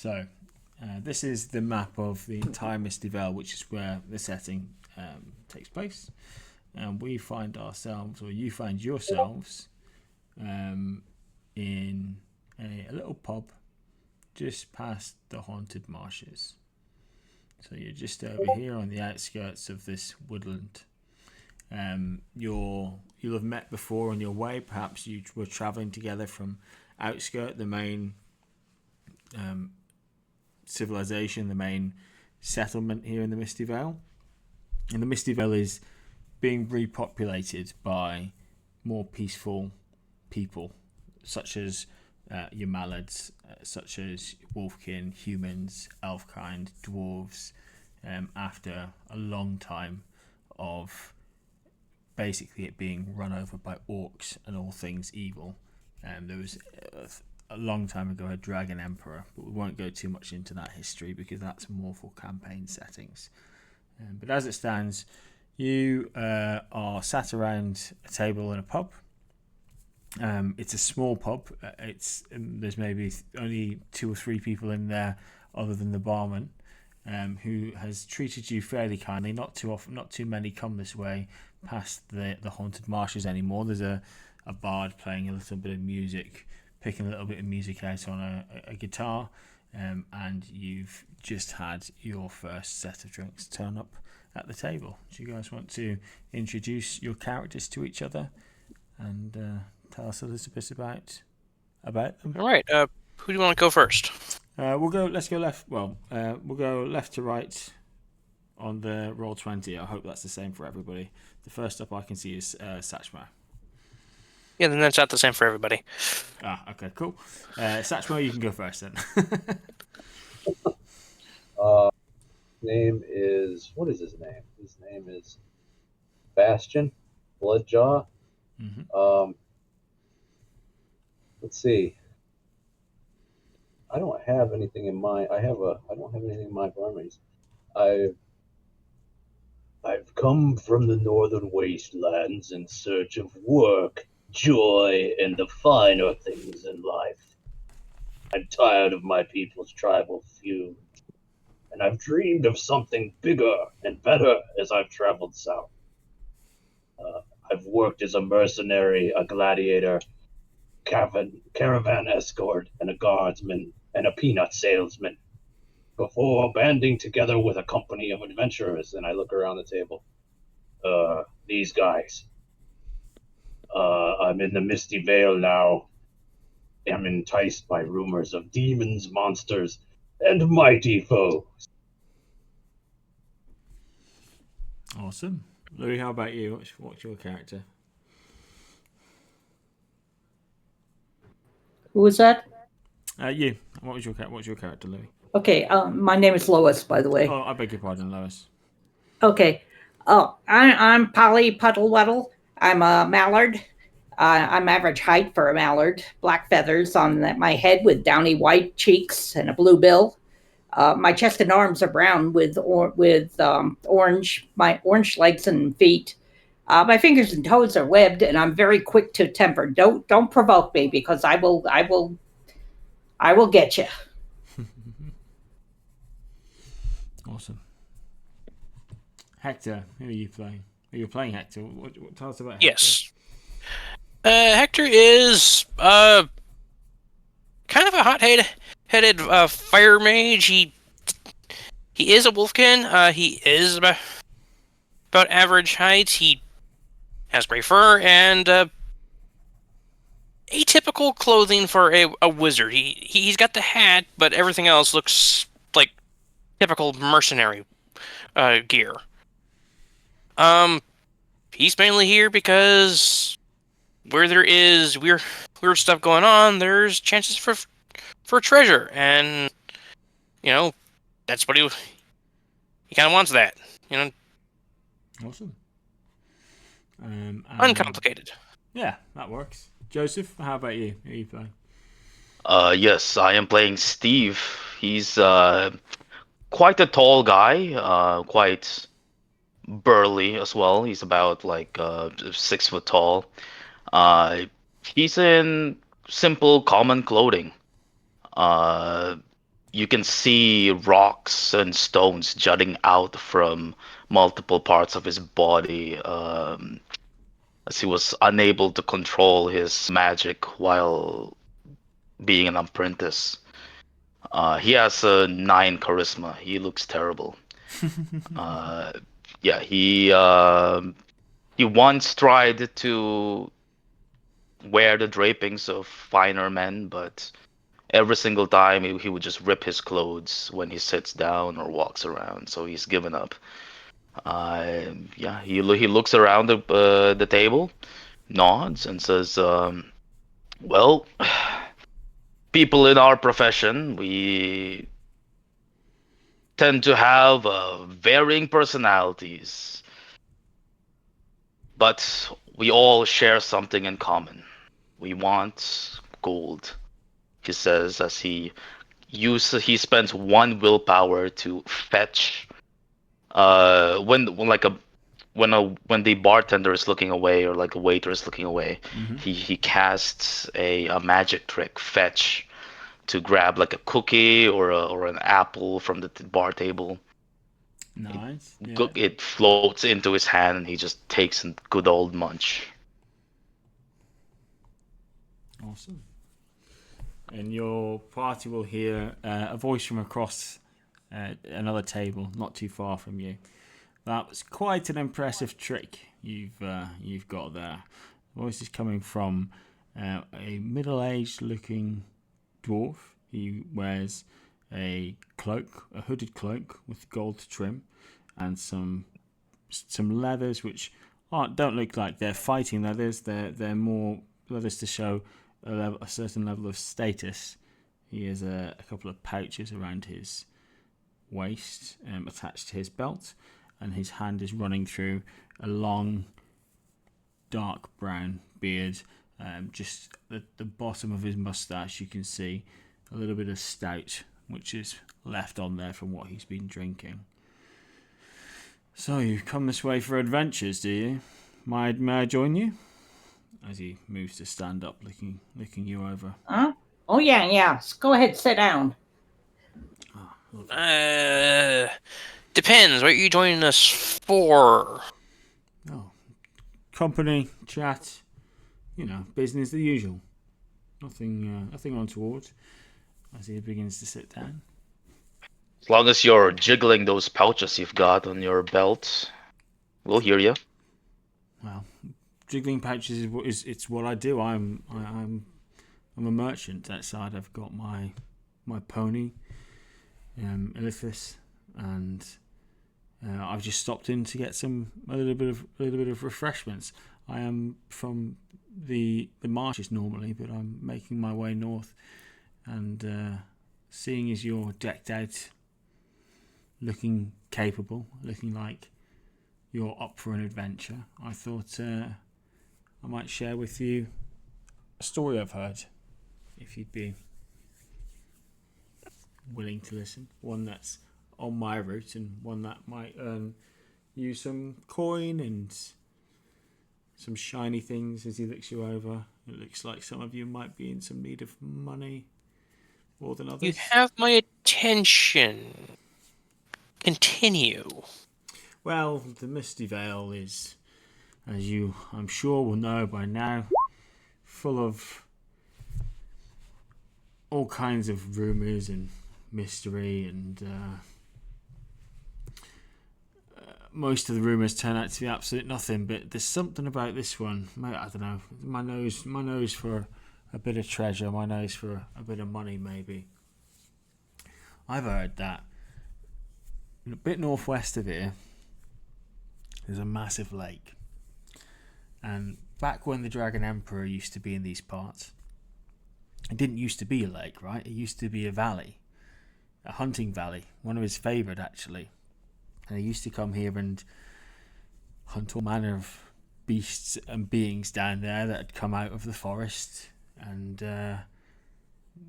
So, this is the map of the entire Misty Vale, which is where the setting takes place. And we find ourselves, or you find yourselves, in a little pub just past the haunted marshes. So you're just over here on the outskirts of this woodland. You'll have met before on your way. Perhaps you were travelling together from outskirt, the main civilization, the main settlement here in the Misty Vale. And the Misty Vale is being repopulated by more peaceful people, such as your mallards, such as wolfkin, humans, elfkind, dwarves, after a long time of basically it being run over by orcs and all things evil. There was a long time ago a dragon emperor, but we won't go too much into that history because that's more for campaign settings. But as it stands, you are sat around a table in a pub. It's a small pub. There's maybe only 2 or 3 people in there, other than the barman, who has treated you fairly kindly. Not too often, not too many come this way past the haunted marshes anymore. There's a bard playing a little bit of music, picking a little bit of music out on a guitar, and you've just had your first set of drinks turn up at the table. Do you guys want to introduce your characters to each other and tell us a little bit about them? All right. Who do you want to go first? Let's go left. Well, we'll go left to right on the roll 20. I hope that's the same for everybody. The first up I can see is Satchmo. Yeah, then that's not the same for everybody. Okay, cool. Satchmo, you can go first then. Name is, what is his name? His name is Bastion Bloodjaw. Mm-hmm. Let's see. I don't have anything in mind. I don't have anything in mind for armies. I've come from the northern wastelands in search of work, joy, and the finer things in life. I'm tired of my people's tribal feud, and I've dreamed of something bigger and better as I've traveled south. I've worked as a mercenary, a gladiator, caravan escort, and a guardsman, and a peanut salesman, before banding together with a company of adventurers. And I look around the table. These guys. I'm in the Misty Vale now. I'm enticed by rumors of demons, monsters, and mighty foes. Awesome. Louis, how about you? What's your character? Who was that? You. What's your character, Louis? Okay, my name is Lois, by the way. Oh, I beg your pardon, Lois. Okay. Oh, I'm Polly Puddlewaddle. I'm a mallard. I'm average height for a mallard. Black feathers on my head with downy white cheeks and a blue bill. My chest and arms are brown with orange. My orange legs and feet. My fingers and toes are webbed, and I'm very quick to temper. Don't provoke me, because I will get you. Awesome. Hector, who are you playing? You're playing Hector. Tell us about Hector. Yes. Hector is kind of a hot-headed fire mage. He is a wolfkin. He is about average height. He has gray fur and atypical clothing for a wizard. He's got the hat, but everything else looks like typical mercenary gear. He's mainly here because where there is weird stuff going on, there's chances for treasure, and that's what he kind of wants. That Awesome. Uncomplicated. Yeah, that works. Joseph, how about you? Who are you playing? Yes, I am playing Steve. He's quite a tall guy, quite burly as well. He's about 6 foot tall. He's in simple, common clothing. you can see rocks and stones jutting out from multiple parts of his body, as he was unable to control his magic while being an apprentice. He has a 9 charisma. He looks terrible. Uh, yeah, he once tried to wear the drapings of finer men, but every single time he would just rip his clothes when he sits down or walks around. So he's given up. Yeah, he looks around the table, nods, and says, "Well, people in our profession, we tend to have varying personalities, but we all share something in common. We want gold," he says as he spends 1 willpower to fetch when like a when the bartender is looking away or like a waiter is looking away, he casts a magic trick, fetch, to grab like a cookie or an apple from the bar table. Nice. Yeah. It floats into his hand and he just takes a good old munch. Awesome. And your party will hear a voice from across another table, not too far from you. That was quite an impressive trick you've got there. The voice is coming from a middle-aged looking dwarf. He wears a cloak, a hooded cloak with gold trim, and some leathers which don't look like they're fighting leathers. They're more leathers to show a certain level of status. He has a couple of pouches around his waist, attached to his belt, and his hand is running through a long, dark brown beard. Just at the bottom of his mustache, you can see a little bit of stout, which is left on there from what he's been drinking. So you come this way for adventures, do you? May I join you? As he moves to stand up, looking you over. Huh? Oh, yeah. Go ahead, sit down. Depends. What are you joining us for? Oh, company, chat, business, the usual. Nothing untoward. As he begins to sit down. As long as you're jiggling those pouches you've got on your belt, we'll hear you. Well, jiggling pouches it's what I do. I'm a merchant outside. I've got my pony, Elithis, and I've just stopped in to get a little bit of refreshments. I am from the marshes normally, but I'm making my way north, and seeing as you're decked out, looking capable, looking like you're up for an adventure, I thought I might share with you a story I've heard, if you'd be willing to listen. One that's on my route and one that might earn you some coin and some shiny things as he looks you over. It looks like some of you might be in some need of money more than others. You have my attention. Continue. Well, the Misty Vale is, as you I'm sure will know by now, full of all kinds of rumours and mystery, and most of the rumours turn out to be absolute nothing. But there's something about this one. I don't know. My nose for a bit of treasure. My nose for a bit of money, maybe. I've heard that a bit northwest of here, there's a massive lake. And back when the Dragon Emperor used to be in these parts, it didn't used to be a lake, right? It used to be a valley, a hunting valley, one of his favourite actually. And he used to come here and hunt all manner of beasts and beings down there that had come out of the forest. And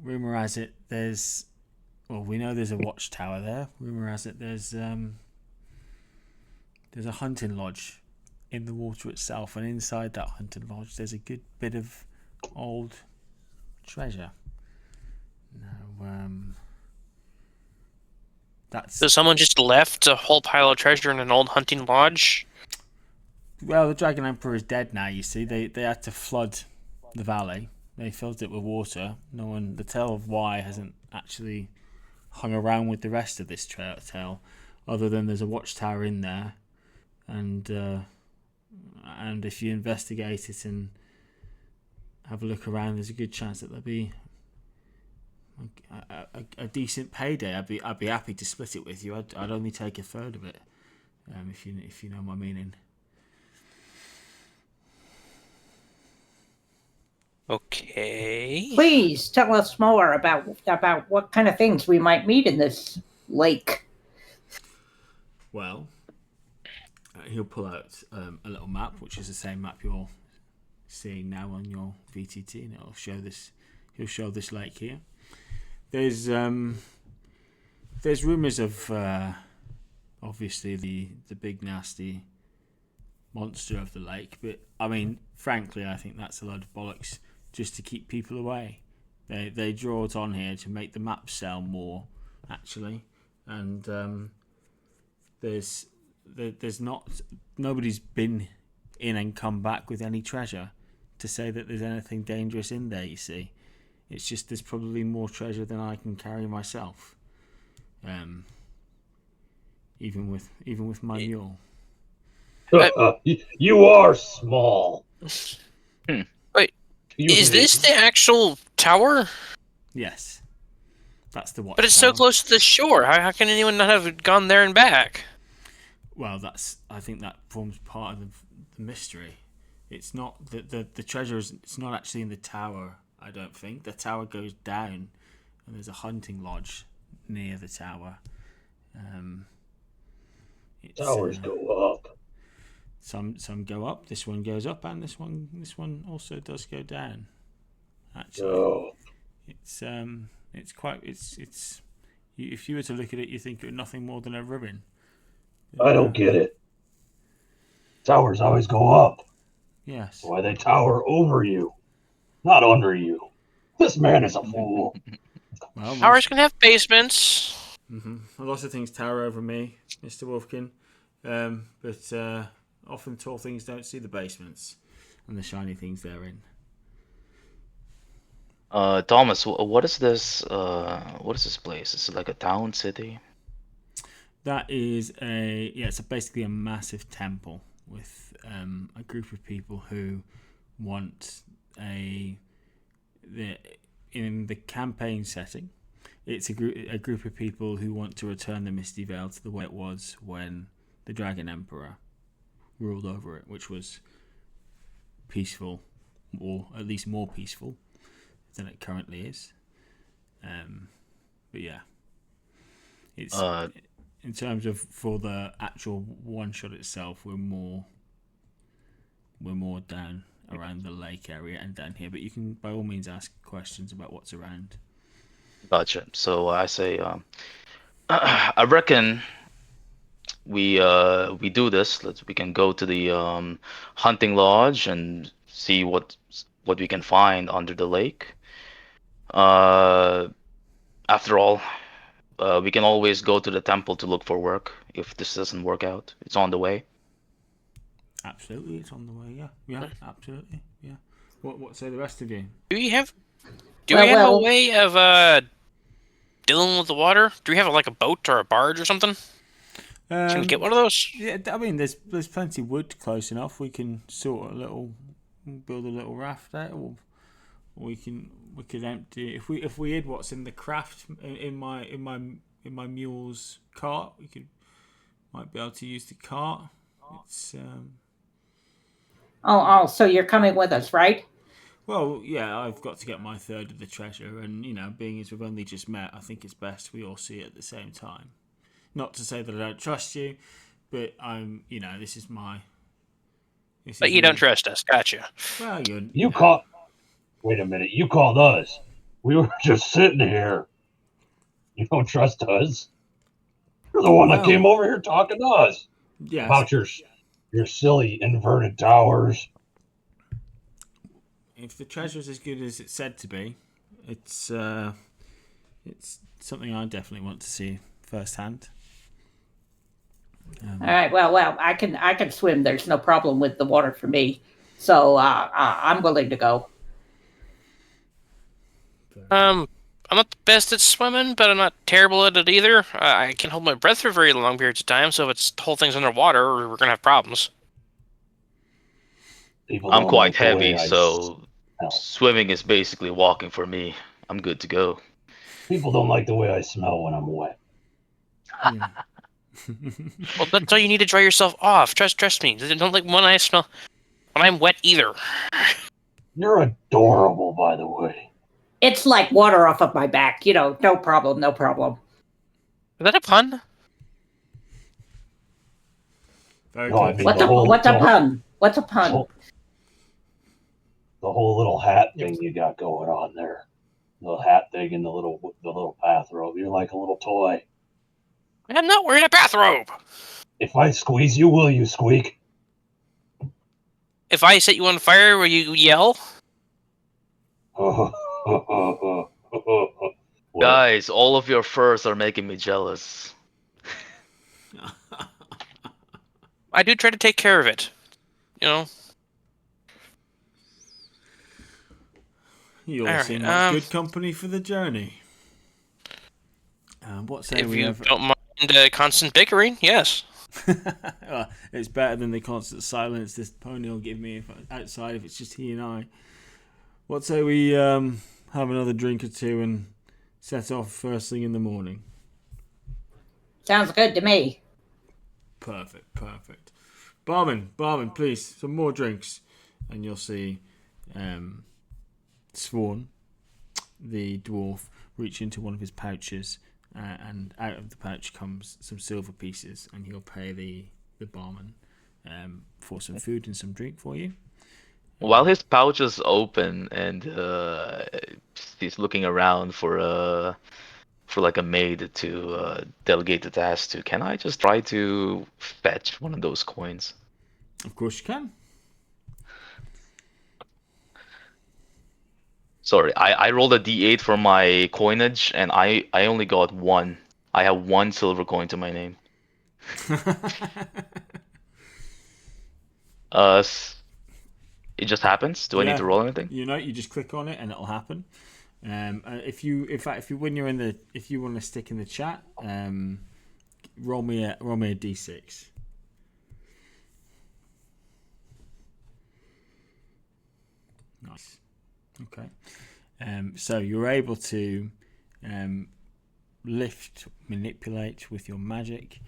rumour has it we know there's a watchtower there. Rumour has it there's a hunting lodge in the water itself, and inside that hunting lodge there's a good bit of old treasure. Now, That's So someone just left a whole pile of treasure in an old hunting lodge? well, the Dragon Emperor is dead now. You see, they had to flood the valley. They filled it with water. No one, the tale of why hasn't actually hung around with the rest of this tale, other than there's a watchtower in there, and if you investigate it and have a look around, there's a good chance that there'll be a decent payday. I'd be happy to split it with you. I'd only take a third of it, if you know my meaning. Okay. Please tell us more about what kind of things we might meet in this lake. Well, he'll pull out a little map, which is the same map you're seeing now on your VTT, and it'll show this. He'll show this lake here. There's rumours of obviously the big nasty monster of the lake, but I mean, frankly, I think that's a load of bollocks just to keep people away. They draw it on here to make the map sell more, actually, and there's nobody's been in and come back with any treasure to say that there's anything dangerous in there. You see, it's just there's probably more treasure than I can carry myself. Even with my mule. You are small. Wait, is this the actual tower? Yes, that's the watch. But it's so close to the shore. How can anyone not have gone there and back? Well, I think that forms part of the mystery. It's not the treasure is. It's not actually in the tower. I don't think the tower goes down, and there's a hunting lodge near the tower. Towers go up. Some go up. This one goes up, and this one also does go down. Actually, Oh. it's if you were to look at it, you think it was nothing more than a ribbon. I don't get it. Towers always go up. Yes. Why they tower over you, not under you? This man is a fool. Well, Towers can have basements. A lot of things tower over me, Mr. Wolfkin, but often tall things don't see the basements and the shiny things they're in. Thomas, what is this? What is this place? Is it like a town, city? That is it's basically a massive temple with a group of people who want in the campaign setting. It's a group of people who want to return the Misty Vale to the way it was when the Dragon Emperor ruled over it, which was peaceful, or at least more peaceful than it currently is. But yeah, it's in terms of for the actual one shot itself, we're more down around the lake area and down here. But you can by all means ask questions about what's around. Gotcha. So I say, I reckon we do this. We can go to the hunting lodge and see what we can find under the lake. After all, we can always go to the temple to look for work if this doesn't work out. It's on the way. Absolutely, it's on the way. Yeah, absolutely. Yeah. What say the rest of you? Do we have a way of dealing with the water? Do we have like a boat or a barge or something? Can we get one of those? Yeah, I mean, there's plenty of wood close enough. We can build a little raft out, or we could empty if we had what's in the craft in my mule's cart. Might be able to use the cart. It's So you're coming with us, right? Well, yeah, I've got to get my third of the treasure, and being as we've only just met, I think it's best we all see it at the same time. Not to say that I don't trust you, but this is my. But you don't trust us, gotcha. Well, Wait a minute, you called us. We were just sitting here. You don't trust us? You're the one that came over here talking to us. Yes. About your silly inverted towers. If the treasure's as good as it's said to be, it's something I definitely want to see firsthand. All right. Well. I can swim. There's no problem with the water for me. So I'm willing to go. I'm not the best at swimming, but I'm not terrible at it either. I can't hold my breath for very long periods of time, so if the whole thing's underwater, we're gonna have problems. People I'm don't quite like the way heavy, I so smell. swimming is basically walking for me. I'm good to go. People don't like the way I smell when I'm wet. Yeah. Well, that's all you need to dry yourself off. Trust me. Don't like when I'm wet either. You're adorable, by the way. It's like water off of my back. No problem. No problem. Is that a pun? Very No, I good. mean, What's the a whole- what's the a whole- pun? What's a pun? The whole little hat thing you got going on there. The hat thing and the little bathrobe. You're like a little toy. I'm not wearing a bathrobe. If I squeeze you, will you squeak? If I set you on fire, will you yell? Well, Guys, all of your furs are making me jealous. I do try to take care of it. You know. You all All right, seem like good company for the journey. What say If we you have? don't mind constant bickering, yes. Well, it's better than the constant silence this pony will give me outside if it's just he and I. What say we have another drink or two and set off first thing in the morning? Sounds good to me. Perfect. Barman, please, some more drinks. And you'll see Sworn, the dwarf, reach into one of his pouches, and out of the pouch comes some silver pieces, and he'll pay the barman for some food and some drink for you. While his pouch is open and he's looking around for like a maid to delegate the task to, can I just try to fetch one of those coins? Of course you can. Sorry, I rolled a d8 for my coinage and I only got one. I have one silver coin to my name. It just happens. Do I need to roll anything? You just click on it and it'll happen. If you want to stick in the chat, roll me a d6. Nice. Okay. So you're able to manipulate with your magic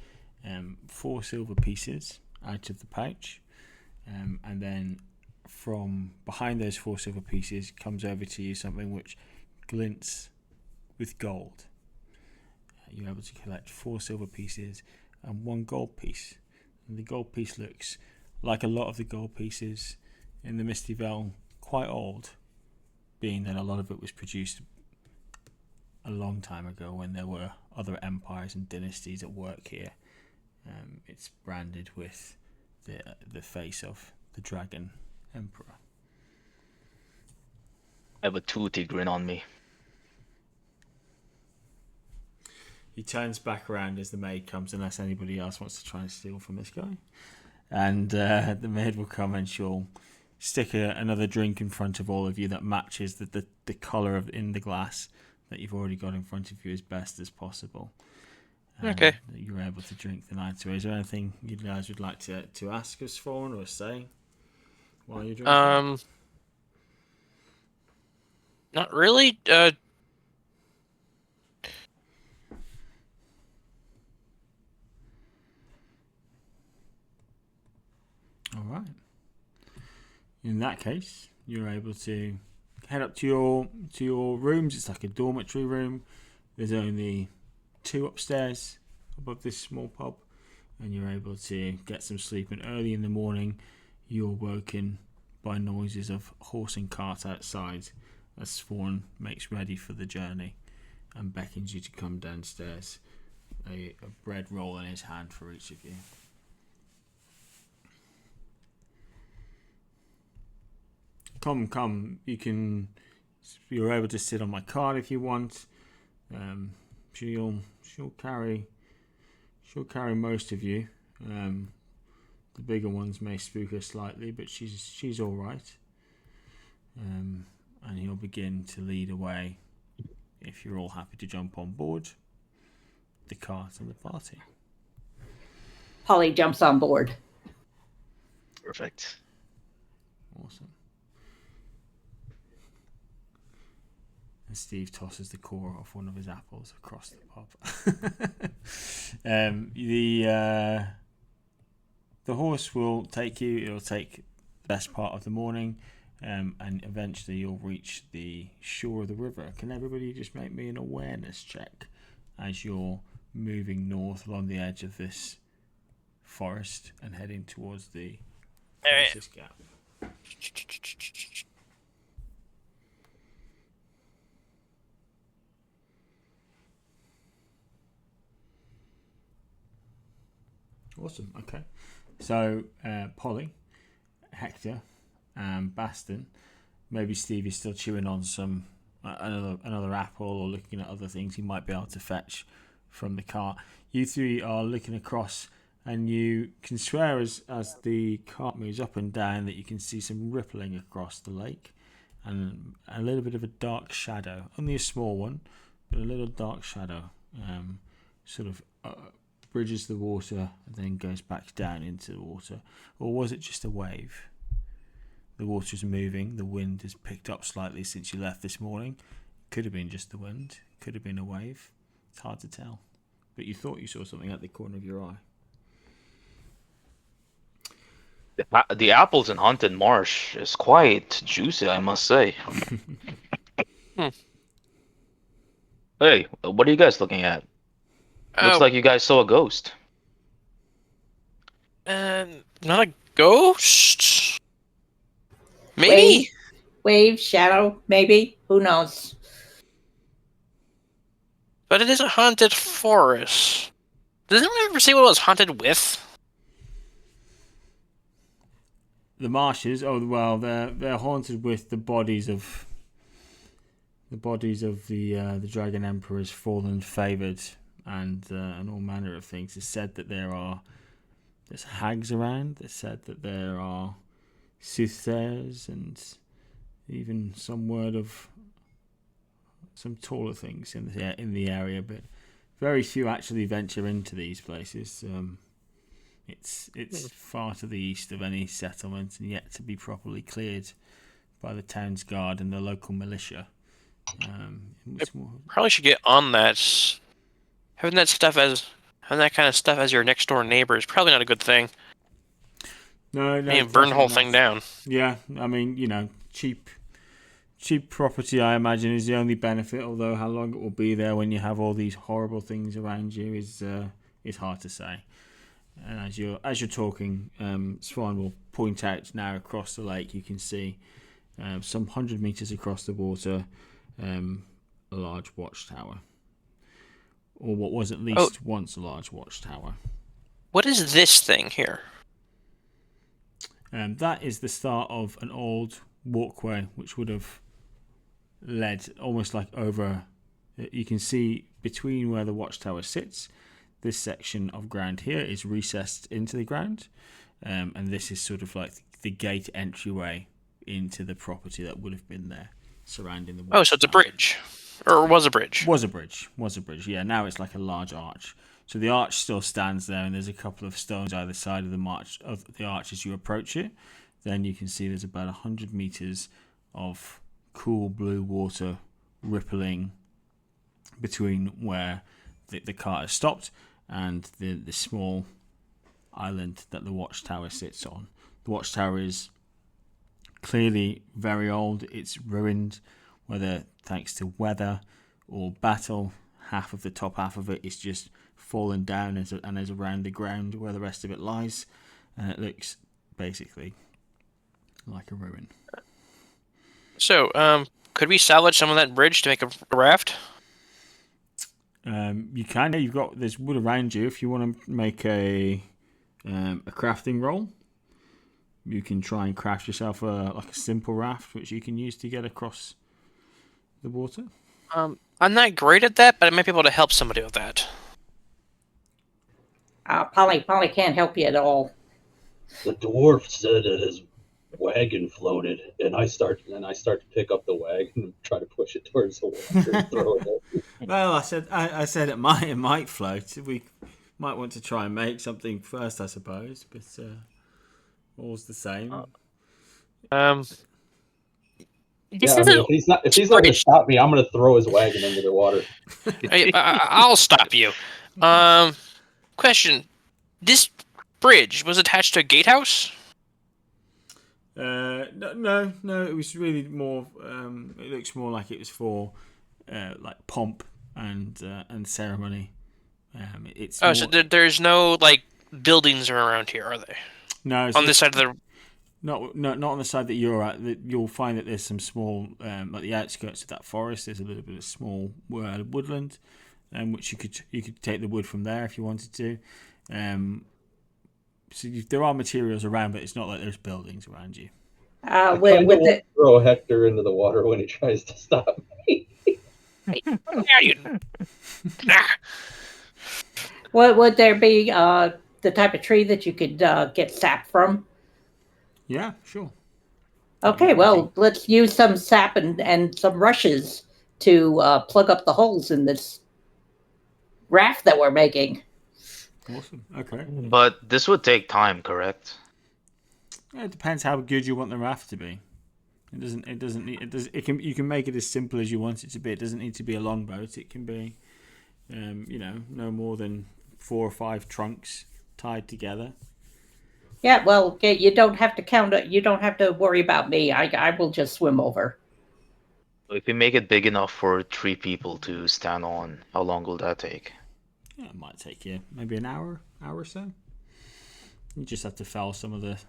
4 silver pieces out of the pouch, and then from behind those 4 silver pieces comes over to you something which glints with gold. You're able to collect 4 silver pieces and 1 gold piece, and the gold piece looks like a lot of the gold pieces in the Misty Vale, quite old, being that a lot of it was produced a long time ago when there were other empires and dynasties at work here. It's branded with the face of the dragon emperor. I have a toothy grin on me. He turns back around as the maid comes, unless anybody else wants to try and steal from this guy. And the maid will come and she'll stick another drink in front of all of you that matches the colour in the glass that you've already got in front of you as best as possible. Okay. That you're able to drink the night away. Is there anything you guys would like to ask us for or say while you're drinking? Not really. All right. In that case, you're able to head up to your rooms. It's like a dormitory room. There's only 2 upstairs above this small pub, and you're able to get some sleep. And early in the morning, you're woken by noises of horse and cart outside as Sworn makes ready for the journey and beckons you to come downstairs. A bread roll in his hand for each of you. Come. You're able to sit on my cart if you want. She'll carry She'll carry most of you. The bigger ones may spook her slightly, but she's all right. And he'll begin to lead away. If you're all happy to jump on board the cart and the party. Polly jumps on board. Perfect. Awesome. And Steve tosses the core off one of his apples across the pub. The horse will take you. It'll take the best part of the morning, and eventually you'll reach the shore of the river. Can everybody just make me an awareness check as you're moving north along the edge of this forest and heading towards the closest gap? Awesome. Okay. So, Polly, Hector, and Baston. Maybe Steve is still chewing on some another apple or looking at other things he might be able to fetch from the cart. You three are looking across, and you can swear as the cart moves up and down that you can see some rippling across the lake, and a little bit of a dark shadow. Only a small one, but a little dark shadow. Sort of. Bridges the water and then goes back down into the water. Or was it just a wave? The water is moving. The wind has picked up slightly since you left this morning. Could have been just the wind. Could have been a wave. It's hard to tell. But you thought you saw something at the corner of your eye. The apples in Haunted Marsh is quite juicy, I must say. Hey, what are you guys looking at? Looks like you guys saw a ghost. Not a ghost? Maybe. Wave, shadow, maybe. Who knows? But it is a haunted forest. Does anyone ever see what it was haunted with? The marshes. Oh well, they're haunted with the bodies of the Dragon Emperor's fallen favoured. And all manner of things. It's said that there's hags around. It's said that there are soothsayers and even some word of some taller things in the area, but very few actually venture into these places. It's far to the east of any settlement and yet to be properly cleared by the town's guard and the local militia. Probably should get on that. Having that kind of stuff as your next door neighbor is probably not a good thing. No, burn the whole thing down. Yeah, I mean, cheap property, I imagine, is the only benefit. Although how long it will be there when you have all these horrible things around you is hard to say. And as you're talking, Swan will point out now across the lake. You can see some 100 meters across the water, a large watchtower. Or what was at least once a large watchtower. What is this thing here? That is the start of an old walkway which would have led almost like over. You can see between where the watchtower sits, this section of ground here is recessed into the ground, and this is sort of like the gate entryway into the property that would have been there surrounding the watchtower. Oh, so it's a bridge. Or was a bridge. Was a bridge. Yeah, now it's like a large arch. So the arch still stands there, and there's a couple of stones either side of the arch as you approach it. Then you can see there's about 100 meters of cool blue water rippling between where the cart has stopped and the small island that the watchtower sits on. The watchtower is clearly very old. It's ruined, whether thanks to weather or battle. The top half of it is just fallen down and is around the ground where the rest of it lies, and it looks basically like a ruin. So, could we salvage some of that bridge to make a raft? You can. There's wood around you. If you want to make a crafting roll, you can try and craft yourself a simple raft which you can use to get across the water. I'm not great at that, but I might be able to help somebody with that. Polly can't help you at all. The dwarf said that his wagon floated, and I start to pick up the wagon and try to push it towards the water and throw it in. Well, I said it might float. We might want to try and make something first, I suppose. But all's the same. This Yeah, I is mean, a if he's not going to bridge. stop me, I'm going to throw his wagon into the water. I'll stop you. Question: this bridge was attached to a gatehouse? No. It was really more. It looks more like it was for like pomp and ceremony. It's Oh, more, so there's no like buildings around here, are they? no, On this side of the. not on the side that you're at. You'll find that there's some small, like the outskirts of that forest. There's a little bit of small woodland, which you could take the wood from there if you wanted to. So there are materials around, but it's not like there's buildings around you. With Throw Hector into the water when he tries to stop me. would there be the type of tree that you could get sap from? Yeah, sure. Okay, well, let's use some sap and some rushes to plug up the holes in this raft that we're making. Awesome. Okay. But this would take time, correct? Yeah, it depends how good you want the raft to be. You can make it as simple as you want it to be. It doesn't need to be a longboat. It can be, no more than 4 or 5 trunks tied together. Yeah, well, you don't have to count it. You don't have to worry about me. I will just swim over. If we make it big enough for 3 people to stand on, how long will that take? Yeah, it might take you maybe an hour or so. You just have to fell some of the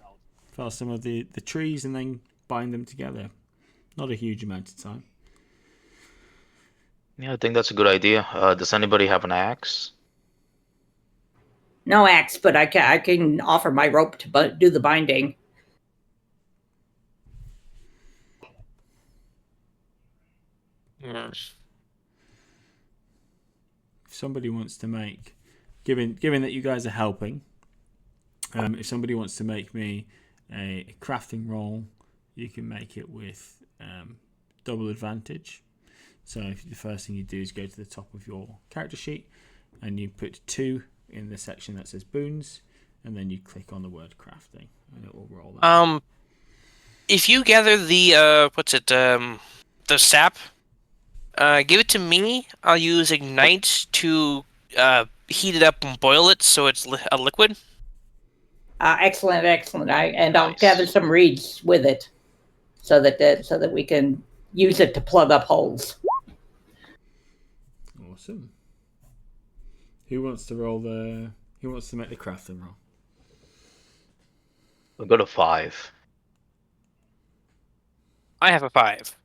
trees and then bind them together. Not a huge amount of time. Yeah, I think that's a good idea. Does anybody have an axe? No axe, but I can offer my rope to do the binding. Yes. If somebody wants to make, given that you guys are helping, if somebody wants to make me a crafting roll, you can make it with double advantage. So the first thing you do is go to the top of your character sheet and you put 2 in the section that says boons, and then you click on the word crafting and it will roll that. If you gather the the sap, give it to me. I'll use ignite to heat it up and boil it so it's a liquid. Excellent. I'll Nice. gather some reeds with it, so that we can use it to plug up holes. Awesome. Who wants to make the crafting roll? We'll go to 5. I have a 5.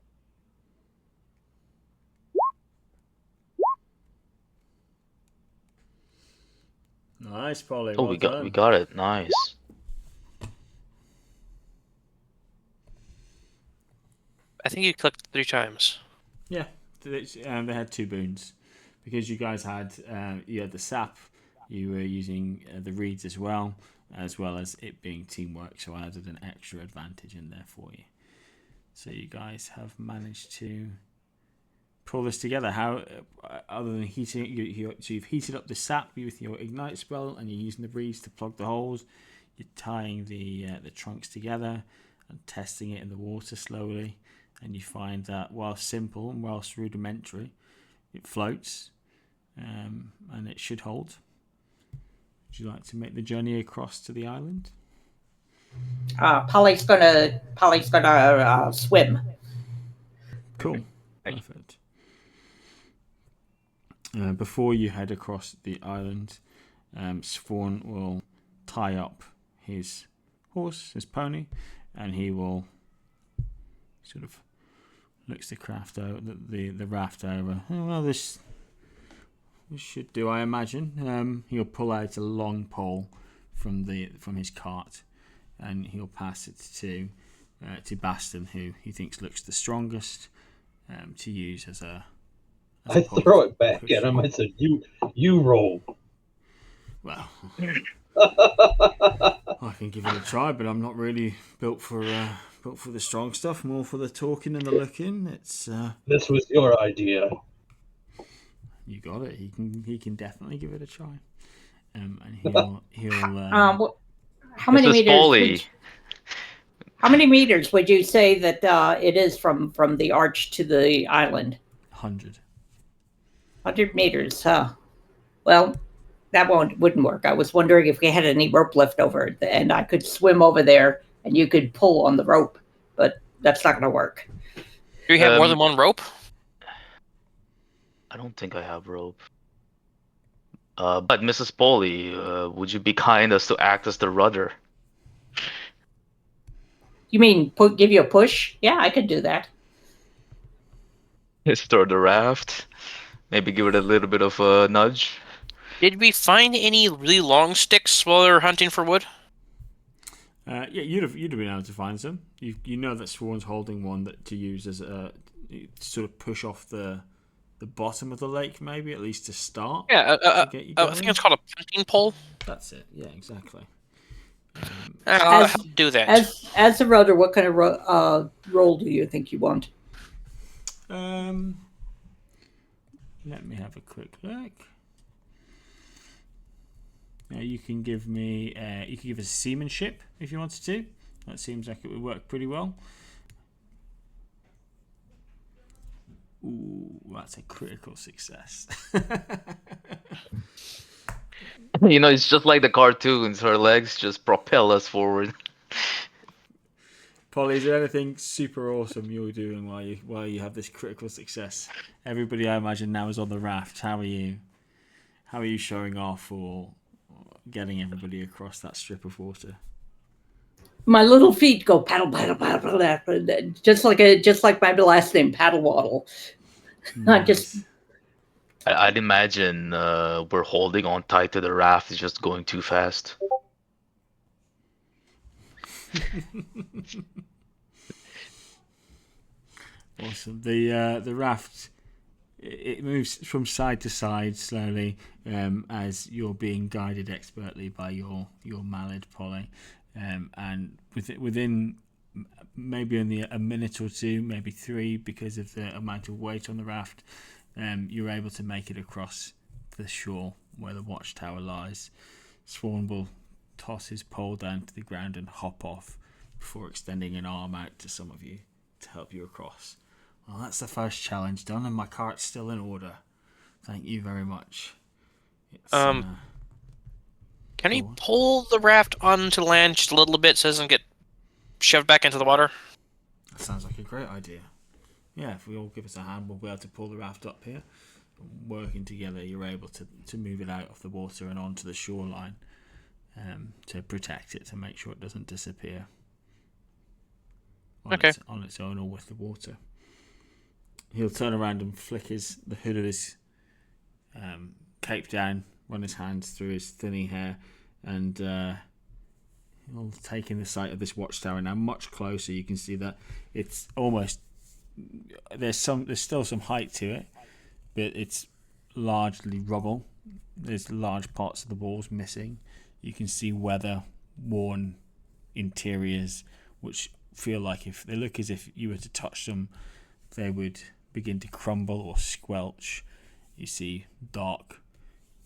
Nice, Polly. Oh, well we done. got it. Nice. I think you clicked 3 times. Yeah, they had 2 boons because you guys had you had the sap. You were using the reeds as well as it being teamwork. So I added an extra advantage in there for you. So you guys have managed to pull this together. How, other than heating it, so you've heated up the sap with your ignite spell, and you're using the reeds to plug the holes. You're tying the trunks together and testing it in the water slowly, and you find that while simple and whilst rudimentary, it floats, and it should hold. Would you like to make the journey across to the island? Polly's gonna swim. Cool. Perfect. Before you head across the island, Svorn will tie up his horse, his pony, and he will sort of looks the raft over. Oh, well, this should do, I imagine. He'll pull out a long pole from his cart, and he'll pass it to Baston, who he thinks looks the strongest, to use as a I pole throw to it back push at him. you. I said, "You roll." Well, I can give it a try, but I'm not really built for the strong stuff. More for the talking and the looking. It's This was your idea. you got it. He can definitely give it a try. And he'll. How many Mrs. meters? Polly. How many meters would you say that it is from the arch to the island? 100. 100 meters, huh? Well, that wouldn't work. I was wondering if we had any rope left over, and I could swim over there, and you could pull on the rope, but that's not going to work. Do you have more than one rope? I don't think I have rope. But Mrs. Polly, would you be kind as to act as the rudder? You mean give you a push? Yeah, I could do that. Stir the raft. Maybe give it a little bit of a nudge. Did we find any really long sticks while we were hunting for wood? Yeah, you'd have been able to find some. You know that Swan's holding one that to use as a sort of push off the bottom of the lake, maybe at least to start. Yeah, to get you I going. think it's called a punting pole. That's it. Yeah, exactly. I'll do that. As a rudder, what kind of role do you think you want? Let me have a quick look. You can give me. You can give us seamanship if you wanted to. That seems like it would work pretty well. Ooh, that's a critical success. It's just like the cartoons. Her legs just propel us forward. Polly, is there anything super awesome you're doing while you have this critical success? Everybody, I imagine, now is on the raft. How are you? How are you showing off or getting everybody across that strip of water? My little feet go paddle, paddle, paddle, paddle, just like my last name, Paddle Waddle. Nice. I'd imagine we're holding on tight to the raft. It's just going too fast. Awesome. The raft it moves from side to side slowly as you're being guided expertly by your mallard, Polly, and within maybe only a minute or two, maybe 3, because of the amount of weight on the raft, you're able to make it across the shore where the watchtower lies. Swan will toss his pole down to the ground and hop off before extending an arm out to some of you to help you across. Well, that's the first challenge done, and my cart's still in order. Thank you very much. Can he pull the raft onto land just a little bit so it doesn't get shoved back into the water? That sounds like a great idea. Yeah, if we all give us a hand, we'll be able to pull the raft up here. Working together, you're able to move it out of the water and onto the shoreline to protect it, to make sure it doesn't disappear on its own or with the water. He'll turn around and flick the hood of his cape down, run his hands through his thinning hair, and he'll take in the sight of this watchtower now much closer. You can see that it's almost there's still some height to it, but it's largely rubble. There's large parts of the walls missing. You can see weather-worn interiors, which feel like if they look as if you were to touch them, they would begin to crumble or squelch. You see dark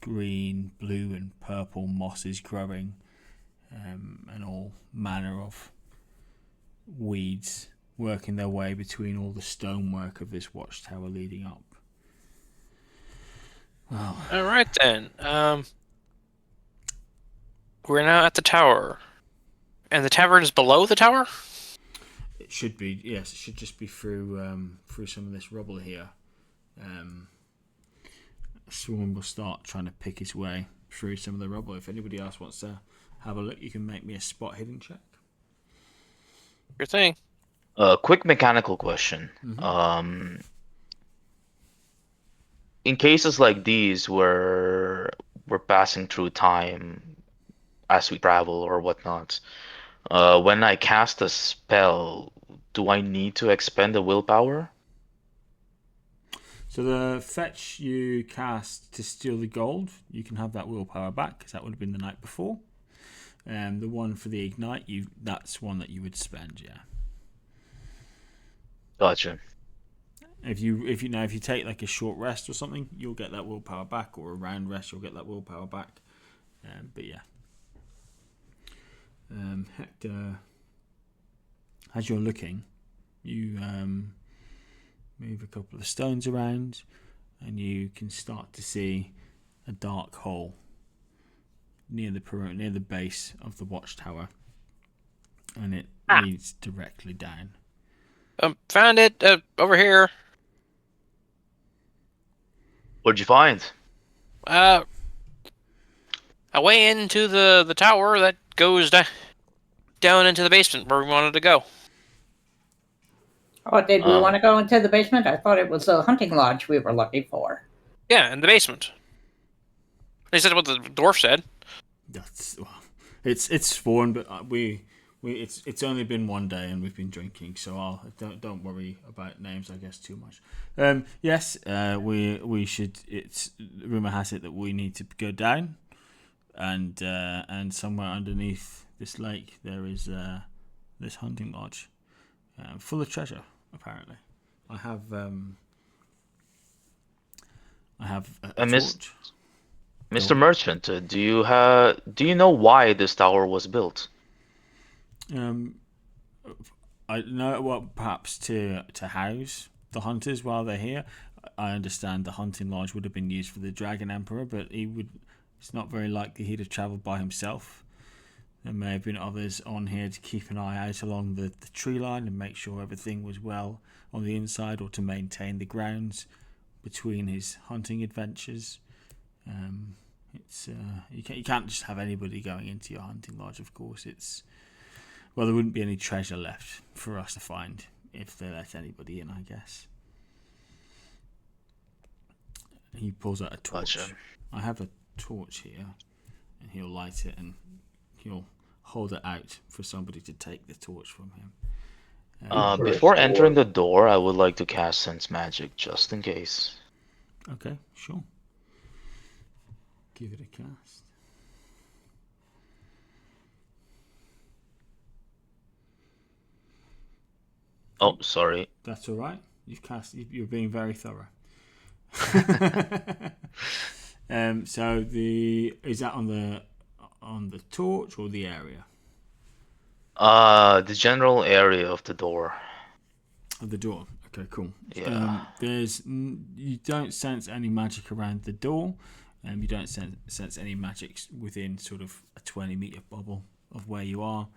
green, blue, and purple mosses growing, and all manner of weeds working their way between all the stonework of this watchtower leading up. Well, all right then. We're now at the tower, and the tavern is below the tower. it should be, yes. It should just be through some of this rubble here. Swarm will start trying to pick his way through some of the rubble. If anybody else wants to have a look, you can make me a spot hidden check. Your thing. Quick mechanical question. Mm-hmm. In cases like these where we're passing through time as we travel or whatnot, when I cast a spell, do I need to expend a willpower? So the fetch you cast to steal the gold, you can have that willpower back because that would have been the night before. The one for the ignite, that's one that you would spend, yeah. Gotcha. If you take like a short rest or something, you'll get that willpower back, or a round rest, you'll get that willpower back. But yeah. Hector, as you're looking, you move a couple of stones around, and you can start to see a dark hole near the base of the watchtower, and it leads directly down. Found it over here. What'd you find? A way into the tower that goes down into the basement where we wanted to go. Oh, did we want to go into the basement? I thought it was a hunting lodge we were looking for. Yeah, in the basement. They said what the dwarf said. It's spawn, but it's only been one day and we've been drinking, so don't worry about names, I guess, too much. Yes, we should. It's rumor has it that we need to go down, and somewhere underneath this lake there is this hunting lodge, full of treasure. Apparently, I have a torch. Mr. Merchant, do you know why this tower was built? I know, well, perhaps to house the hunters while they're here. I understand the hunting lodge would have been used for the Dragon Emperor, but it's not very likely he'd have travelled by himself. There may have been others on here to keep an eye out along the tree line and make sure everything was well on the inside, or to maintain the grounds between his hunting adventures. You can't just have anybody going into your hunting lodge, of course. There wouldn't be any treasure left for us to find if they let anybody in, I guess. He pulls out a torch. Gotcha. I have a torch here, and he'll light it and he'll hold it out for somebody to take the torch from him. Before entering the door, I would like to cast Sense Magic, just in case. Okay, sure. Give it a cast. Oh, sorry. That's all right. You're being very thorough. So is that on the torch or the area? The general area of the door. Of the door. Okay, cool. Yeah. You don't sense any magic around the door. You don't sense any magic within sort of a 20-meter bubble of where you are.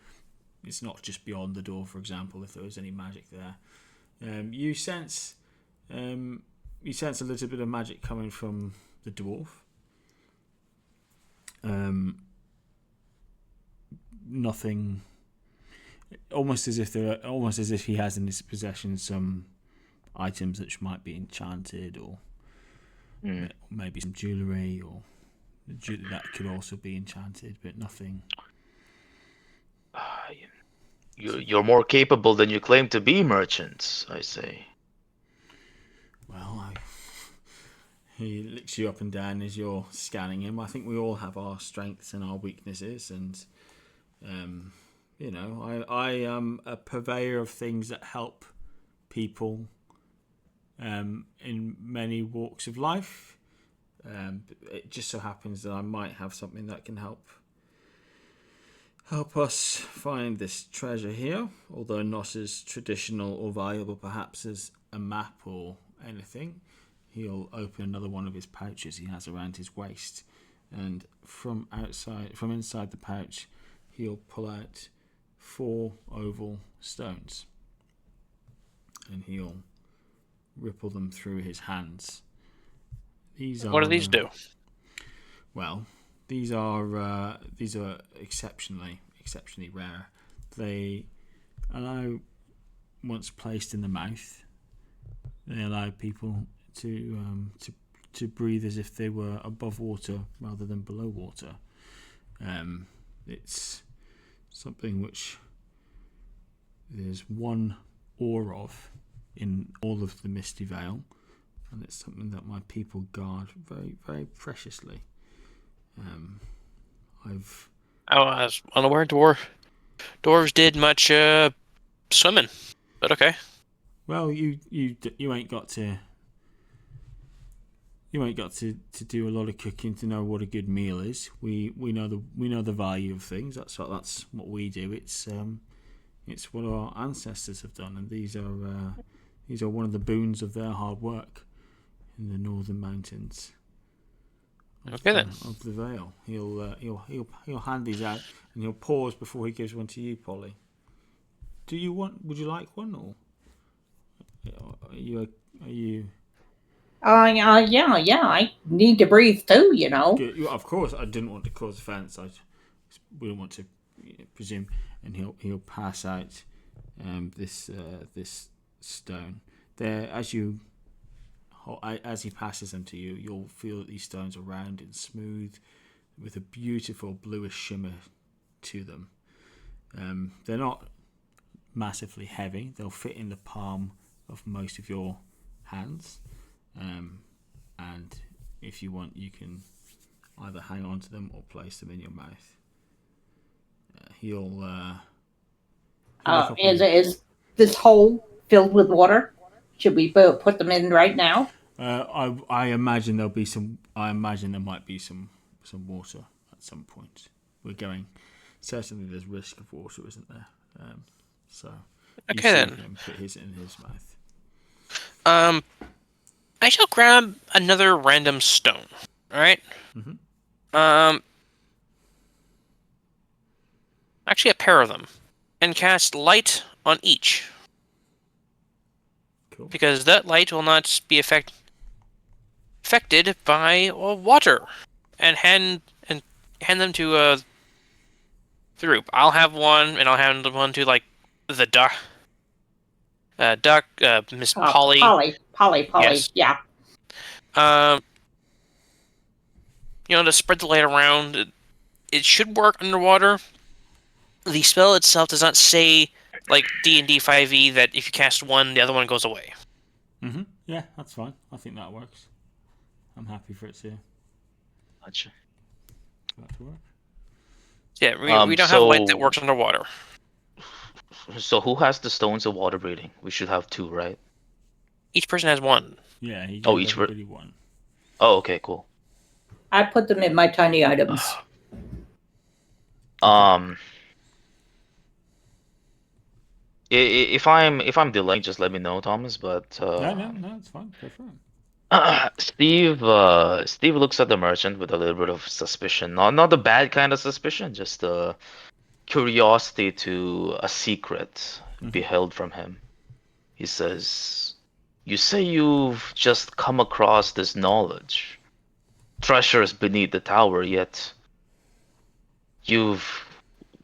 It's not just beyond the door, for example, if there was any magic there. You sense a little bit of magic coming from the dwarf. Nothing. Almost as if he has in his possession some items which might be enchanted, or maybe some jewellery, or that could also be enchanted, but nothing. You're more capable than you claim to be, merchants, I say. Well, he licks you up and down as you're scanning him. I think we all have our strengths and our weaknesses, and I am a purveyor of things that help people in many walks of life. It just so happens that I might have something that can help us find this treasure here, although not as traditional or valuable perhaps as a map or anything. He'll open another one of his pouches he has around his waist, and from inside the pouch, he'll pull out 4 oval stones, and he'll ripple them through his hands. What do these do? Well, these are exceptionally rare. They allow, once placed in the mouth, they allow people to breathe as if they were above water rather than below water. It's something which there's one ore of in all of the Misty Vale, and it's something that my people guard very, very preciously. I was unaware dwarves did much swimming, but okay. Well, you ain't got to. You ain't got to do a lot of cooking to know what a good meal is. We know the value of things. That's what we do. It's what our ancestors have done, and these are one of the boons of their hard work in the northern mountains. Okay then. Of the Vale. He'll hand these out, and he'll pause before he gives one to you, Polly. Would you like one, or are you? Yeah. I need to breathe too, you know. Good. Of course, I didn't want to cause offence. We don't want to presume, and he'll pass out this stone. There, as he passes them to you, you'll feel that these stones are round and smooth, with a beautiful bluish shimmer to them. They're not massively heavy. They'll fit in the palm of most of your hands. And if you want, you can either hang on to them or place them in your mouth. Is this hole filled with water? Should we put them in right now? I imagine there'll be some. I imagine there might be some water at some point. We're going. Certainly, there's risk of water, isn't there? So. Okay then. Him put his in his mouth. I shall grab another random stone. All right. Mm-hmm. Actually, a pair of them, and cast light on each. Cool. Because that light will not be affected by water, and hand them to the group. I'll have one, and I'll hand one to like the duck. Miss Polly. Polly. Yes. Yeah. To spread the light around. It should work underwater. The spell itself does not say, like D&D 5e, that if you cast one, the other one goes away. Mm-hmm. Yeah, that's fine. I think that works. I'm happy for it to work. Yeah, we don't have light that works underwater. So who has the stones of water breathing? We should have 2, right? Each person has one. Yeah, he each everybody one. Oh, okay, cool. I put them in my tiny items. If I'm delaying, just let me know, Thomas. But No, it's fine. Go for it. Steve looks at the merchant with a little bit of suspicion. Not the bad kind of suspicion, just curiosity to a secret beheld from him. He says, "You say you've just come across this knowledge, treasures beneath the tower, yet you've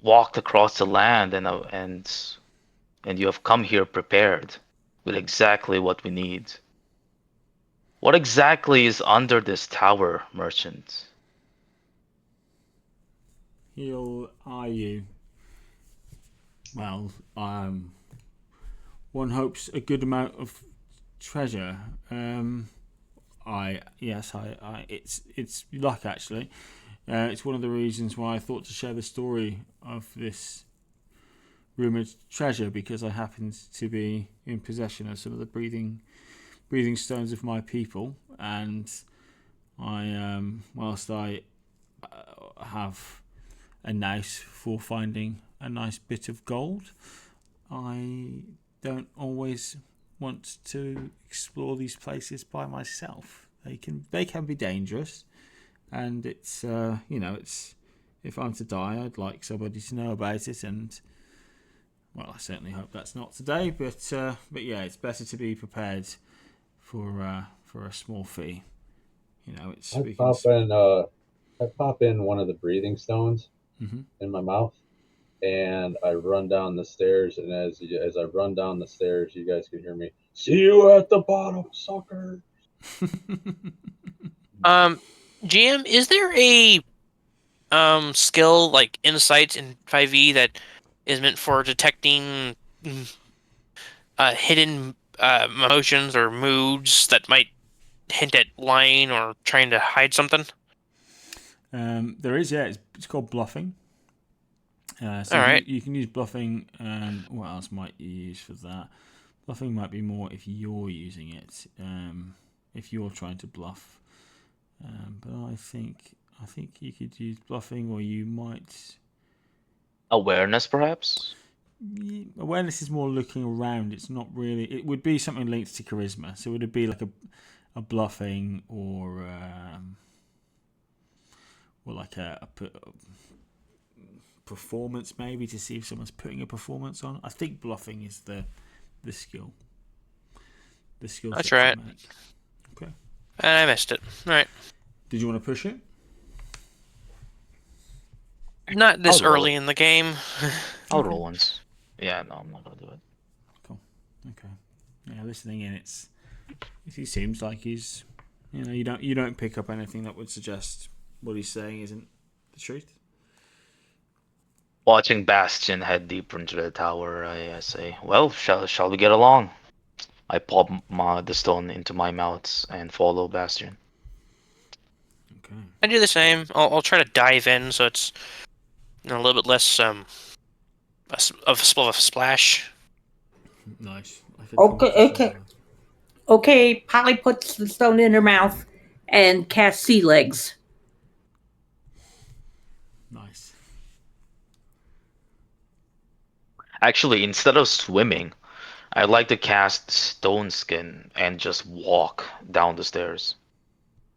walked across the land and you have come here prepared with exactly what we need. What exactly is under this tower, merchant?" He'll eye you. Well, one hopes a good amount of treasure. It's luck actually. It's one of the reasons why I thought to share the story of this rumored treasure, because I happened to be in possession of some of the breathing stones of my people, and I whilst I have a nous for finding a nice bit of gold, I don't always want to explore these places by myself. They can be dangerous, and it's if I'm to die, I'd like somebody to know about it. And well, I certainly hope that's not today. But yeah, it's better to be prepared for a small fee. I pop in one of the breathing stones in my mouth, and I run down the stairs. And as I run down the stairs, you guys can hear me. "See you at the bottom, sucker." GM, is there a skill like insight in 5e that is meant for detecting hidden emotions or moods that might hint at lying or trying to hide something? There is, yeah. It's called bluffing. So All right. you can use bluffing. What else might you use for that? Bluffing might be more if you're using it. If you're trying to bluff. But I think you could use bluffing, or you might. Awareness, perhaps. Awareness is more looking around. It's not really. It would be something linked to charisma. So would it be like a bluffing or like a performance, maybe, to see if someone's putting a performance on? I think bluffing is the skill. The skill. That's set to right. make. Okay. I missed it. All right. Did you want to push it? Not this I'll roll early in the game. I'll roll once. Yeah, no, I'm not gonna do it. Cool. Okay. Yeah, listening in, he seems like he's, you don't pick up anything that would suggest what he's saying isn't the truth. Watching Bastion head deeper into the tower, I say, "Well, shall we get along?" I pop the stone into my mouth and follow Bastion. Okay. I do the same. I'll try to dive in so it's a little bit less of a splash. Nice. Okay, Polly puts the stone in her mouth and casts sea legs. Nice. Actually, instead of swimming, I'd like to cast Stone Skin and just walk down the stairs.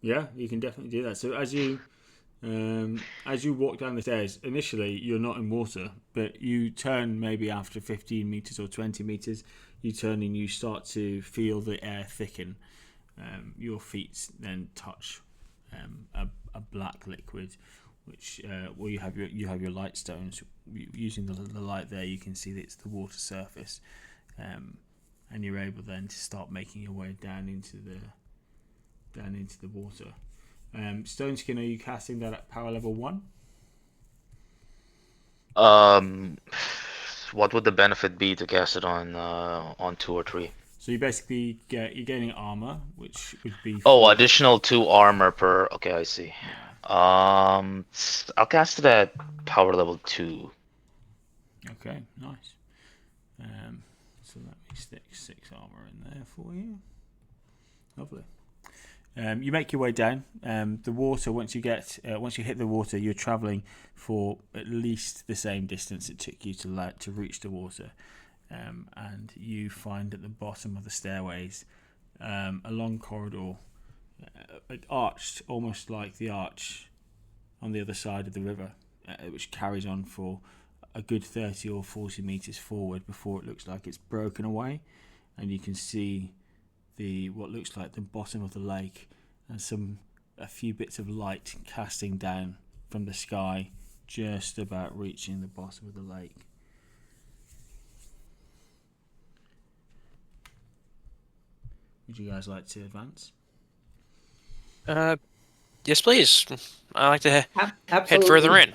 Yeah, you can definitely do that. So as you walk down the stairs, initially you're not in water, but you turn maybe after 15 meters or 20 meters, you turn and you start to feel the air thicken. Your feet then touch a black liquid, which you have your light stones. Using the light there, you can see that it's the water surface, and you're able then to start making your way down into the water. Stone Skin, are you casting that at power level 1? What would the benefit be to cast it on 2 or 3? So you basically you're getting armor, which would be additional 2 armor per. Okay, I see. I'll cast it at power level 2. Okay, nice. So let me stick 6 armor in there for you. Lovely. You make your way down. The water, once you hit the water, you're traveling for at least the same distance it took you to reach the water, and you find at the bottom of the stairways a long corridor, arched almost like the arch on the other side of the river, which carries on for a good 30 or 40 meters forward before it looks like it's broken away, and you can see what looks like the bottom of the lake and a few bits of light casting down from the sky, just about reaching the bottom of the lake. Would you guys like to advance? Yes, please. I like to head Absolutely. further in.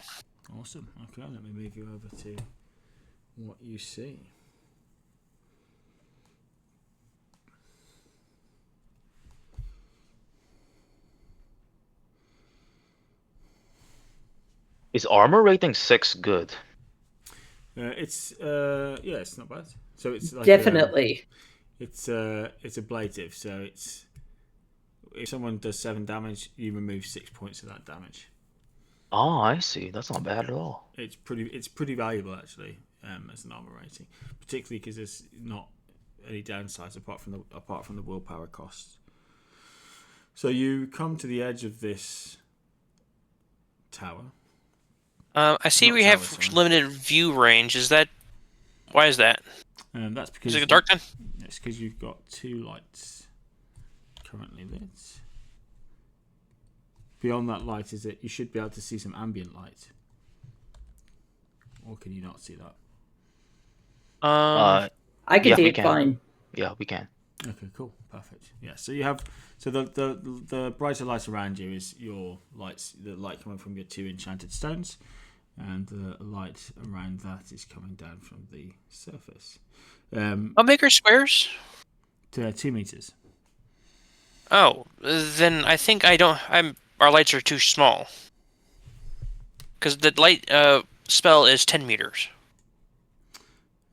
Awesome. Okay, let me move you over to what you see. Is armor rating 6 good? It's not bad. So it's like Definitely. it's ablative. So it's if someone does 7 damage, you remove 6 points of that damage. Oh, I see. That's not bad at all. It's pretty valuable actually, as an armor rating, particularly because there's not any downsides apart from the willpower costs. So you come to the edge of this tower. I see Not we tower, have sorry. limited view range. Why is that? That's because Is it dark then? It's because you've got 2 lights currently lit. Beyond that light is that you should be able to see some ambient light. Or can you not see that? I can see we it can. fine. Yeah, we can. Okay, cool, perfect. Yeah, so you have the brighter light around you is your lights, the light coming from your 2 enchanted stones, and the light around that is coming down from the surface. How big are squares? To 2 meters. Oh, then I think I don't. Our lights are too small. Because the light spell is 10 meters.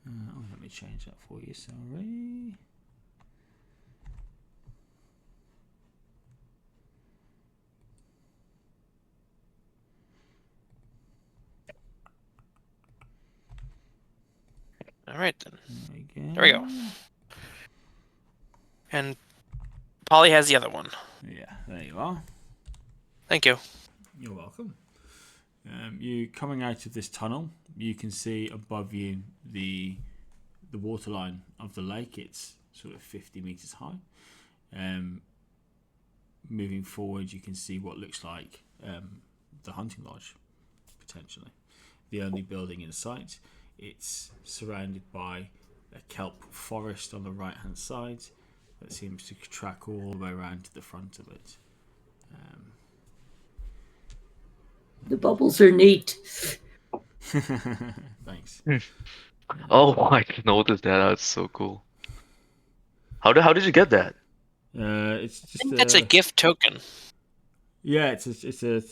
Let me change that for you. Sorry. All right then. There we go. And Polly has the other one. Yeah, there you are. Thank you. You're welcome. You coming out of this tunnel, you can see above you the waterline of the lake. It's sort of 50 meters high. Moving forward, you can see what looks like the hunting lodge, potentially. The only building in sight. It's surrounded by a kelp forest on the right-hand side that seems to track all the way around to the front of it. The bubbles are neat. Thanks. Oh, I noticed that. That's so cool. How did you get that? It's I just think that's a gift token. yeah. It's a.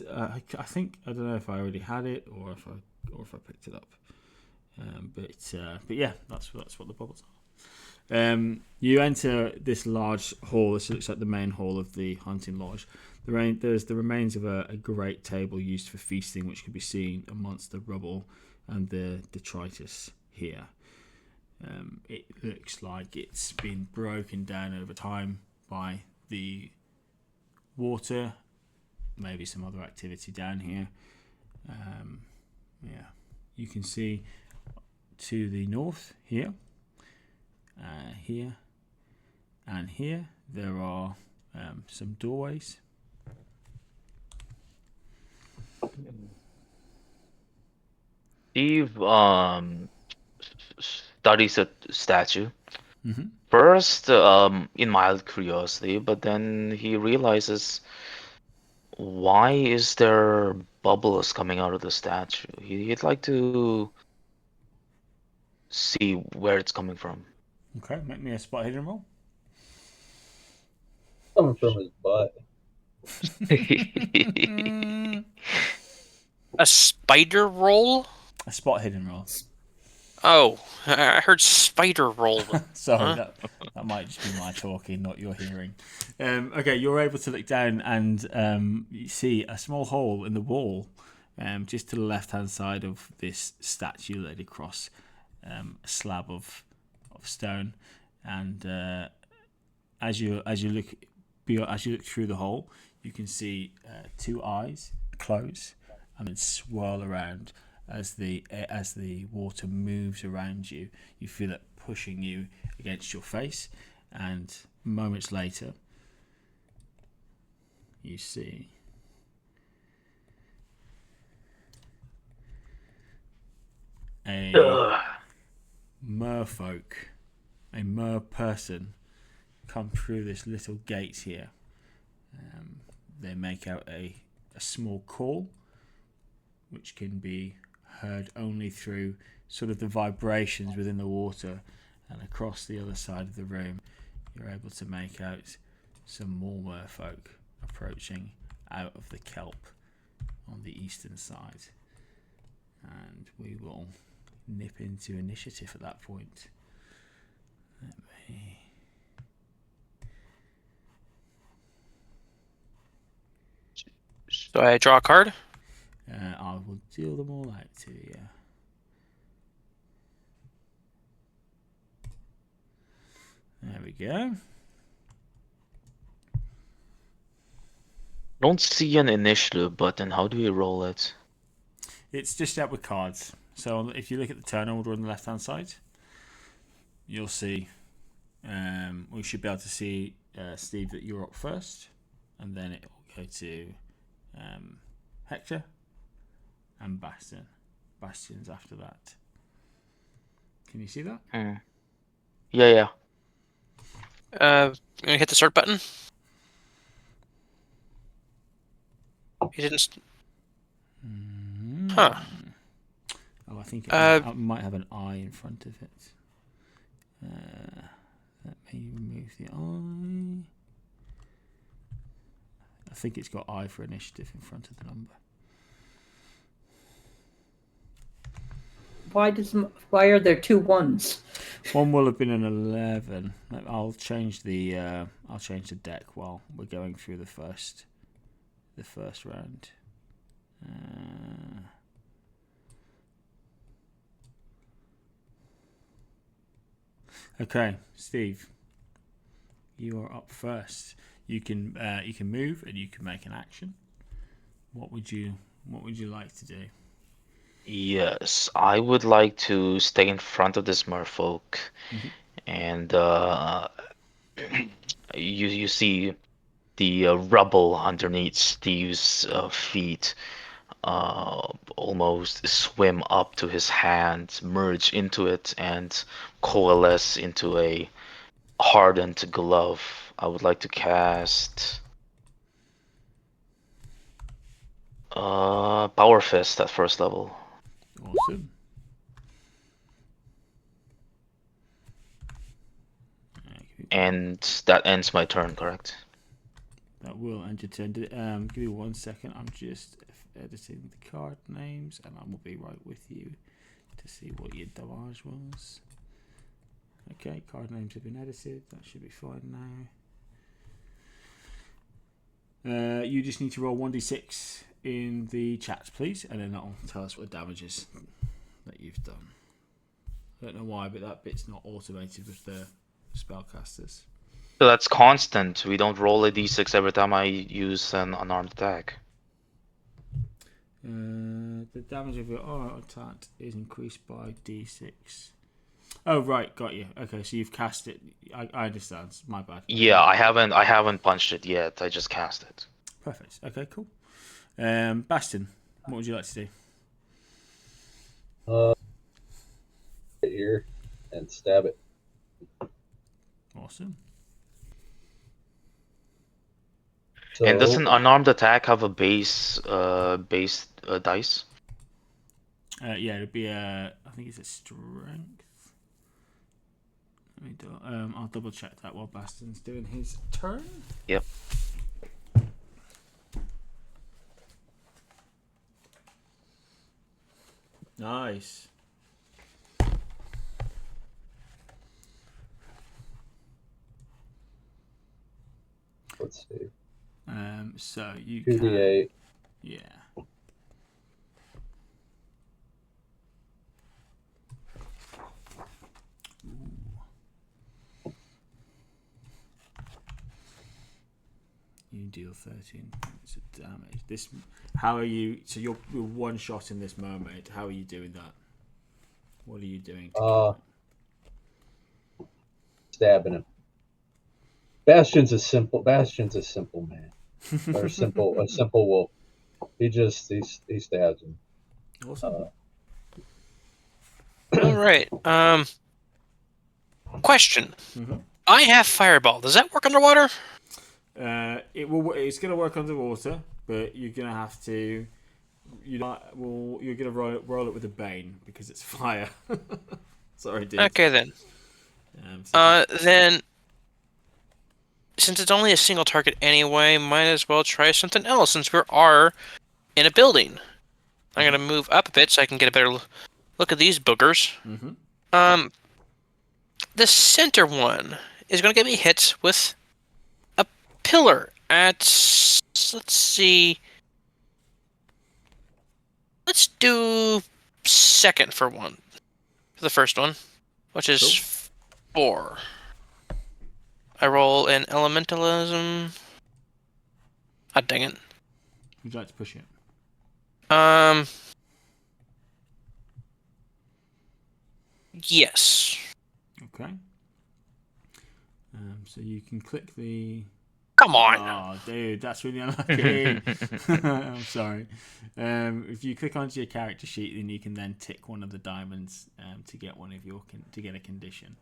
I think I don't know if I already had it or if I picked it up. But yeah, that's what the bubbles are. You enter this large hall. This looks like the main hall of the hunting lodge. There's the remains of a great table used for feasting, which can be seen amongst the rubble and the detritus here. It looks like it's been broken down over time by the water, maybe some other activity down here. Yeah, you can see to the north here, here, and here there are some doorways. Steve studies a statue. Mm-hmm. First, in mild curiosity, but then he realizes, why is there bubbles coming out of the statue? He'd like to see where it's coming from. Okay, make me a spot hidden roll. Coming from his butt. A spider roll? A spot hidden roll. Oh, I heard spider roll. Sorry, Huh? that might just be my talking, not your hearing. Okay, you're able to look down and you see a small hole in the wall, just to the left-hand side of this statue laid across a slab of stone. And as you look through the hole, you can see two eyes close and then swirl around. As the water moves around you, you feel it pushing you against your face, and moments later, you see a merfolk, a mer person, come through this little gate here. They make out a small call, which can be heard only through sort of the vibrations within the water, and across the other side of the room you're able to make out some more merfolk approaching out of the kelp on the eastern side, and we will nip into initiative at that point. So I draw a card? I will deal them all out to you. There we go. Don't see an initiative button. How do you roll it? It's just out with cards. So if you look at the turn order on the left-hand side, you'll see, we should be able to see, Steve, that you're up first, and then it will go to Hector and Bastion. Bastion's after that. Can you see that? Yeah. I'm gonna hit the start button. He didn't. Huh. Oh, I think it might have an eye in front of it. Let me remove the eye. think it's got I for initiative in front of the number. Why are there 2 1s? One will have been an 11. I'll change the deck while we're going through the first round. Okay, Steve, you are up first. You can move and you can make an action. What would you like to do? Yes, I would like to stay in front of this merfolk, and you see the rubble underneath Steve's feet almost swim up to his hand, merge into it, and coalesce into a hardened glove. I would like to cast Power Fist at first level. Awesome. And that ends my turn, correct? That will end your turn. Give me 1 second. I'm just editing the card names, and I will be right with you to see what your damage was. Okay, card names have been edited. That should be fine now. You just need to roll 1d6 in the chat, please, and then that'll tell us what damages that you've done. I don't know why, but that bit's not automated with the spellcasters. So that's constant. We don't roll a d6 every time I use an unarmed attack. The damage of your aura attack is increased by d6. Oh right, got you. Okay, so you've cast it. I understand. My bad. Yeah, I haven't punched it yet. I just cast it. Perfect. Okay, cool. Bastion, what would you like to do? Right here and stab it. Awesome. So, And does an unarmed attack have a base dice? Yeah, it'd be I think it's a strength. Let me do. I'll double check that while Bastion's doing his turn. Yep. Nice. let's see. So you 2d8. Yeah. You deal 13 points of damage. How are you? So you're one shot in this mermaid. How are you doing that? What are you doing? Stabbing him. Bastion's a simple man. Or a simple wolf. He stabs him. Awesome. All right. Question. Mm-hmm. I have fireball. Does that work underwater? It's going to work underwater, but you're going to have to. You're going to roll it with a bane because it's fire. Sorry, dude. Okay then. Then, since it's only a single target anyway, might as well try something else since we are in a building. I'm gonna move up a bit so I can get a better look at these boogers. Mm-hmm. The center one is gonna get me hit with a pillar at. Let's see. Let's do second for the first one, which is 4. I roll an elementalism. Ah, dang it. Would you like to push it? Yes. Okay. So you can click the. Come on. Oh, dude, that's really unlucky. I'm sorry. If you click onto your character sheet, then you can then tick one of the diamonds to get to get a condition.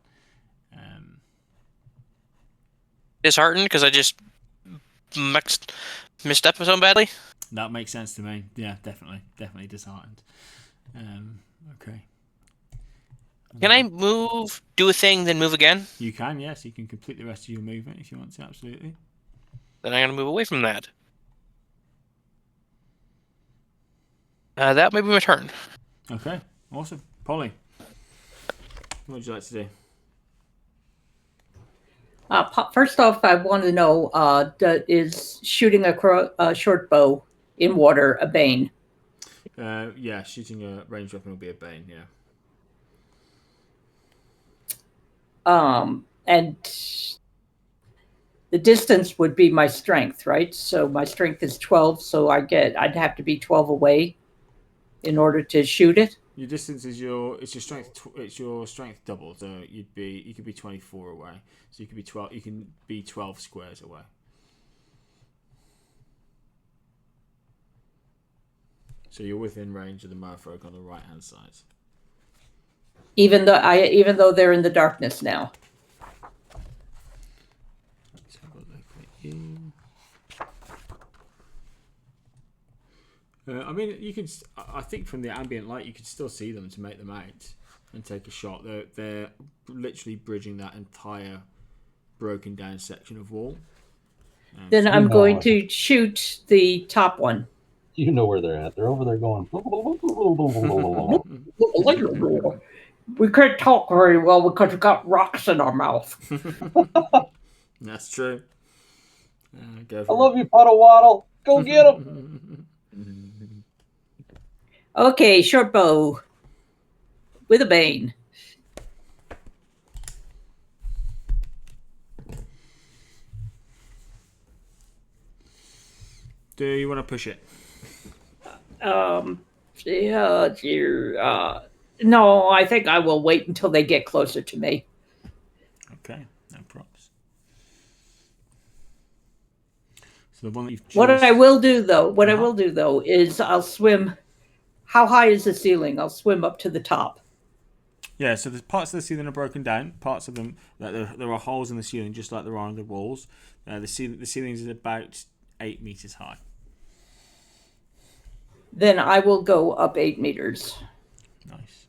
Disheartened because I just messed up so badly. That makes sense to me. Yeah, definitely disheartened. Okay. Can I do a thing, then move again? You can, yes. You can complete the rest of your movement if you want to. Absolutely. Then I'm gonna move away from that. That may be my turn. Okay, awesome. Polly, what would you like to do? First off, I want to know, is shooting a short bow in water a bane? Yeah, shooting a ranged weapon will be a bane, yeah. And the distance would be my strength, right? So my strength is 12, so I'd have to be 12 away in order to shoot it. Your distance is your strength. It's your strength double, so you could be 24 away. So you could be 12. You can be 12 squares away. So you're within range of the merfolk on the right hand side. Even though they're in the darkness now. Let's have a look at you. I mean, you can. I think from the ambient light, you could still see them to make them out and take a shot. They're literally bridging that entire broken down section of wall. Then I'm going to shoot the top one. You know where they're at. They're over there going. We can't talk very well because we've got rocks in our mouth. That's true. I love you, Puddle Waddle. Go get him. Okay, short bow with a bane. Do you want to push it? No, I think I will wait until they get closer to me. Okay, no props. So the one that you've What I will do though is I'll swim. How high is the ceiling? I'll swim up to the top. Yeah, so the parts of the ceiling are broken down. Parts of them, there are holes in the ceiling, just like there are on the walls. The ceiling is about 8 meters high. Then I will go up 8 meters. Nice.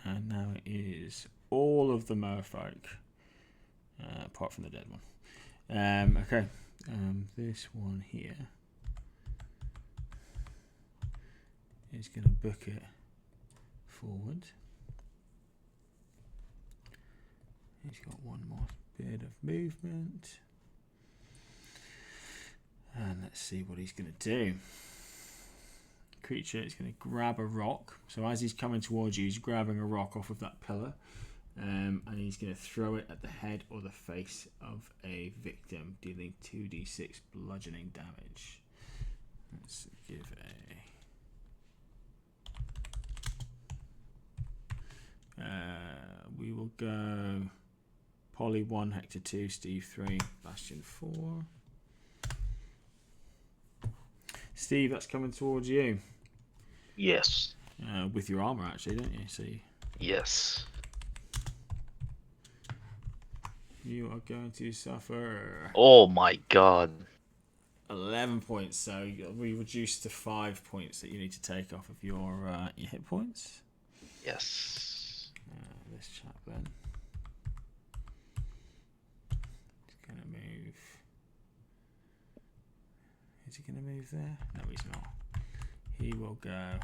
And now it is all of the merfolk, apart from the dead one. Okay, this one here is going to book it forward. He's got one more bit of movement. And let's see what he's going to do. Creature is going to grab a rock. So as he's coming towards you, he's grabbing a rock off of that pillar. And he's going to throw it at the head or the face of a victim, dealing 2d6 bludgeoning damage. Let's give we will go Polly 1, Hector 2, Steve 3, Bastion 4. Steve, that's coming towards you. Yes. With your armor, actually, don't you? So Yes. you are going to suffer. Oh my god. 11 points. So we reduce to 5 points that you need to take off of your hit points. Yes. This chap then. He's going to move. Is he going to move there? No, he's not. He will go.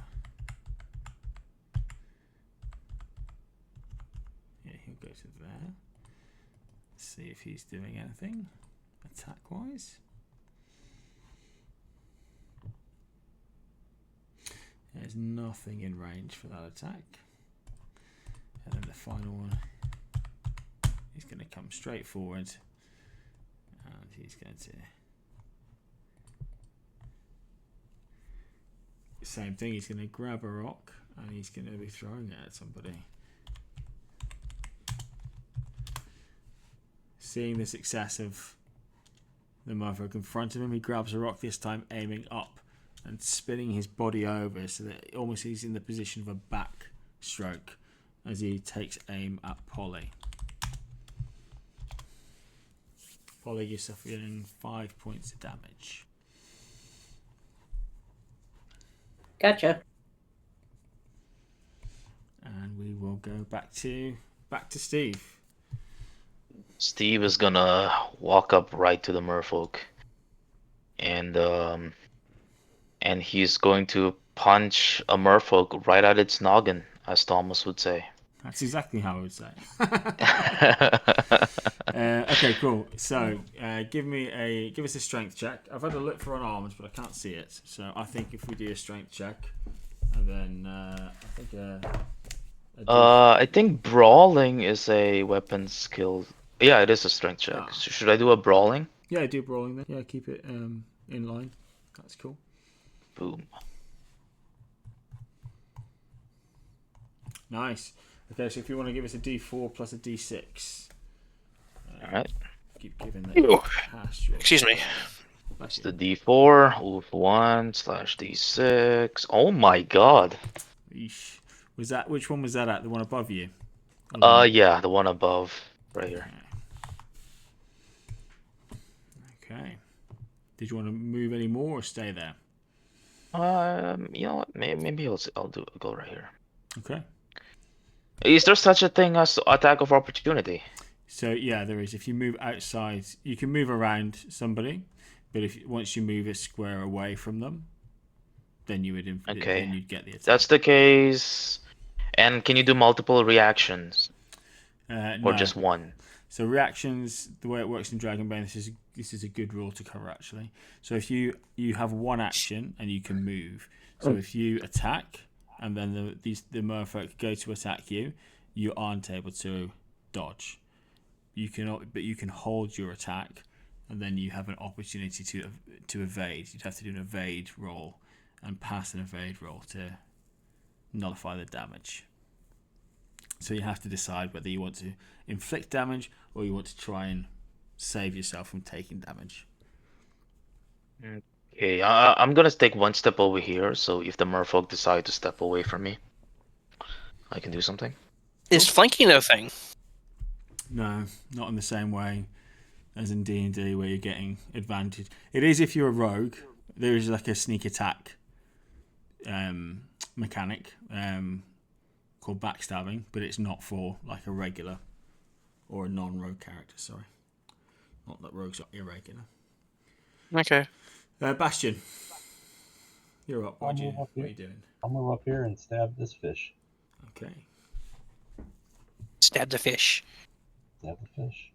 Yeah, he'll go to there. Let's see if he's doing anything attack-wise. There's nothing in range for that attack. And then the final one, he's going to come straight forward. And he's going to... Same thing, he's going to grab a rock and he's going to be throwing it at somebody. Seeing the success of the motherfucker in front of him, he grabs a rock, this time aiming up and spinning his body over so that almost he's in the position of a back stroke as he takes aim at Polly. Polly, you're suffering 5 points of damage. Gotcha. And we will go back to Steve. Steve is gonna walk up right to the merfolk and and he's going to punch a merfolk right at its noggin, as Thomas would say. That's exactly how I would say. Okay, cool. So, give us a strength check. I've had a look for unarmed, but I can't see it. So, I think if we do a strength check, and then I think brawling is a weapon skill. Yeah, it is a strength check. Ah. So should I do a brawling? Yeah, do brawling then. Yeah, keep it in line. That's cool. Boom. Nice. Okay, so if you want to give us a D4 plus a D6. All right. Keep giving that. Ew. Pass your Excuse me. It's the D4 with 1/D6. Oh my god. Eesh. Which one was that at? The one above you? Yeah, the one above, right here. Okay. Did you want to move any more or stay there? You know what? Maybe I'll go right here. Okay. Is there such a thing as attack of opportunity? So yeah, there is. If you move outside, you can move around somebody, but once you move a square away from them, then you would then you'd get the attack. That's the case. And can you do multiple reactions or No. just one? So reactions, the way it works in Dragonbane, this is a good rule to cover actually. So if you have one action and you can move. So if you attack and then the merfolk go to attack you, you aren't able to dodge. But you can hold your attack, and then you have an opportunity to evade. You'd have to do an evade roll and pass an evade roll to nullify the damage. So you have to decide whether you want to inflict damage or you want to try and save yourself from taking damage. Okay, I'm gonna take one step over here, so if the merfolk decide to step away from me, I can do something. Is flanking a thing? No, not in the same way as in D&D where you're getting advantage. It is if you're a rogue. There is like a sneak attack mechanic called backstabbing, but it's not for like a regular or a non-rogue character. Sorry, not that rogues are irregular. Okay. Bastion, you're up. What are you doing? I'll move up here and stab this fish. Okay. Stab the fish. Stab the fish.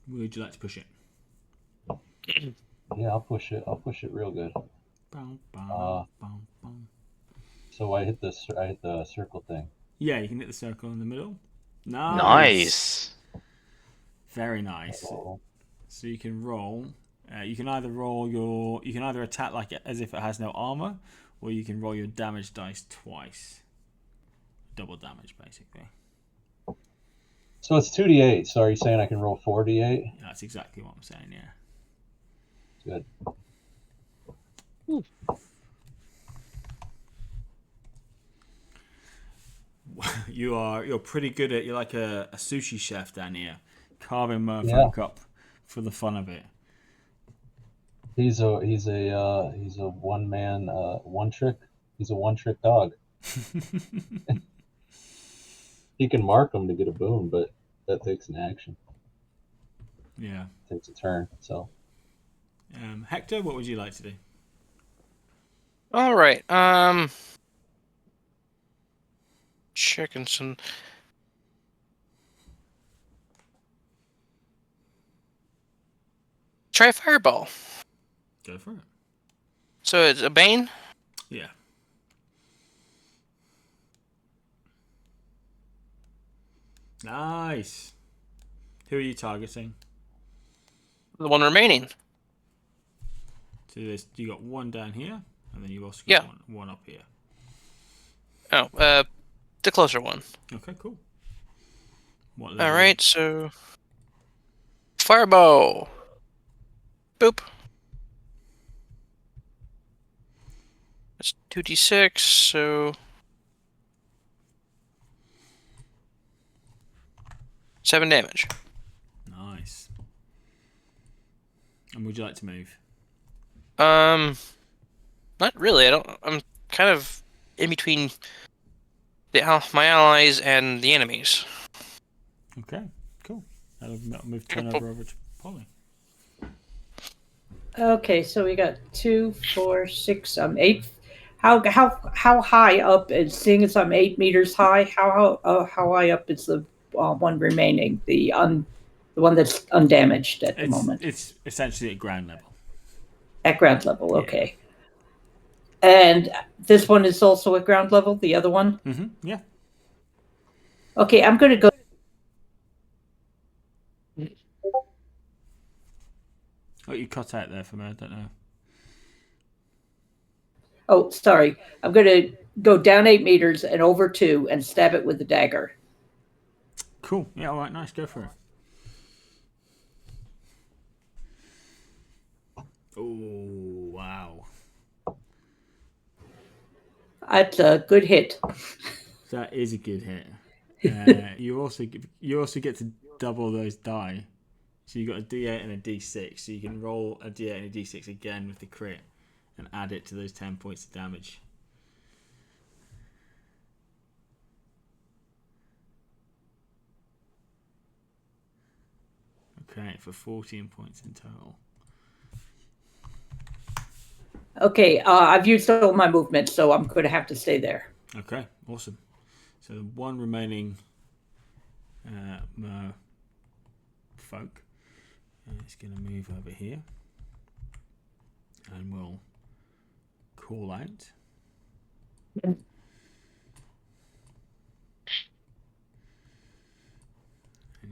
Would you like to push it? Yeah, I'll push it. I'll push it real good. Bow, bow, bow, bow. So I hit the circle thing. Yeah, you can hit the circle in the middle. Nice. Nice. Very nice. Uh-oh. So you can roll. You can either attack like as if it has no armor, or you can roll your damage dice twice. Double damage, basically. So it's 2d8. So are you saying I can roll 4d8? That's exactly what I'm saying. Yeah. Good. You're pretty good at. You're like a sushi chef down here, carving merfolk up for the fun of it. He's a one man one trick. He's a one trick dog. He can mark them to get a boon, but that takes an action. Yeah. It takes a turn. So. Hector, what would you like to do? All right. Checking some. Try fireball. Go for it. So it's a bane. Yeah. Nice. Who are you targeting? The one remaining. So you got one down here, and then you also got one up here. Oh, the closer one. Okay, cool. What All right, so fireball. Boop. That's 2d6, so 7 damage. Nice. And would you like to move? Not really. I'm kind of in between my allies and the enemies. Okay, cool. That'll move turnover over to Polly. Okay, so we got 2, 4, 6, 8. How high up? Is seeing as I'm 8 meters high. How high up is the one remaining? The one that's undamaged at the moment. It's essentially at ground level. At ground level, Yeah. okay. And this one is also at ground level. The other one. Yeah. Okay, I'm going to go. Oh, you cut out there for me. I don't know. Oh, sorry. I'm going to go down 8 meters and over 2 and stab it with the dagger. Cool. Yeah. All right. Nice. Go for it. Oh wow. That's a good hit. That is a good hit. You also get to double those die. So you got a D8 and a D6. So you can roll a D8 and a D6 again with the crit and add it to those 10 points of damage. Okay, for 14 points in total. Okay, I've used all my movement, so I'm going to have to stay there. Okay, awesome. So the one remaining folk is going to move over here and we'll call out. And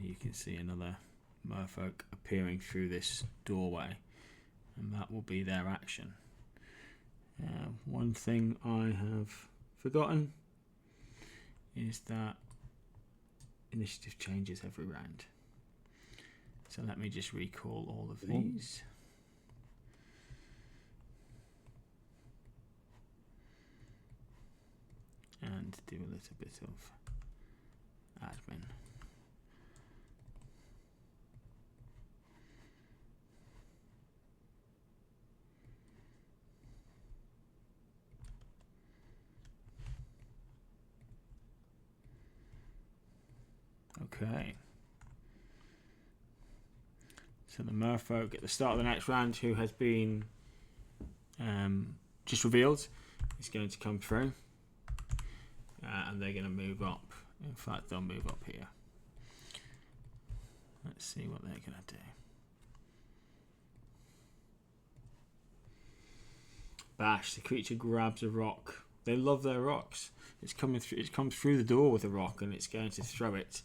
you can see another merfolk appearing through this doorway, and that will be their action. One thing I have forgotten is that initiative changes every round. So let me just recall all of these. And do a little bit of admin. Okay. So the merfolk at the start of the next round, who has been just revealed, is going to come through. And they're going to move up. In fact, they'll move up here. Let's see what they're going to do. Bash. The creature grabs a rock. They love their rocks. It's coming through. It comes through the door with a rock, and it's going to throw it.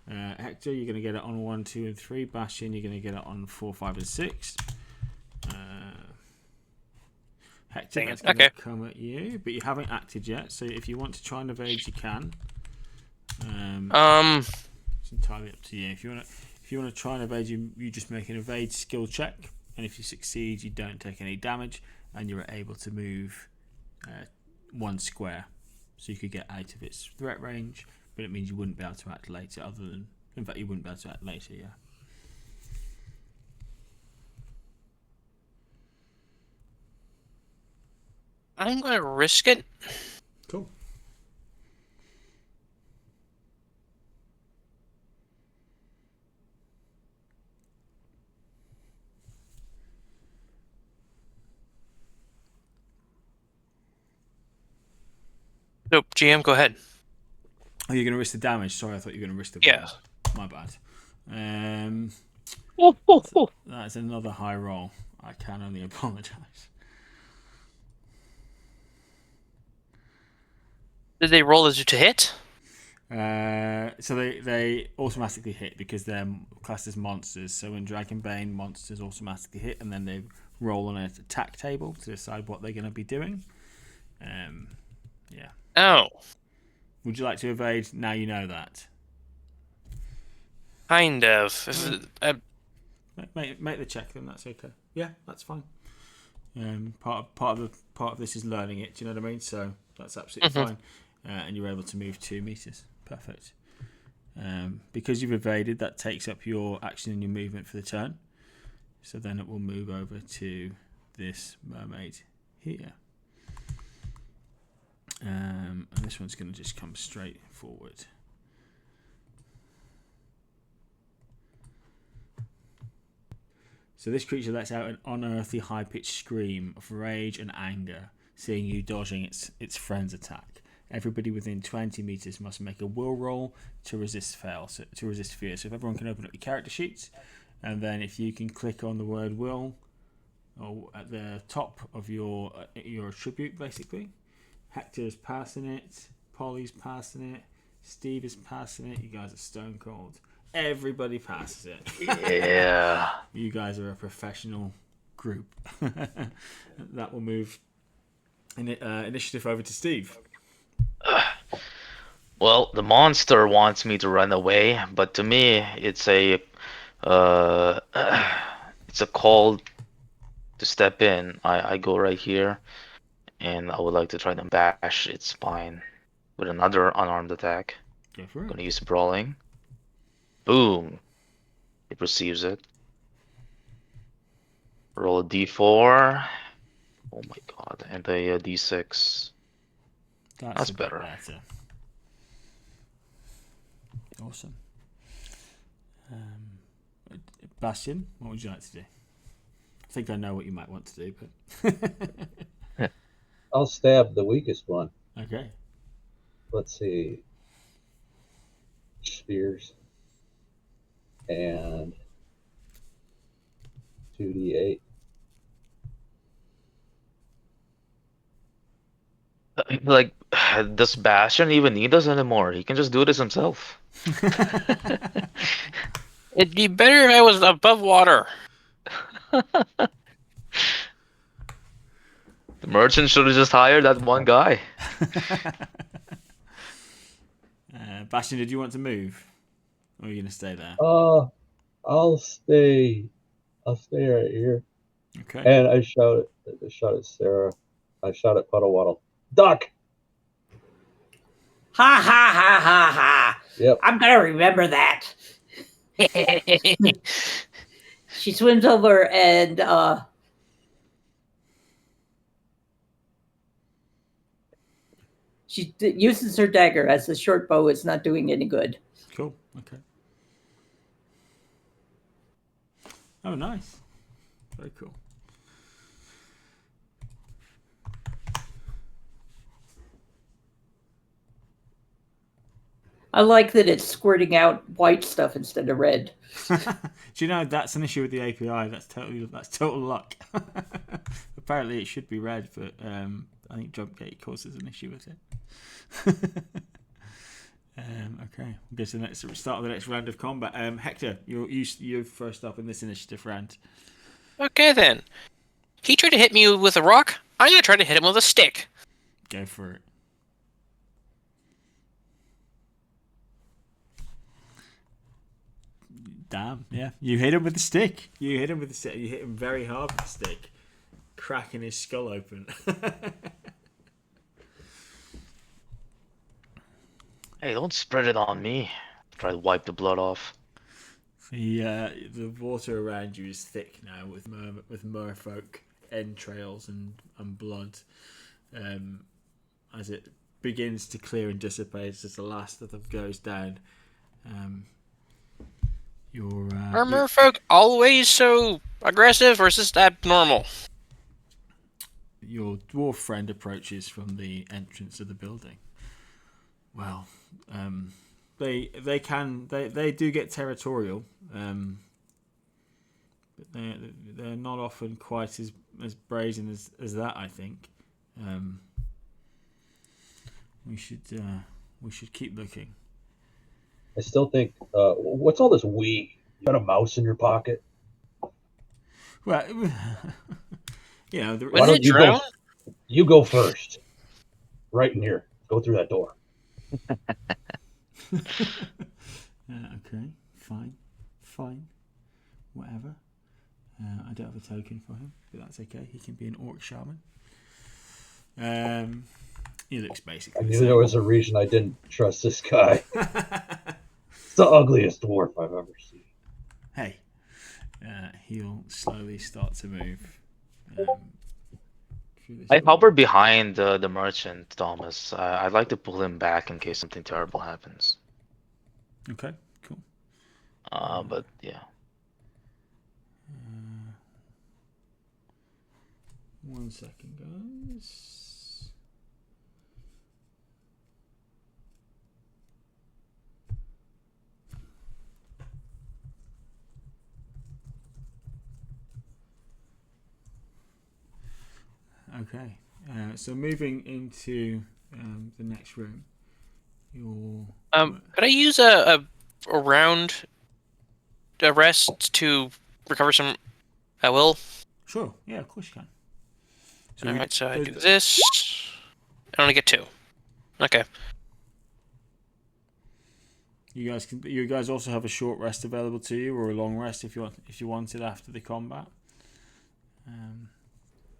Hector, you're going to get it on 1, 2, and 3. Bastion, you're going to get it on 4, 5, and 6. Hector, that's going to come at you, but you haven't acted yet. So if you want to try and evade, you can. It's entirely up to you. If you want to try and evade, you just make an evade skill check, and if you succeed, you don't take any damage, and you're able to move 1 square. So you could get out of its threat range, but it means you wouldn't be able to act later. In fact, you wouldn't be able to act later. Yeah. I'm going to risk it. Cool. Nope, GM, go ahead. Oh, you're going to risk the damage? Sorry, I thought you were going to risk the Yeah. My bad. That's another high roll. I can only apologise. Did they roll as to hit? So they automatically hit because they're classed as monsters. So in Dragonbane, monsters automatically hit, and then they roll on an attack table to decide what they're going to be doing. Yeah. Oh. Would you like to evade? Now you know that. Kind of. Make the check, then that's okay. Yeah, that's fine. Part of this is learning it. Do you know what I mean? So that's absolutely fine. And you're able to move 2 meters. Perfect. Because you've evaded, that takes up your action and your movement for the turn. So then it will move over to this mermaid here. And this one's going to just come straight forward. So this creature lets out an unearthly high-pitched scream of rage and anger, seeing you dodging its friend's attack. Everybody within 20 meters must make a will roll to resist fear. So if everyone can open up your character sheets, and then if you can click on the word will, or at the top of your attribute, basically. Hector's passing it, Polly's passing it, Steve is passing it. You guys are stone cold. Everybody passes it. Yeah. You guys are a professional group. That will move initiative over to Steve. Well, the monster wants me to run away, but to me, it's a call to step in. I go right here, and I would like to try to bash its spine with another unarmed attack. Go for it. Gonna use brawling. Boom. It receives it. Roll a d4. Oh my god. And a d6. That's better. Awesome. Bastion, what would you like to do? I think I know what you might want to do, but... I'll stab the weakest one. Okay. Let's see. Spears. And 2d8. Like, does Bastion even need us anymore? He can just do this himself. It'd be better if I was above water. The merchant should have just hired that one guy. Bastion, did you want to move? Or are you going to stay there? I'll stay right here. Okay. And I shout at Sarah. I shout at Puddle Waddle. Duck! Ha ha ha ha ha. Yep. I'm gonna remember that. She swims over and she uses her dagger as the short bow is not doing any good. Cool. Okay. Oh, nice. Very cool. I like that it's squirting out white stuff instead of red. Do you know that's an issue with the API? That's total luck. Apparently, it should be red, but I think Jumpgate causes an issue with it. Okay, we'll get to the start of the next round of combat. Hector, you're first up in this initiative round. Okay then. He tried to hit me with a rock. I'm gonna try to hit him with a stick. Go for it. Damn, yeah. You hit him with the stick. You hit him very hard with the stick, cracking his skull open. Hey, don't spread it on me. Try to wipe the blood off. The water around you is thick now with merfolk entrails and blood. As it begins to clear and dissipate as the last of them goes down. Are merfolk always so aggressive, or is this abnormal? Your dwarf friend approaches from the entrance of the building. Well, they do get territorial, but they're not often quite as brazen as that. I think we should keep looking. I still think, what's all this we? You got a mouse in your pocket? Well, you know, Why don't you go first? Right in here. Go through that door. Okay, fine, whatever. I don't have a token for him, but that's okay. He can be an orc shaman. He looks basically. I knew there was a reason I didn't trust this guy. It's the ugliest dwarf I've ever seen. Hey, he'll slowly start to move. I hover behind the merchant, Thomas. I'd like to pull him back in case something terrible happens. Okay, cool. But yeah. 1 second, guys. Okay, so moving into the next room, could I use a round rest to recover some will? Sure, yeah, of course you can. So Alright, so I do this. I only get 2. Okay. You guys also have a short rest available to you, or a long rest if you wanted after the combat.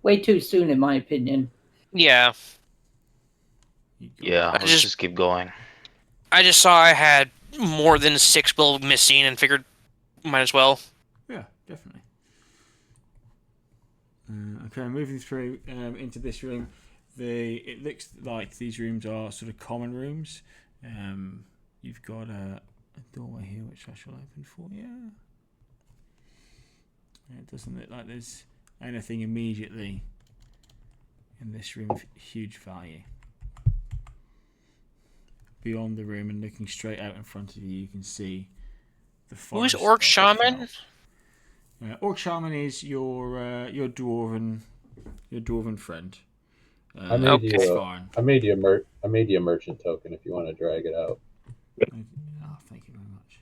Way too soon, in my opinion. Yeah. Yeah, let's just keep going. I just saw I had more than 6 will missing and figured might as well. Yeah, definitely. Okay, moving through into this room. It looks like these rooms are sort of common rooms. You've got a doorway here which I shall open for you. It doesn't look like there's anything immediately in this room of huge value. Beyond the room and looking straight out in front of you, you can see the forest. Who's Orc Shaman? Orc Shaman is your dwarven friend. I made you a merchant token if you want to drag it out. Oh, thank you very much.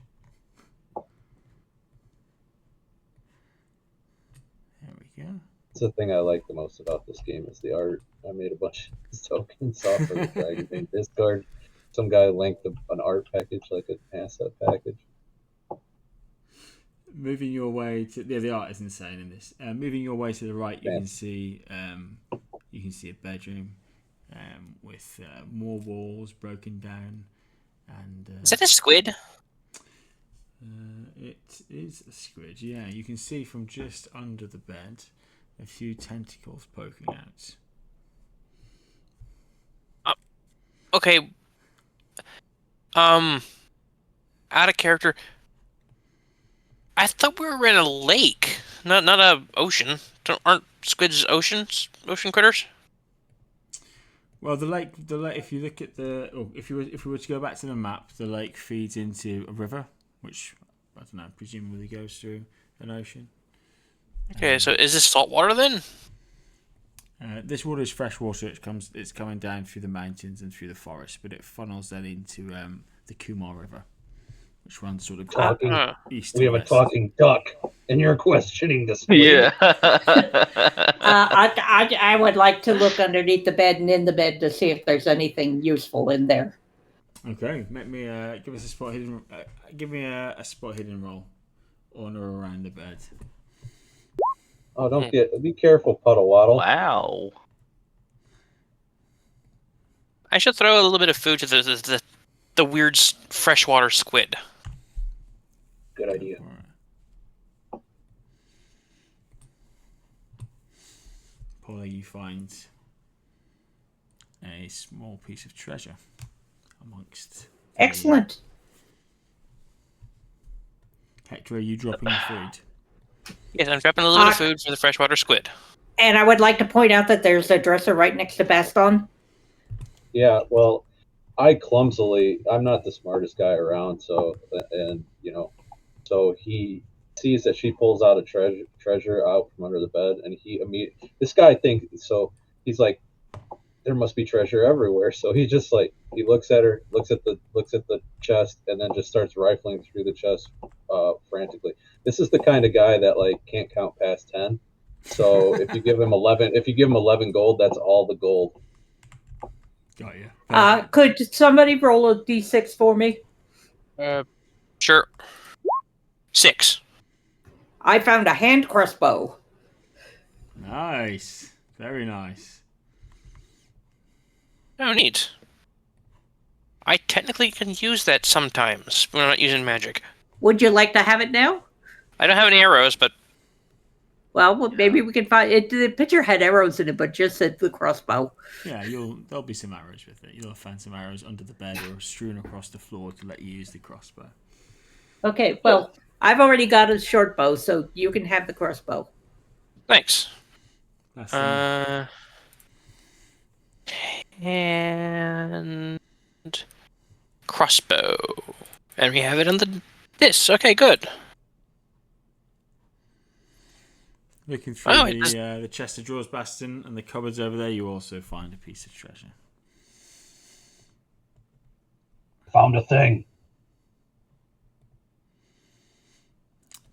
There we go. That's the thing I like the most about this game is the art. I made a bunch of tokens off of the Dragonbane Discord. Some guy linked an art package, like an asset package. Moving your way to the art is insane in this. Moving your way to the right, you can see a bedroom with more walls broken down, and is that a squid? It is a squid. Yeah, you can see from just under the bed a few tentacles poking out. Okay. Out of character. I thought we were in a lake, not a ocean. Aren't squids ocean critters? Well, the lake. If you look at if we were to go back to the map, the lake feeds into a river, which I don't know, presumably goes through an ocean. Okay, so is this salt water then? This water is fresh water. It's coming down through the mountains and through the forest, but it funnels then into the Kumar River, which runs sort of east. We have west. a talking duck, and you're questioning this. Yeah. I would like to look underneath the bed and in the bed to see if there's anything useful in there. Okay, make me give us a spot hidden. Give me a spot hidden roll on or around the bed. Oh, be careful, Puddle Waddle. Wow. I should throw a little bit of food to the weird freshwater squid. Good idea. Right. Polly, you find a small piece of treasure amongst. Excellent. Hector, are you dropping the food? Yes, I'm dropping a little bit of food for the freshwater squid. And I would like to point out that there's a dresser right next to Baston. Yeah, well, I'm not the smartest guy around, so he sees that she pulls out a treasure out from under the bed, and this guy thinks, so he's like, there must be treasure everywhere. So he just he looks at her, looks at the chest, and then just starts rifling through the chest frantically. This is the kind of guy that can't count past 10. So if you give him 11 gold, that's all the gold. Got you. Could somebody roll a d6 for me? Sure. 6. I found a hand crossbow. Nice. Very nice. Oh, neat. I technically can use that sometimes when I'm not using magic. Would you like to have it now? I don't have any arrows, but... Well, maybe we can find it. The picture had arrows in it, but just said the crossbow. Yeah, there'll be some arrows with it. You'll find some arrows under the bed or strewn across the floor to let you use the crossbow. Okay, well, I've already got a short bow, so you can have the crossbow. Thanks. That's And crossbow. And we have it on this. Okay, good. looking through Oh, the chest of drawers, Bastion, and the cupboards over there. You also find a piece of treasure. Found a thing.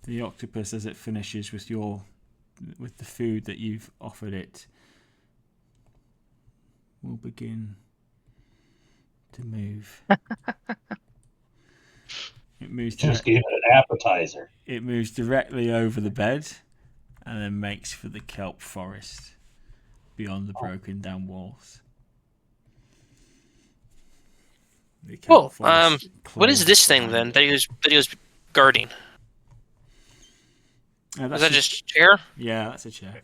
The octopus, as it finishes with the food that you've offered it, will begin to move. It moves. Just gave it an appetizer. It moves directly over the bed, and then makes for the kelp forest beyond the broken down walls. The kelp forest what is this closes thing then behind it. that he was guarding? That's Is that just a chair? Yeah, that's a chair.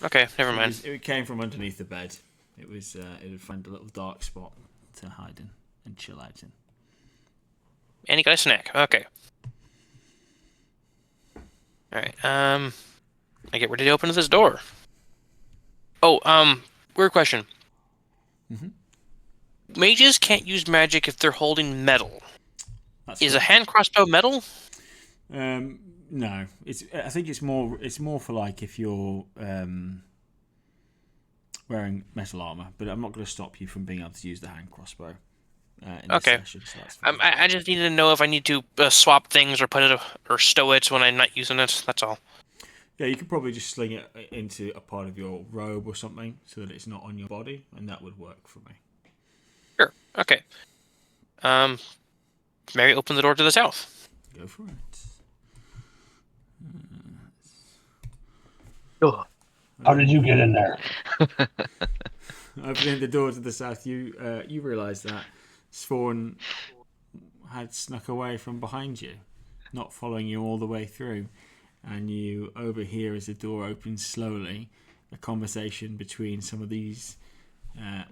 Okay, never mind. It came from underneath the bed. It was. It would find a little dark spot to hide in and chill out in. And he got a snack. Okay. All right. I get ready to open this door. Oh, weird question. Mm-hmm. Mages can't use magic if they're holding metal. Is a correct. hand crossbow metal? No, I think it's more for like if you're wearing metal armor, but I'm not going to stop you from being able to use the hand crossbow in this session. So that's fine. I just need to know if I need to swap things or put it or stow it when I'm not using it. That's all. Yeah, you could probably just sling it into a part of your robe or something so that it's not on your body, and that would work for me. Sure. Okay. Mary, open the door to the south. Go for it. How did you get in there? Opening the door to the south, you realise that Svorn had snuck away from behind you, not following you all the way through, and you overhear as the door opens slowly a conversation between some of these.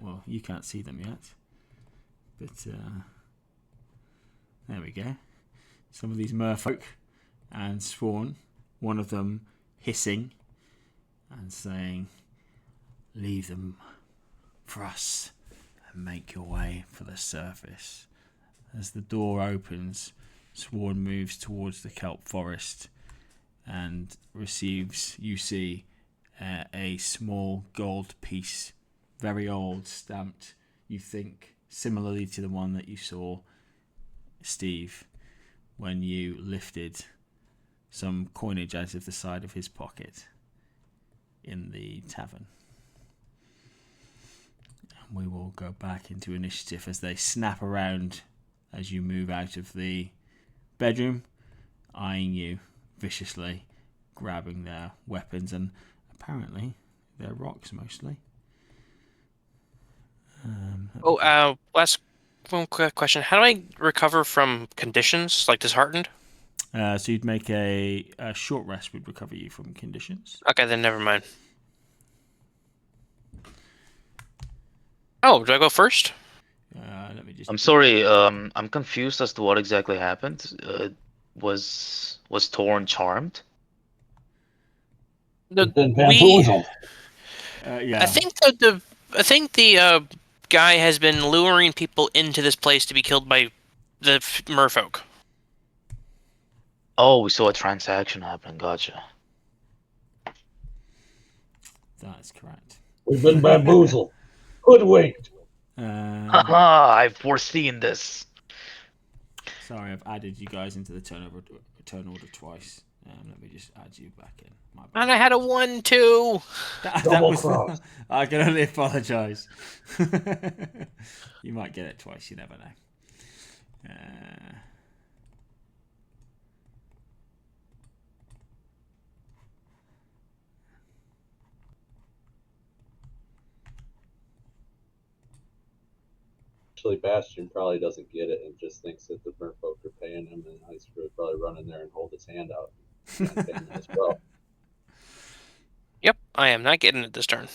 Well, you can't see them yet, but there we go. Some of these merfolk and Svorn, one of them hissing and saying, "Leave them for us and make your way for the surface." As the door opens, Sworn moves towards the kelp forest and receives, you see, a small gold piece, very old, stamped, you think, similarly to the one that you saw, Steve, when you lifted some coinage out of the side of his pocket in the tavern. And we will go back into initiative as they snap around as you move out of the bedroom, eyeing you viciously, grabbing their weapons, and apparently they're rocks mostly. Last one quick question. How do I recover from conditions like disheartened? So you'd make a short rest would recover you from conditions. Okay, then never mind. Oh, do I go first? Let me just. I'm sorry. I'm confused as to what exactly happened. Was Torn charmed? Been bamboozled. Yeah. I think the guy has been luring people into this place to be killed by the merfolk. Oh, we saw a transaction happen. Gotcha. That's correct. We've been bamboozled. Hoodwinked. Haha, I've foreseen this. Sorry, I've added you guys into the turn order twice. Let me just add you back in. My bad. And I had a 1-2. That was. I can only apologise. You might get it twice. You never know. Actually, Bastion probably doesn't get it and just thinks that the merfolk are paying him, and Ice would probably run in there and hold his hand out and pay him as well. Yep, I am not getting it this turn.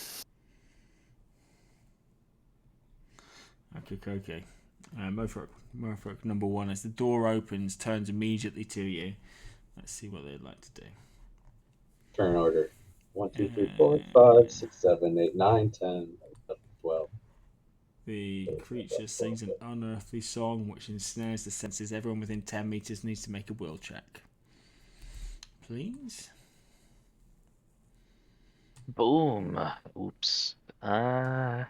Okay. Merfolk number one, as the door opens, turns immediately to you. Let's see what they'd like to do. Turn order. 1, 2, 3, 4, 5, 6, 7, 8, 9, 10, 11, 12. The creature sings an unearthly song which ensnares the senses. Everyone within 10 meters needs to make a will check. Please. Boom. Oops. I'm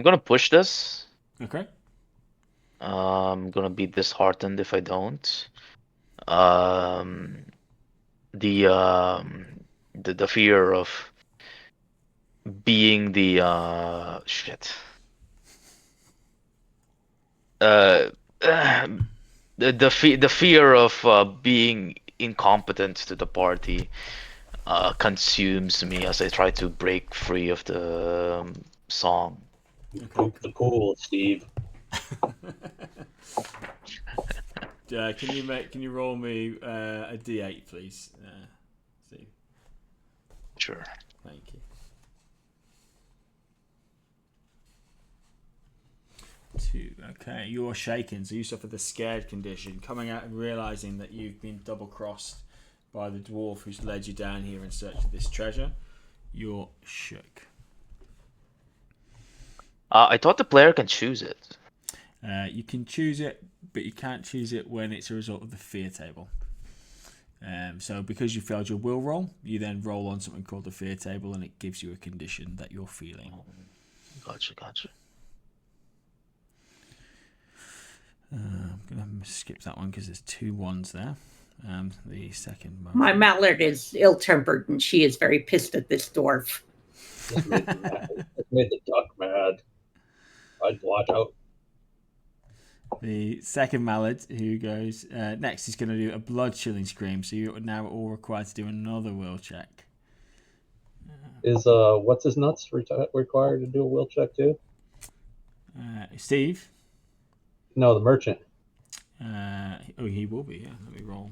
gonna push this. Okay. I'm gonna be disheartened if I don't. Um, the fear of being the shit. Uh, the fear of being incompetent to the party consumes me as I try to break free of the song. Poke the pool, Steve. Can you roll me a d8, please? Steve. Sure. Thank you. 2. Okay, you're shaken, so you suffer the scared condition, coming out and realizing that you've been double crossed by the dwarf who's led you down here in search of this treasure. You're shook. I thought the player can choose it. You can choose it, but you can't choose it when it's a result of the fear table. So because you failed your will roll, you then roll on something called the fear table, and it gives you a condition that you're feeling. Gotcha. I'm going to skip that one because there's 2 1s there. The second one. My mallard is ill-tempered, and she is very pissed at this dwarf. Just made the duck mad. I'd watch out. The second mallard who goes next is going to do a blood-chilling scream, so you're now all required to do another will check. Is what's his nuts required to do a will check too? Steve? No, the merchant. He will be, yeah. Let me roll.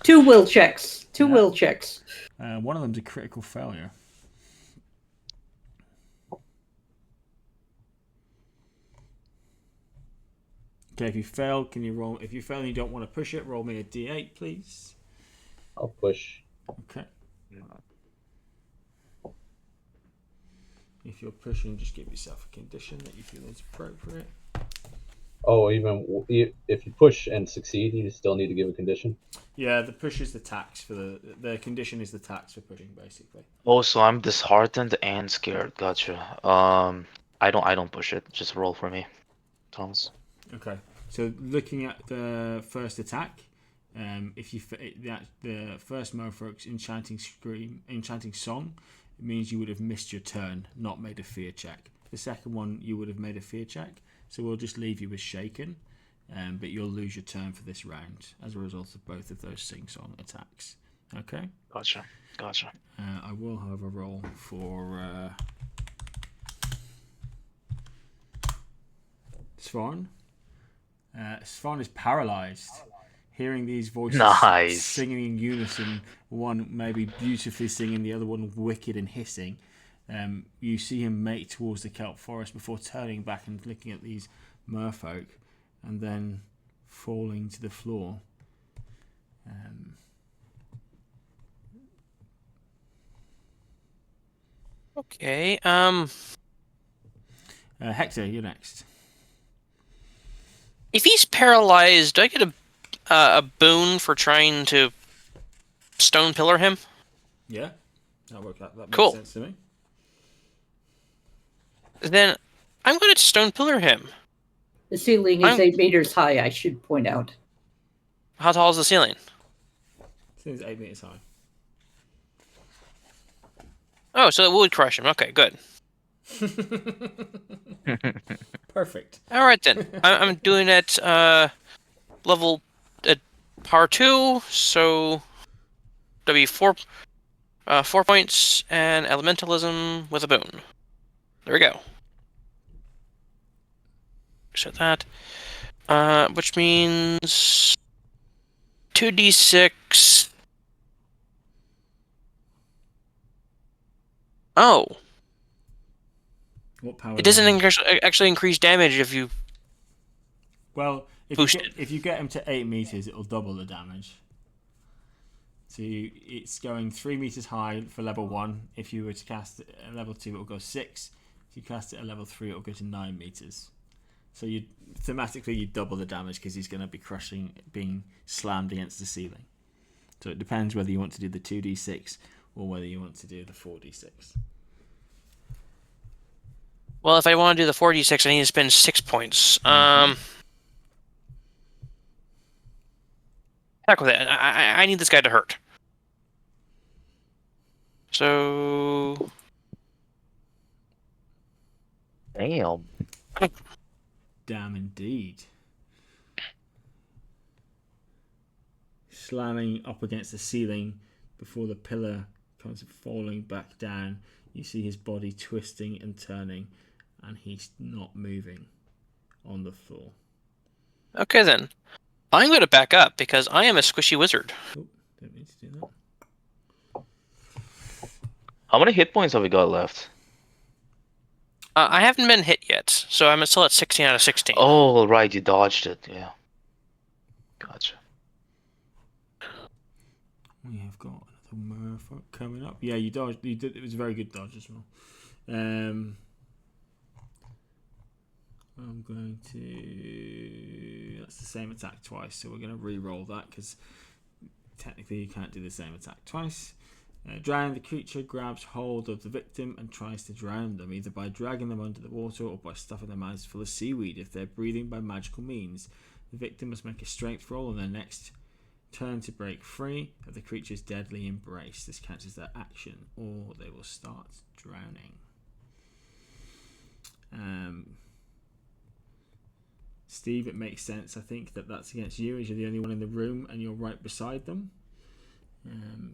2 will checks. 2 Yeah. will checks. One of them's a critical failure. Okay, if you fail, can you roll? If you fail and you don't want to push it, roll me a d8, please. I'll push. Okay. If you're pushing, just give yourself a condition that you feel is appropriate. Oh, even if you push and succeed, you still need to give a condition. Yeah, the push is the tax for the condition is the tax for pushing, basically. Oh, so I'm disheartened and scared. Gotcha. I don't push it. Just roll for me, Thomas. Okay. So looking at the first attack, if you the first Mofolk's enchanting song, it means you would have missed your turn, not made a fear check. The second one, you would have made a fear check. So we'll just leave you with shaken, but you'll lose your turn for this round as a result of both of those sing-song attacks. Okay? Gotcha. I will, however, roll for Svan. Svan is paralyzed. Hearing these voices Nice. singing in unison, one maybe beautifully singing, the other one wicked and hissing. You see him make towards the kelp forest before turning back and looking at these merfolk and then falling to the floor. Okay. Hector, you're next. If he's paralyzed, do I get a boon for trying to stone pillar him? Yeah, that makes Cool. sense to me. Then I'm going to stone pillar him. The ceiling is 8 meters high, I should point out. How tall is the ceiling? It's 8 meters high. Oh, so it would crush him. Okay, good. Perfect. All right then. I'm doing it level power 2, so that'll be 4 points and elementalism with a boon. There we go. Set that. Which means 2d6. Oh. What power? It doesn't actually increase damage if you. Well, if you get him to 8 meters, it'll double the damage. So it's going 3 meters high for level 1. If you were to cast it at level 2, it'll go 6. If you cast it at level 3, it'll go to 9 meters. So thematically you double the damage because he's going to be being slammed against the ceiling. So it depends whether you want to do the 2d6 or whether you want to do the 4d6. Well, if I want to do the 4d6, I need to spend 6 points. Heck with it. I need this guy to hurt. So. Damn. Damn indeed. Slamming up against the ceiling before the pillar comes falling back down. You see his body twisting and turning, and he's not moving on the floor. Okay then. I'm going to back up because I am a squishy wizard. Oh, don't need to do that. How many hit points have we got left? I haven't been hit yet, so I'm still at 16 out of 16. Oh, right, you dodged it. Yeah. Gotcha. We have got another motherfucker coming up. Yeah, you dodged. You did. It was a very good dodge as well. I'm going to. That's the same attack twice, so we're going to re-roll that because technically you can't do the same attack twice. Drown, the creature grabs hold of the victim and tries to drown them, either by dragging them under the water or by stuffing their mouths full of seaweed if they're breathing by magical means. The victim must make a strength roll on their next turn to break free of the creature's deadly embrace. This counts as their action, or they will start drowning. Steve, it makes sense, I think, that's against you as you're the only one in the room and you're right beside them.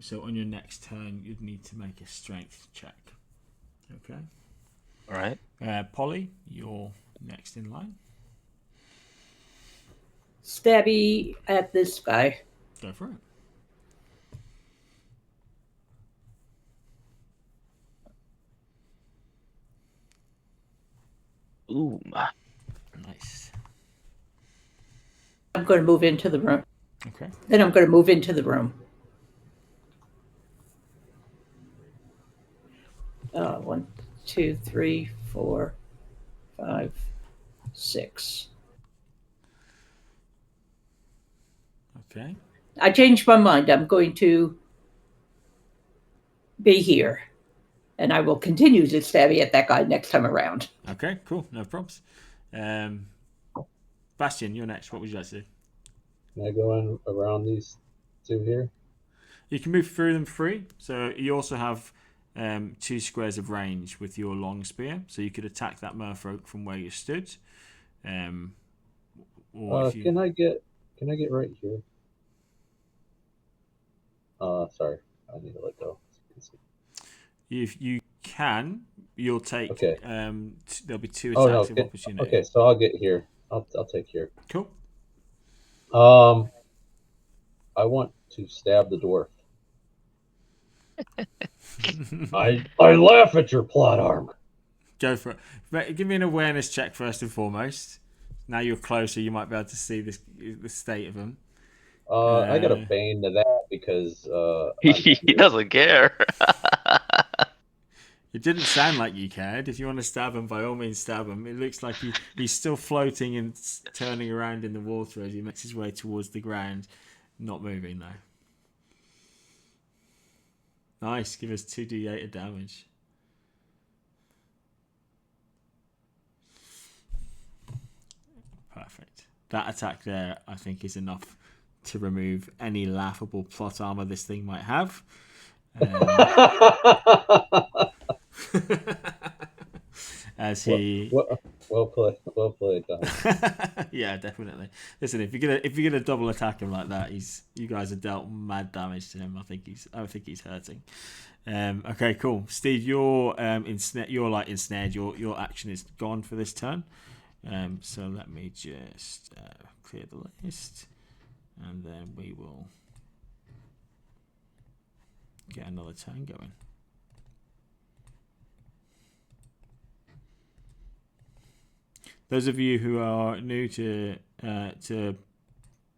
So on your next turn, you'd need to make a strength check. Okay. All right. Polly, you're next in line. Stabby at this guy. Go for it. Ooh. Nice. I'm going to move into the room. Okay. Then I'm going to move into the room. 1, 2, 3, 4, 5, 6. Okay. I changed my mind. I'm going to be here. And I will continue to stabby at that guy next time around. Okay, cool. No problems. Bastian, you're next. What would you like to do? Can I go in around these two here? You can move through them free. So you also have 2 squares of range with your long spear. So you could attack that merfolk from where you stood. Or if you... Can I get right here? Sorry. I need to let go. If you can, you'll take. Okay. There'll be 2 attacks of opportunity. Okay, so I'll get here. I'll take here. Cool. I want to stab the dwarf. I laugh at your plot armor. Go for it. Give me an awareness check first and foremost. Now you're closer, you might be able to see the state of them. I got a bane to that because He doesn't care. It didn't sound like you cared. If you want to stab him, by all means stab him. It looks like he's still floating and turning around in the water as he makes his way towards the ground. Not moving, though. Nice. Give us 2d8 of damage. Perfect. That attack there, I think, is enough to remove any laughable plot armor this thing might have. As he well played, Don. Yeah, definitely. Listen, if you're gonna double attack him like that, you guys have dealt mad damage to him. I think he's hurting. Okay, cool. Steve, you're ensnared. Your action is gone for this turn. So let me just clear the list, and then we will get another turn going. those of you who are new to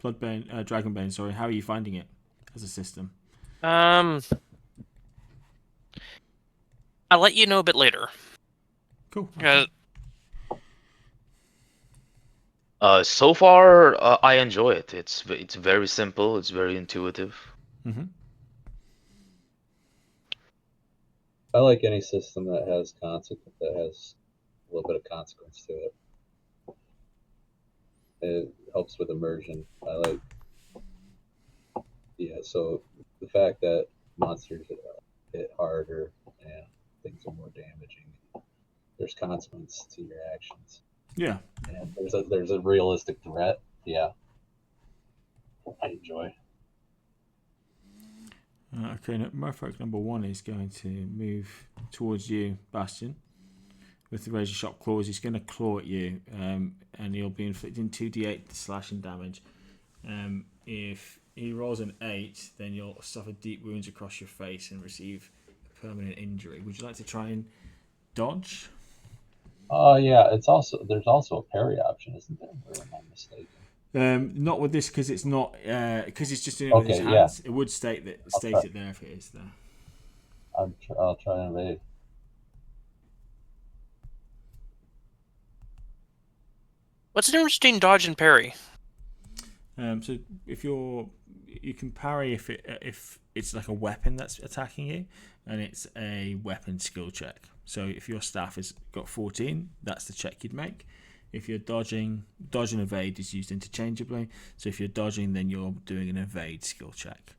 Dragonbane, sorry, how are you finding it as a system? I'll let you know a bit later. Cool. So far, I enjoy it. It's very simple. It's very intuitive. Mm-hmm. I like any system that has a little bit of consequence to it. It helps with immersion. So the fact that monsters hit harder and things are more damaging. There's consequence to your actions. Yeah. And there's a realistic threat. Yeah. I enjoy. Okay, Merfolk number 1 is going to move towards you, Bastion. With the razor sharp claws, he's going to claw at you, and he'll be inflicting 2d8 slashing damage. If he rolls an 8, then you'll suffer deep wounds across your face and receive a permanent injury. Would you like to try and dodge? Yeah. There's also a parry option, isn't there? Or am I mistaken? Not with this because it's not because he's just doing it with his hands. Yeah. It would state it there if it is there. I'll try and evade. What's the difference between dodge and parry? So if you can parry if it's like a weapon that's attacking you, and it's a weapon skill check. So if your staff has got 14, that's the check you'd make. If you're dodge and evade is used interchangeably. So if you're dodging, then you're doing an evade skill check.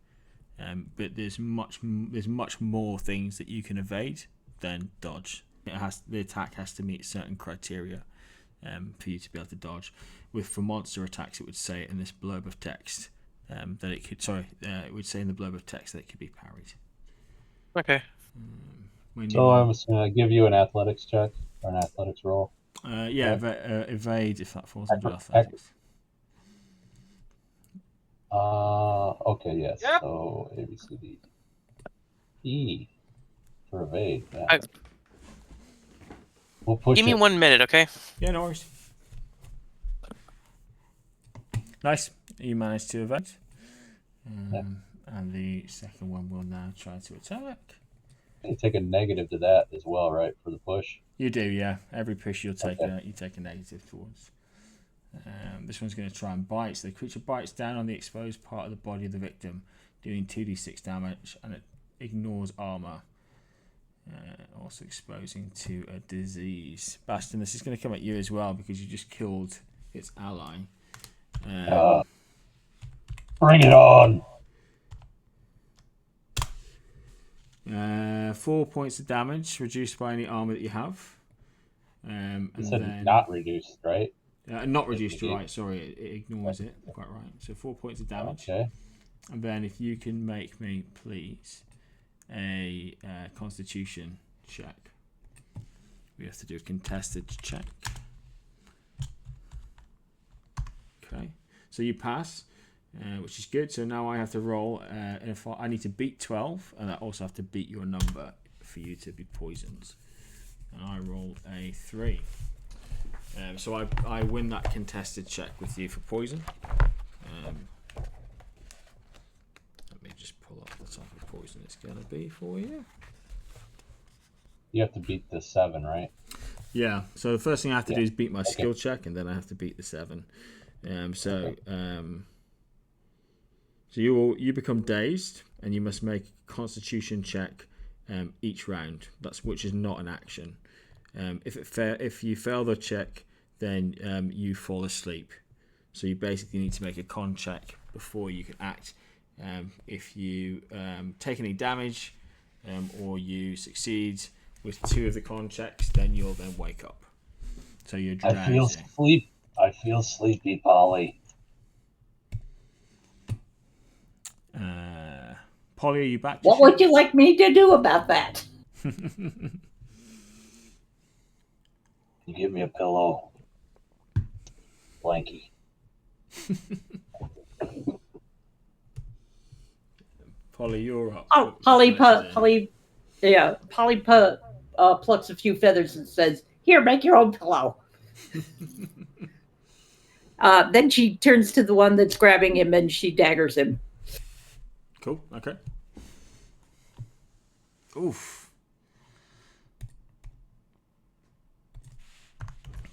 But there's much more things that you can evade than dodge. The attack has to meet certain criteria for you to be able to dodge. For monster attacks, it would say in this blurb of text that it could. It would say in the blurb of text that it could be parried. Okay. So I'm just gonna give you an athletics check or an athletics roll. Evade if that falls under athletics. Okay, yes. Yep. So A, B, C, D, E for evade. Yeah. We'll push. Give me 1 minute, okay? Yeah, no worries. Nice. You managed to evade. And the second one will now try to attack. You take a negative to that as well, right, for the push? You do, yeah. Every push you'll take you take a negative towards. This one's going to try and bite. So the creature bites down on the exposed part of the body of the victim, doing 2d6 damage, and it ignores armor. Also exposing to a disease. Bastion, this is going to come at you as well because you just killed its ally. Bring it on! 4 points of damage, reduced by any armor that you have. And then not reduced, right? Not reduced, you're right. Sorry, it ignores it. Quite right. So 4 points of damage. Okay. And then if you can make me, please, a Constitution check. We have to do a contested check. Okay. So you pass. Which is good. So now I have to roll. I need to beat 12, and I also have to beat your number for you to be poisoned. And I roll a 3. So I win that contested check with you for poison. Let me just pull up the type of poison it's going to be for you. You have to beat the 7, right? Yeah. So the first thing I have to do is beat my skill check, and then I have to beat the 7. So you become dazed, and you must make a Constitution check each round. Which is not an action. If you fail the check, then you fall asleep. So you basically need to make a con check before you can act. If you take any damage or you succeed with 2 of the con checks, then you'll then wake up. So you're drowsy. I feel sleepy, Polly. Polly, are you back? What would you like me to do about that? You give me a pillow. Blankie. Polly, you're up. Oh, Polly plucks a few feathers and says, "Here, make your own pillow." Then she turns to the one that's grabbing him and she daggers him. Cool. Okay. Oof.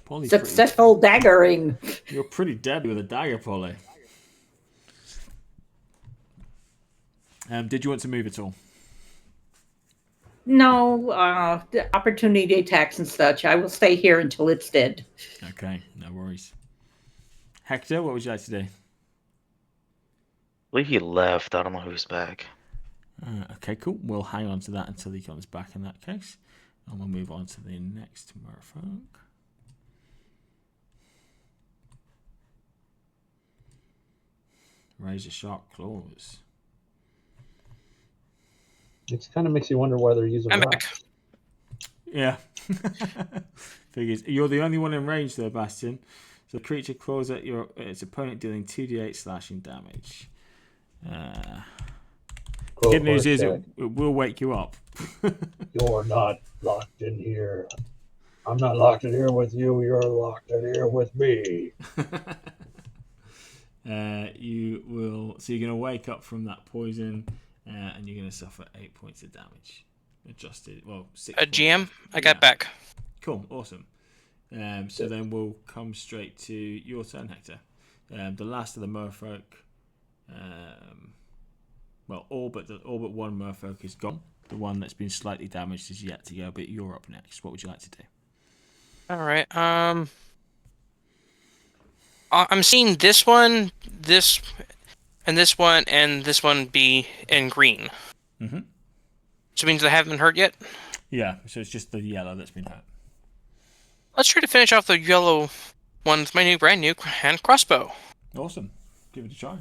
Polly's Successful daggering. You're pretty dead with a dagger, Polly. Did you want to move at all? No, the opportunity attacks and such. I will stay here until it's dead. Okay, no worries. Hector, what would you like to do? I believe he left. I don't know who's back. Okay, cool. We'll hang on to that until he comes back in that case. And we'll move on to the next merfolk. Razor sharp claws. It kind of makes you wonder why they're using I'm rocks. back. Yeah. Figures. You're the only one in range there, Bastion. So the creature claws at its opponent, dealing 2d8 slashing damage. Good news is it will wake you up. You're not locked in here. I'm not locked in here with you. You're locked in here with me. You will. So you're going to wake up from that poison, and you're going to suffer 8 points of damage. Adjusted. Well, 6. GM, I got back. Cool. Awesome. So then we'll come straight to your turn, Hector. The last of the merfolk. Well, all but one merfolk is gone. The one that's been slightly damaged is yet to go, but you're up next. What would you like to do? All right. I'm seeing this one, this one be in green. Mm-hmm. So it means they haven't been hurt yet? Yeah, so it's just the yellow that's been hurt. Let's try to finish off the yellow one with my brand new hand crossbow. Awesome. Give it a try.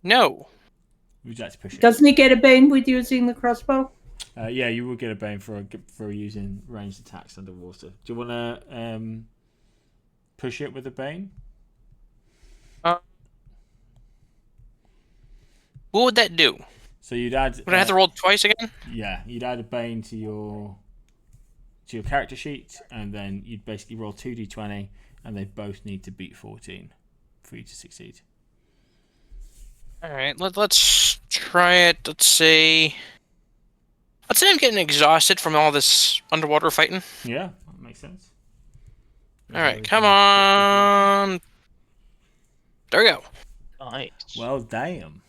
No. Would you like to push it? Doesn't he get a bane with using the crossbow? Yeah, you will get a bane for using ranged attacks underwater. Do you want to push it with a bane? What would that do? So you'd add. Would I have to roll twice again? Yeah, you'd add a bane to your character sheet, and then you'd basically roll 2d20, and they both need to beat 14 for you to succeed. All right, let's try it. Let's say I'm getting exhausted from all this underwater fighting. Yeah, that makes sense. All right, come on. There we go. Nice. Well, damn.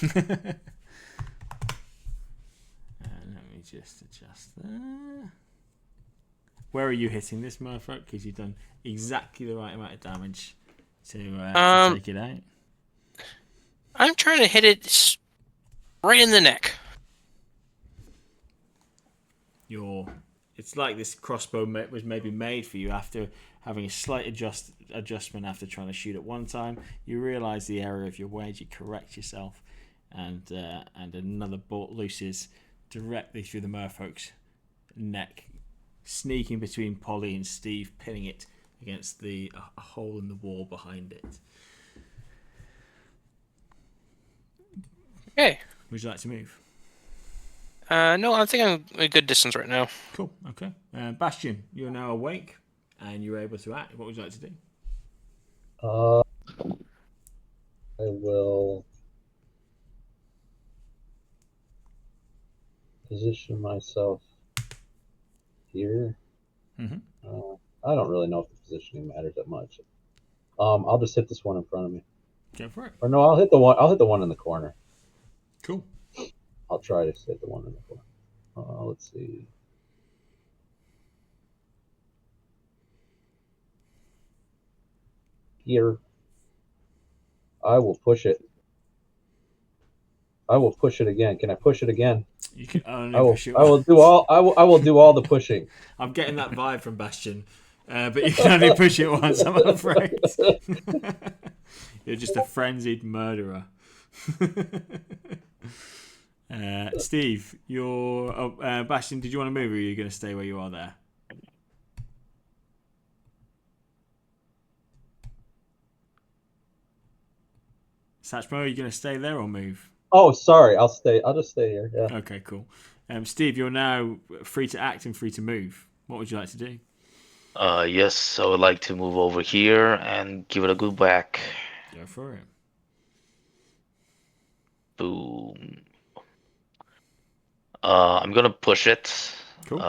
Let me just adjust that. Where are you hitting this, merfolk? Because you've done exactly the right amount of damage to take it out. I'm trying to hit it right in the neck. It's like this crossbow was maybe made for you after having a slight adjustment after trying to shoot at one time. You realise the error of your ways, you correct yourself, and another bolt looses directly through the merfolk's neck, sneaking between Polly and Steve, pinning it against a hole in the wall behind it. Okay. Would you like to move? No, I think I'm a good distance right now. Cool. Okay. Bastion, you're now awake and you're able to act. What would you like to do? I will position myself here. Mm-hmm. I don't really know if the positioning matters that much. I'll just hit this one in front of me. Go for it. Or no, I'll hit the one in the corner. Cool. I'll try to hit the one in the corner. Let's see. Here. I will push it. I will push it again. Can I push it again? You can only push it. I will do all. I will do all the pushing. I'm getting that vibe from Bastion, but you can only push it once. I'm afraid. You're just a frenzied murderer. Steve, Bastion. Did you want to move, or are you going to stay where you are there? Satchmo, are you going to stay there or move? Oh, sorry. I'll stay. I'll just stay here. Yeah. Okay, cool. Steve, you're now free to act and free to move. What would you like to do? Yes, I would like to move over here and give it a good whack. Go for it. Boom. I'm gonna push it. Cool.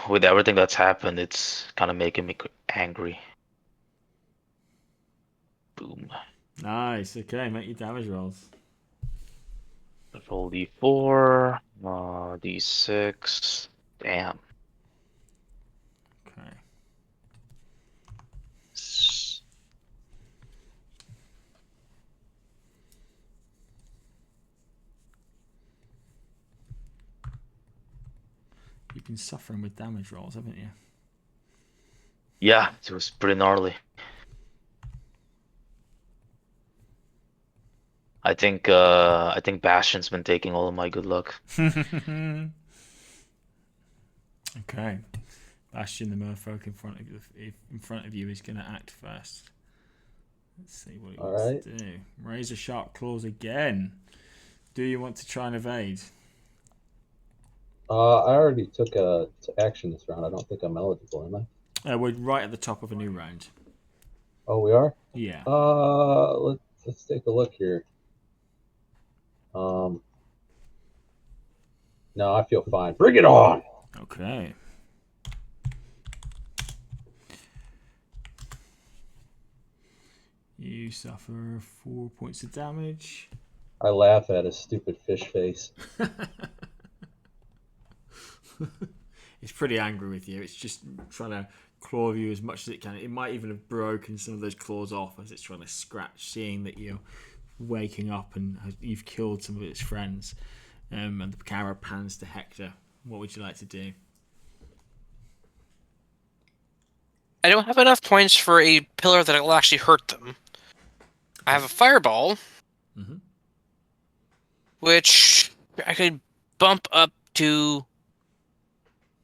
With everything that's happened, it's kind of making me angry. Boom. Nice. Okay, make your damage rolls. Roll d4, d6. Damn. Okay. You've been suffering with damage rolls, haven't you? Yeah, it was pretty gnarly. I think Bastion's been taking all of my good luck. Okay. Bastion, the merfolk in front of you, is going to act first. Let's see what he wants to do. Razor sharp claws again. Do you want to try and evade? I already took action this round. I don't think I'm eligible, am I? We're right at the top of a new round. Oh, we are? Yeah. Let's take a look here. No, I feel fine. Bring it on! Okay. You suffer 4 points of damage. I laugh at his stupid fish face. It's pretty angry with you. It's just trying to claw you as much as it can. It might even have broken some of those claws off as it's trying to scratch, seeing that you're waking up and you've killed some of its friends. And the camera pans to Hector. What would you like to do? I don't have enough points for a pillar that will actually hurt them. I have a fireball, which I could bump up to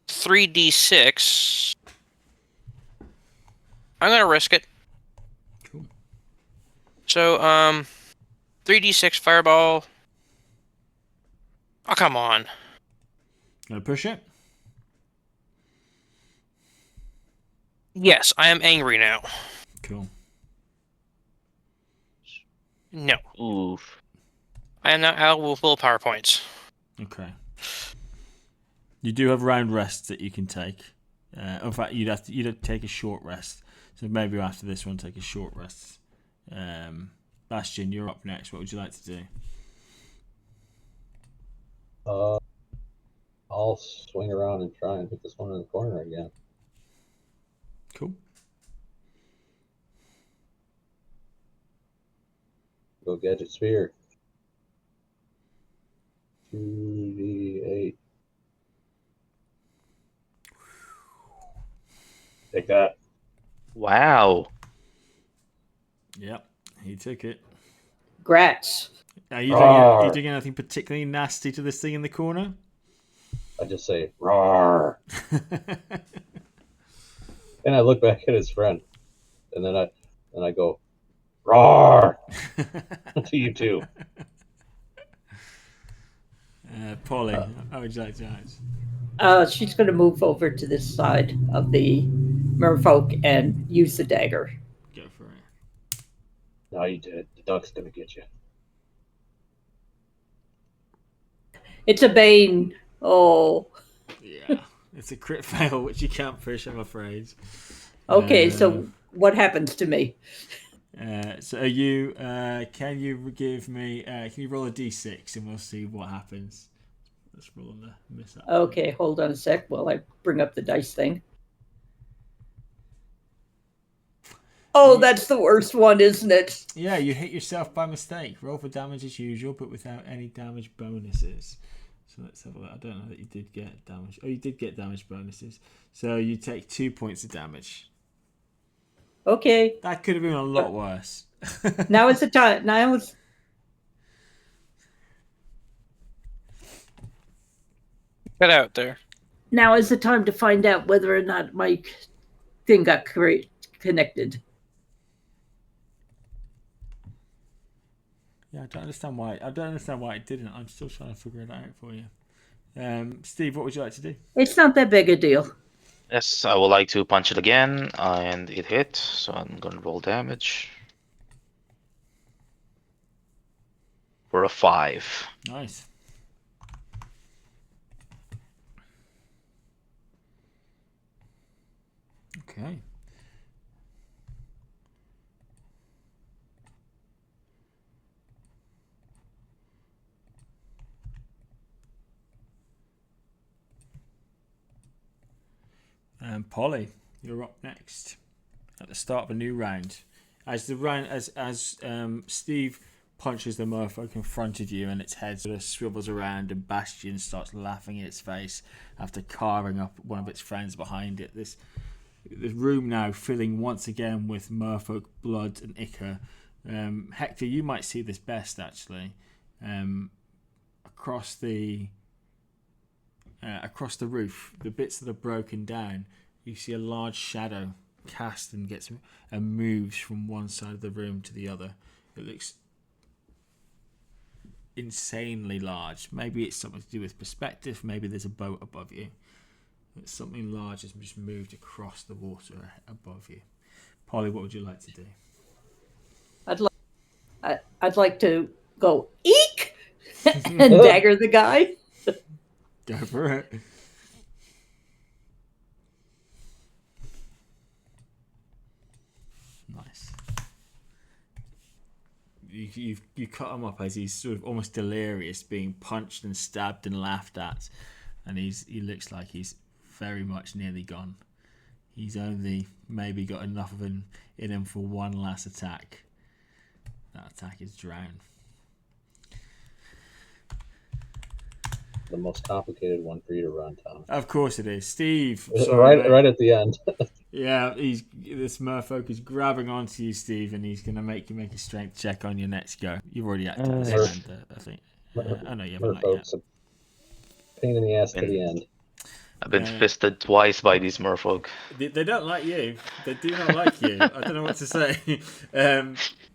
3d6. I'm gonna risk it. Cool. So, 3d6 fireball. Oh, come on. Gonna push it? Yes, I am angry now. Cool. No. Oof. I am now out with willpower points. Okay. You do have round rests that you can take. In fact, you'd have to take a short rest. So maybe after this one, take a short rest. Bastion, you're up next. What would you like to do? I'll swing around and try and hit this one in the corner again. Cool. Go Gadget Spear. 2d8. Take that. Wow. Yep, he took it. Grats. Are you doing anything particularly nasty to this thing in the corner? I just say, roar. And I look back at his friend. And then I go, roar. To you too. Polly, how would you like to act? She's going to move over to this side of the merfolk and use the dagger. Go for it. No, you did. The duck's gonna get you. It's a bane. Oh. Yeah, it's a crit fail, which you can't push, I'm afraid. Okay, so what happens to me? So are you? Can you give me? Can you roll a d6 and we'll see what happens? Let's roll on the miss up. Okay, hold on a sec while I bring up the dice thing. Oh, that's the worst one, isn't it? Yeah, you hit yourself by mistake. Roll for damage as usual, but without any damage bonuses. So let's have a look. I don't know that you did get damage. Oh, you did get damage bonuses. So you take 2 points of damage. Okay. That could have been a lot worse. Now is the time. Now is. Get out there. Now is the time to find out whether or not my thing got connected. Yeah, I don't understand why. I don't understand why it didn't. I'm still trying to figure it out for you. Steve, what would you like to do? It's not that big a deal. Yes, I would like to punch it again, and it hit, so I'm gonna roll damage. For a 5. Nice. Okay. Polly, you're up next at the start of a new round. As Steve punches the merfolk in front of you and its head sort of swivels around and Bastion starts laughing in its face after carving up one of its friends behind it. This room now filling once again with merfolk blood and ichor. Hector, you might see this best actually. Across the roof, the bits that are broken down, you see a large shadow cast and moves from one side of the room to the other. It looks insanely large. Maybe it's something to do with perspective. Maybe there's a boat above you. But something large has just moved across the water above you. Polly, what would you like to do? I'd like to go eek and dagger the guy. Go for it. Nice. You cut him up as he's sort of almost delirious, being punched and stabbed and laughed at, and he looks like he's very much nearly gone. He's only maybe got enough of in him for one last attack. That attack is drown. The most complicated one for you to run, Tom. Of course it is. Steve. Right at the end. Yeah, this merfolk is grabbing onto you, Steve, and he's going to make you make a strength check on your next go. You've already acted this round, I think. Oh no, you haven't Merfolk's yet. a pain in the ass to the end. I've been fisted twice by these merfolk. They don't like you. They do not like you. I don't know what to say.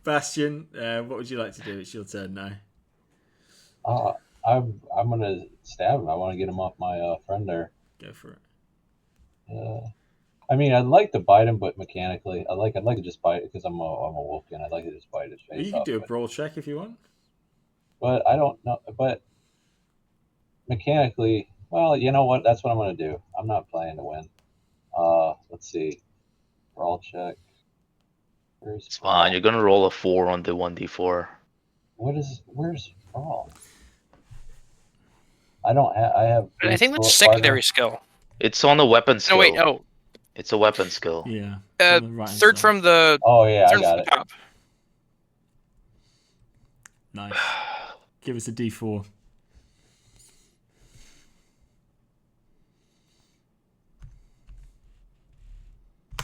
Bastion, what would you like to do? It's your turn now. I'm gonna stab him. I want to get him off my friend there. Go for it. I mean, I'd like to bite him, but mechanically, I'd like to just bite it because I'm a wolfkin. I'd like to just bite his face. You can do a brawl check if you want. But I don't know. But mechanically, well, you know what? That's what I'm gonna do. I'm not playing to win. Let's see. Brawl check. It's fine. You're gonna roll a 4 on the 1d4. Where's brawl? I don't have. I have. I think that's secondary skill. It's on the weapon skill. No, wait, oh. It's a weapon skill. Yeah. Third from the. Oh yeah, I got it. Top. Nice. Give us a D4.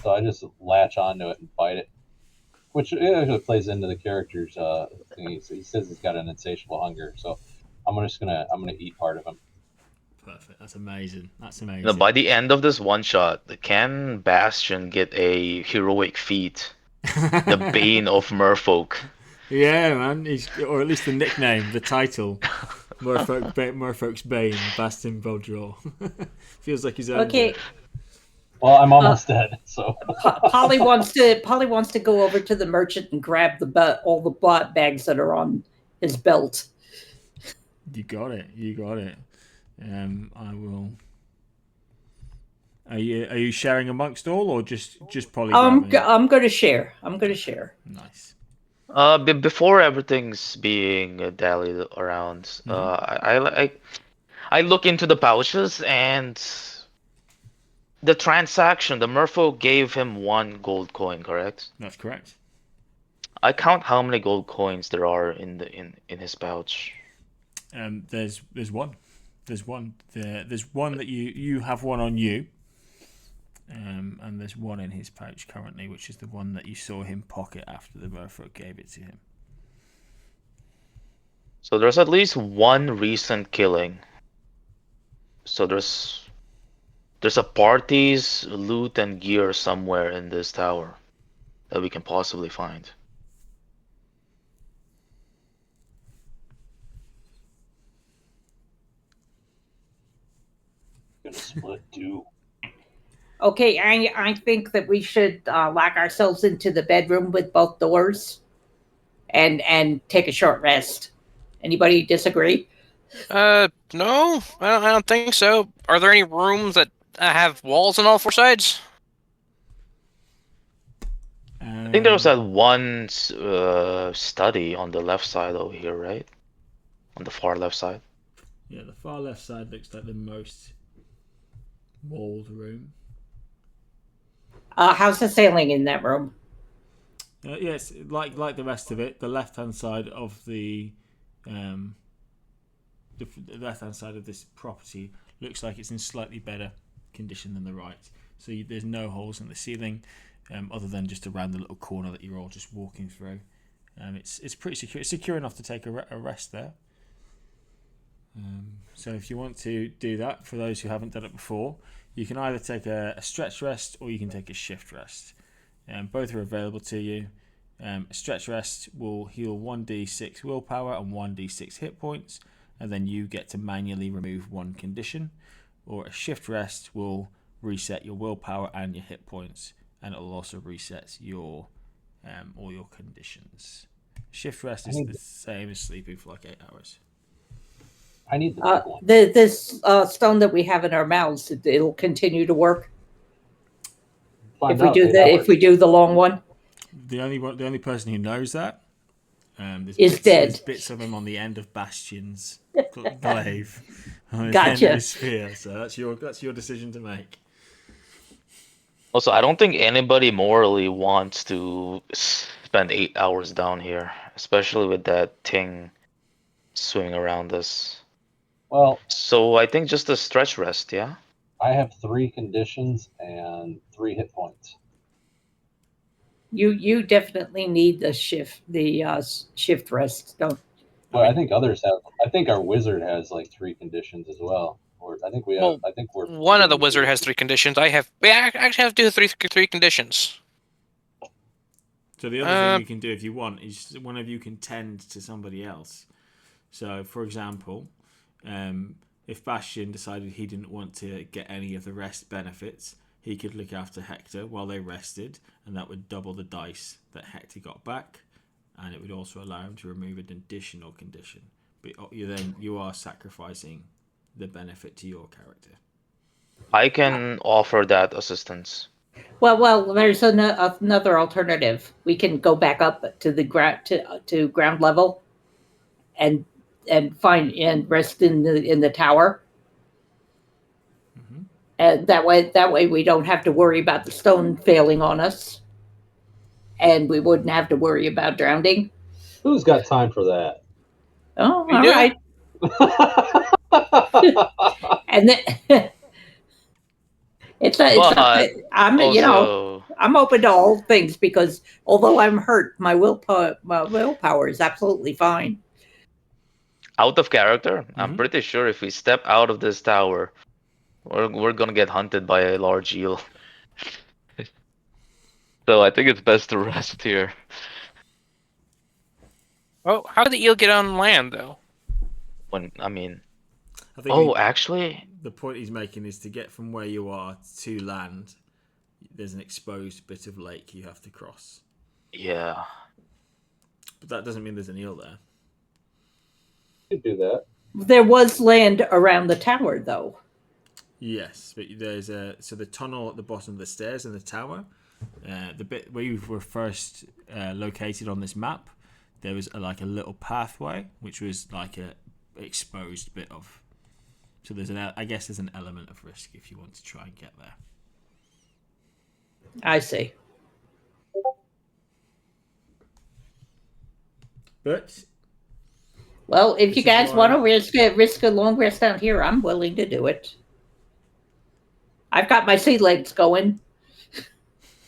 So I just latch onto it and bite it, which actually plays into the character's thing. He says he's got an insatiable hunger, so I'm gonna eat part of him. Perfect. That's amazing. Now, by the end of this one shot, can Bastion get a heroic feat? The Bane of Merfolk. Yeah, man. Or at least the nickname, the title. Merfolk's Bane, Bastion Boldreau. Feels like he's earned it. Well, I'm almost dead, so. Polly wants to go over to the merchant and grab all the bot bags that are on his belt. You got it. I will. Are you sharing amongst all, or just Polly? I'm going to share. Nice. Before everything's being dallied around, I look into the pouches and the transaction. The merfolk gave him 1 gold coin, correct? That's correct. I count how many gold coins there are in his pouch. There's one. There's one that you have one on you, and there's one in his pouch currently, which is the one that you saw him pocket after the merfolk gave it to him. So there's at least 1 recent killing. So there's a party's loot and gear somewhere in this tower that we can possibly find. split too. Okay, I think that we should lock ourselves into the bedroom with both doors and take a short rest. Anybody disagree? No, I don't think so. Are there any rooms that have walls on all four sides? I think there was that one study on the left side over here, right? On the far left side. Yeah, the far left side looks like the most walled room. How's the ceiling in that room? Yes, like the rest of it, the left hand side of the left hand side of this property looks like it's in slightly better condition than the right. So there's no holes in the ceiling, other than just around the little corner that you're all just walking through. It's pretty secure. It's secure enough to take a rest there. So if you want to do that, for those who haven't done it before, you can either take a stretch rest or you can take a shift rest. Both are available to you. A stretch rest will heal 1d6 willpower and 1d6 hit points, and then you get to manually remove one condition. Or a shift rest will reset your willpower and your hit points, and it will also reset your all your conditions. Shift rest is the same as sleeping for like 8 hours. I need the This stone that we have in our mouths, it'll continue to work if we do the long one. The only person who knows that Is dead. There's bits of him on the end of Bastion's glaive on Gotcha. the end of his spear. So that's your decision to make. Also, I don't think anybody morally wants to spend 8 hours down here, especially with that thing swinging around us. Well, So I think just a stretch rest, yeah? I have 3 conditions and 3 hit points. You definitely need the shift rest. Don't. Well, I think others have. I think our wizard has like 3 conditions as well. Or I think we have. Well, I think we're one of the wizard has 3 conditions. We actually have to do three conditions. So the other thing you can do if you want is one of you can tend to somebody else. So, for example, if Bastion decided he didn't want to get any of the rest benefits, he could look after Hector while they rested, and that would double the dice that Hector got back, and it would also allow him to remove an additional condition. But you are sacrificing the benefit to your character. I can offer that assistance. Well, there's another alternative. We can go back up to the to ground level, and rest in the tower. Mm-hmm. And that way we don't have to worry about the stone failing on us, and we wouldn't have to worry about drowning. Who's got time for that? Oh, We all do. right. And then I'm open to all things, because although I'm hurt, my willpower is absolutely fine. Out of character, Mm-hmm. I'm pretty sure if we step out of this tower, we're gonna get hunted by a large eel. So I think it's best to rest here. Oh, how did the eel get on land, though? Actually, the point he's making is to get from where you are to land. There's an exposed bit of lake you have to cross. Yeah. But that doesn't mean there's an eel there. You could do that. There was land around the tower, though. Yes, but there's the tunnel at the bottom of the stairs in the tower, the bit where you were first located on this map. There was a little pathway, which was like a exposed bit of. So there's I guess there's an element of risk if you want to try and get there. I see. But well, if you guys want to risk a long rest down here, I'm willing to do it. I've got my sea legs going,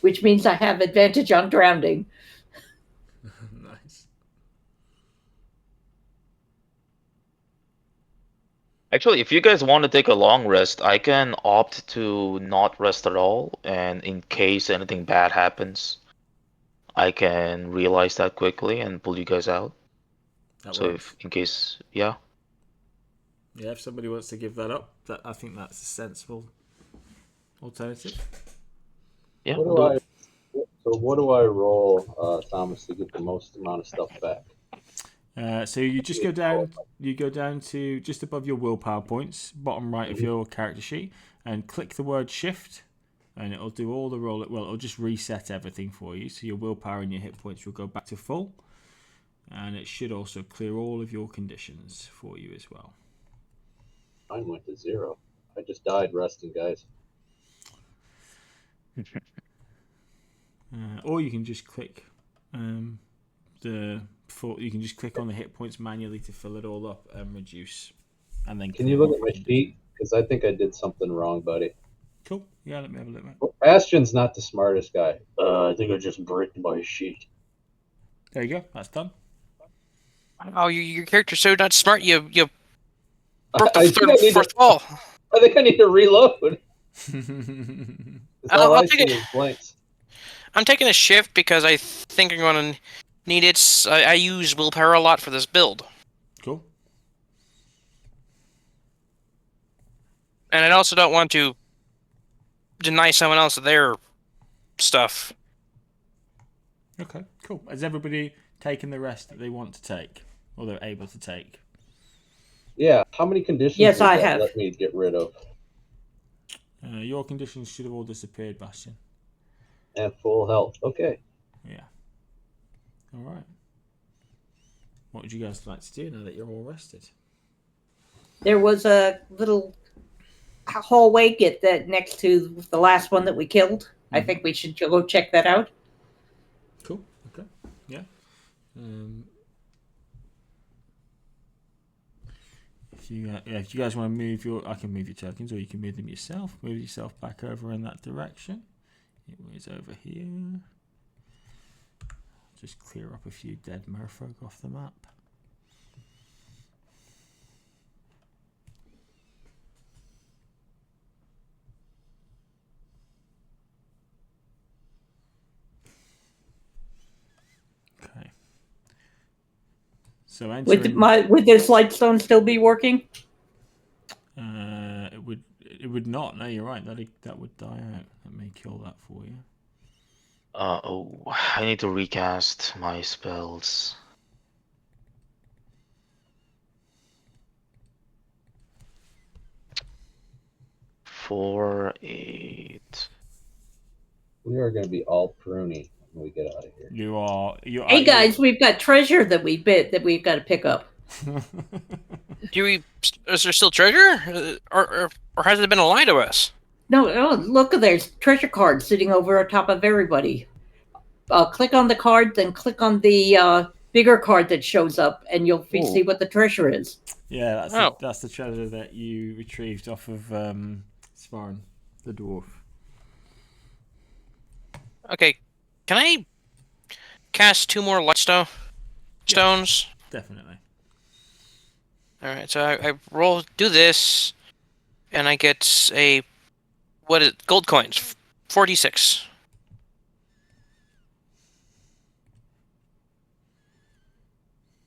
which means I have advantage on drowning. Nice. Actually, if you guys want to take a long rest, I can opt to not rest at all, and in case anything bad happens, I can realize that quickly and pull you guys out. That So works. in case, yeah. Yeah, if somebody wants to give that up, I think that's a sensible alternative. Yeah, What we'll do do I? it. So what do I roll, Thomas, to get the most amount of stuff back? So you just go down. You go down to just above your willpower points, bottom right of your character sheet, and click the word shift, and it'll do all the roll. Well, it'll just reset everything for you, so your willpower and your hit points will go back to full, and it should also clear all of your conditions for you as well. Mine went to 0. I just died resting, guys. Or you can just click you can just click on the hit points manually to fill it all up and reduce, and then. Can you look at my sheet? Because I think I did something wrong, buddy. Cool. Yeah, let me have a look, mate. Well, Bastion's not the smartest guy. I think I just bricked my sheet. There you go. That's done. Oh, your character's so not smart. You broke I the think I need fourth wall. I think I need to reload. All I I'll take see it. is blanks. I'm taking a shift because I think I'm going to need it. I use willpower a lot for this build. Cool. And I also don't want to deny someone else their stuff. Okay, cool. Has everybody taken the rest that they want to take, or they're able to take? Yeah, how many conditions Yes, would I that have. let me get rid of? Your conditions should have all disappeared, Bastion. And full health. Okay. Yeah. All right. What would you guys like to do now that you're all rested? There was a little hallway next to the last one that we killed. I think we should go check that out. Cool. Okay. Yeah. If you guys want to move I can move your tokens, or you can move them yourself. Move yourself back over in that direction. It was over here. Just clear up a few dead merfolk off the map. Okay. So entering, Would this lightstone still be working? it would not. No, you're right. That would die out. Let me kill that for you. I need to recast my spells. 4, 8. We are going to be all pruny when we get out of here. Hey guys, we've got treasure that we've got to pick up. Is there still treasure? Or has it been a lie to us? No, look, there's treasure cards sitting over on top of everybody. Click on the card, then click on the bigger card that shows up, and you'll see what the treasure is. Yeah, that's the treasure that you retrieved off of Svarin, the dwarf. Okay, can I cast 2 more lightstone stones? Definitely. All right, so I do this, and I get gold coins, 46.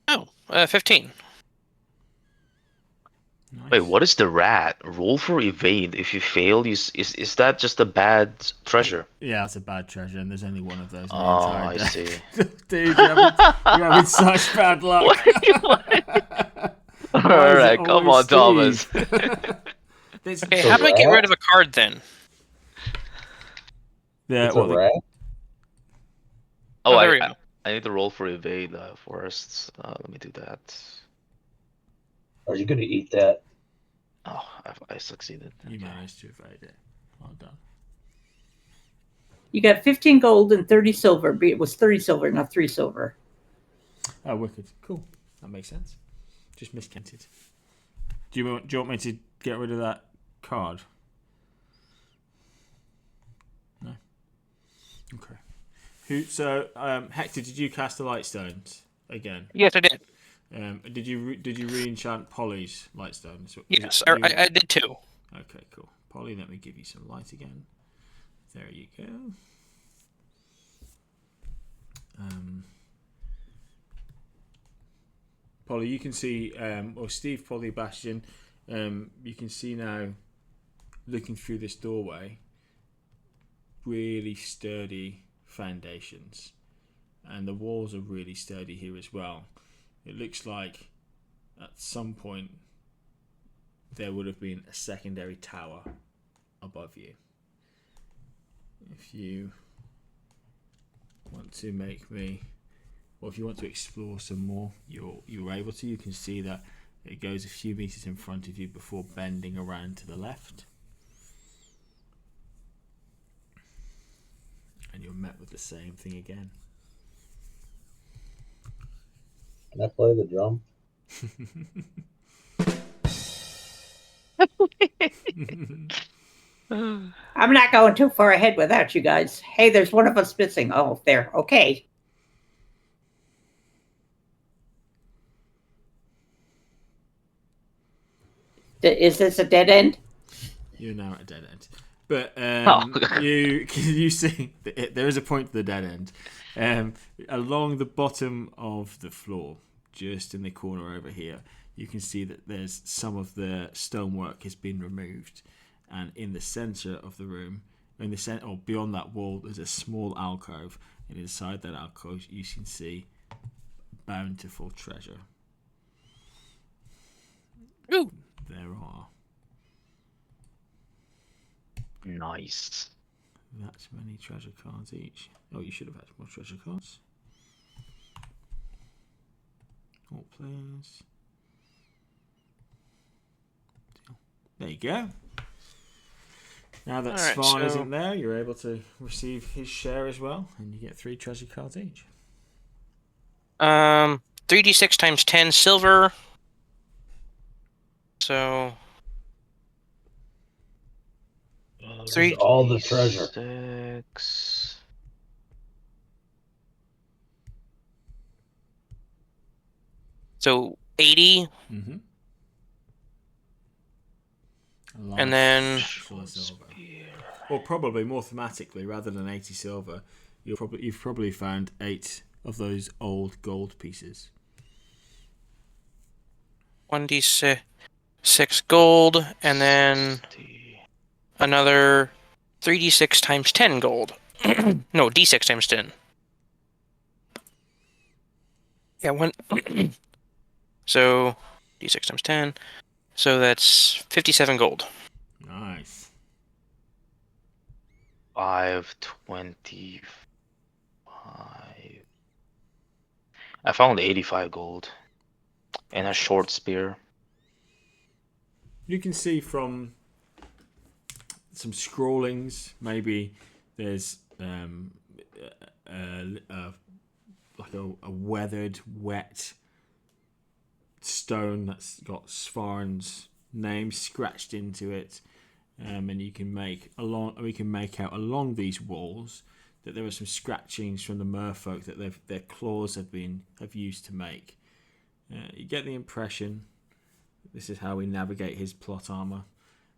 Oh, 15. Nice. Wait, what is the rat? Roll for evade. If you fail, is that just a bad treasure? Yeah, it's a bad treasure, and there's only one of those in the Oh, entire I deck. see. Dude, you're having such bad luck. All right, come on, Thomas. Okay, how do I get rid of a card then? Yeah, It's a rat? Oh, there we go. I need to roll for evade first. Let me do that. Are you going to eat that? Oh, I succeeded. You Okay. managed to evade it. Well done. You got 15 gold and 30 silver. It was 30 silver, not 3 silver. Oh, wicked. Cool. That makes sense. Just miscounted. Do you want me to get rid of that card? No. Okay. Hector, did you cast the Lightstones again? Yes, I did. Did you re-enchant Polly's Lightstones? Yes, I did too. Okay, cool. Polly, let me give you some light again. There you go. Polly, you can see, or Steve, Polly, Bastion, You can see now, looking through this doorway, really sturdy foundations, and the walls are really sturdy here as well. It looks like at some point there would have been a secondary tower above you. If you want to make me, or if you want to explore some more, you're able to. You can see that it goes a few meters in front of you before bending around to the left. And you're met with the same thing again. Can I play the drum? I'm not going too far ahead without you guys. Hey, there's one of us missing. Oh, there. Okay. Is this a dead end? You're now at a dead end. But Oh. you see there is a point to the dead end. Along the bottom of the floor, just in the corner over here, you can see that there's some of the stonework has been removed, and in the center of the room, in the center or beyond that wall, there's a small alcove, and inside that alcove you can see bountiful treasure. Ooh. There are Nice. that many treasure cards each. Oh, you should have had more treasure cards. All players. There you go. Now that Alright, Svan so- isn't there, you're able to receive his share as well, and you get 3 treasure cards each. 3d6 times 10 silver. So This is all the treasure. 6. so 80, Mm-hmm. and then silver. Or probably more thematically, rather than 80 silver, you've probably found 8 of those old gold pieces. 1d6 gold, and then another 3d6 times 10 gold. No, d6 times 10. Yeah, one. So d6 times 10. So that's 57 gold. Nice. 525. I found 85 gold and a short spear. You can see from some scrawlings, maybe there's like a weathered, wet stone that's got Svarn's name scratched into it, and you can make out along these walls that there are some scratchings from the merfolk that their claws have used to make. You get the impression, this is how we navigate his plot armor,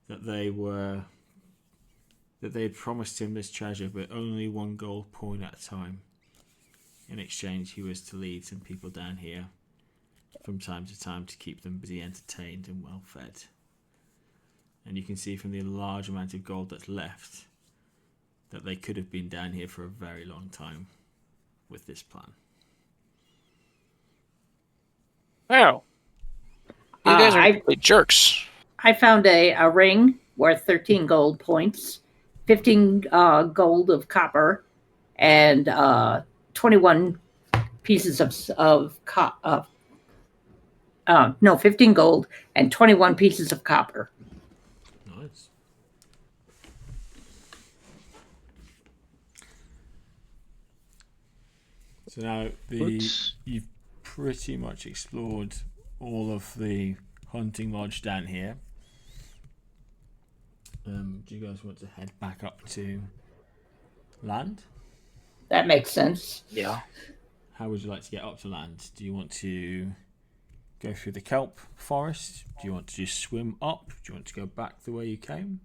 that they had promised him this treasure, but only 1 gold coin at a time. In exchange, he was to lead some people down here from time to time to keep them busy, entertained, and well fed. And you can see from the large amount of gold that's left that they could have been down here for a very long time with this plan. Wow. You guys are I- complete jerks. I found a ring worth 13 gold points, 15 gold of copper, and 21 pieces of 15 gold and 21 pieces of copper. Nice. So now you've pretty much explored all of the hunting lodge down here. Do you guys want to head back up to land? That makes sense. Yeah. How would you like to get up to land? Do you want to go through the kelp forest? Do you want to just swim up? Do you want to go back the way you came?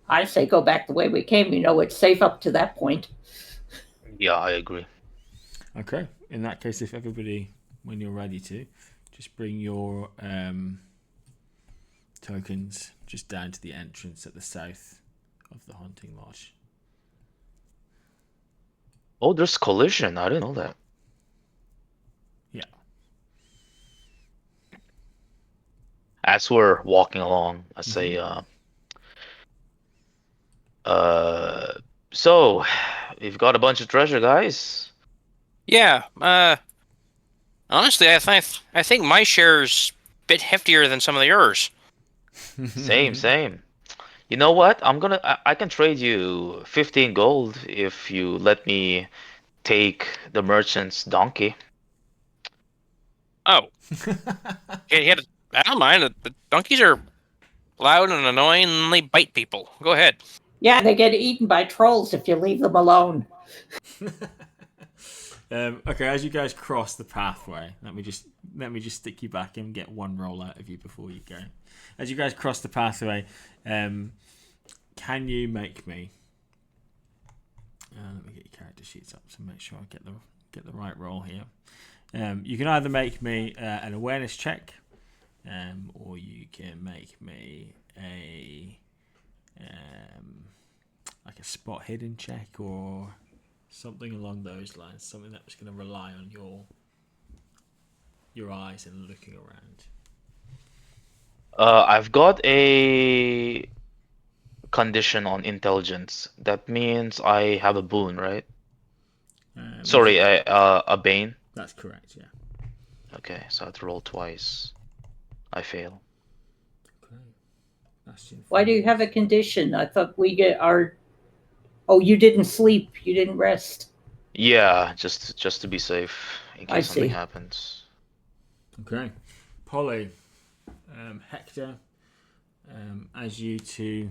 I say go back the way we came. You know, it's safe up to that point. Yeah, I agree. Okay. In that case, if everybody, when you're ready to, just bring your tokens just down to the entrance at the south of the hunting lodge. Oh, there's collision. I didn't know that. Yeah. As we're walking along, I say, so we've got a bunch of treasure, guys. Yeah. Honestly, I think my share's a bit heftier than some of yours. Same. You know what? I can trade you 15 gold if you let me take the merchant's donkey. Oh. I don't mind. The donkeys are loud and annoying, and they bite people. Go ahead. Yeah, they get eaten by trolls if you leave them alone. Okay, as you guys cross the pathway, let me just stick you back and get one roll out of you before you go. As you guys cross the pathway, can you make me? Let me get your character sheets up to make sure I get the right roll here. You can either make me an awareness check, or you can make me a like a spot hidden check or something along those lines. Something that's going to rely on your eyes and looking around. I've got a condition on intelligence. That means I have a boon, right? Sorry, a bane. That's correct, yeah. Okay, so I have to roll twice. I fail. Okay. Why do you have a condition? I thought we get our... Oh, you didn't sleep. You didn't rest. Yeah, just to be safe in I case something see. happens. Okay. Polly, Hector, as you two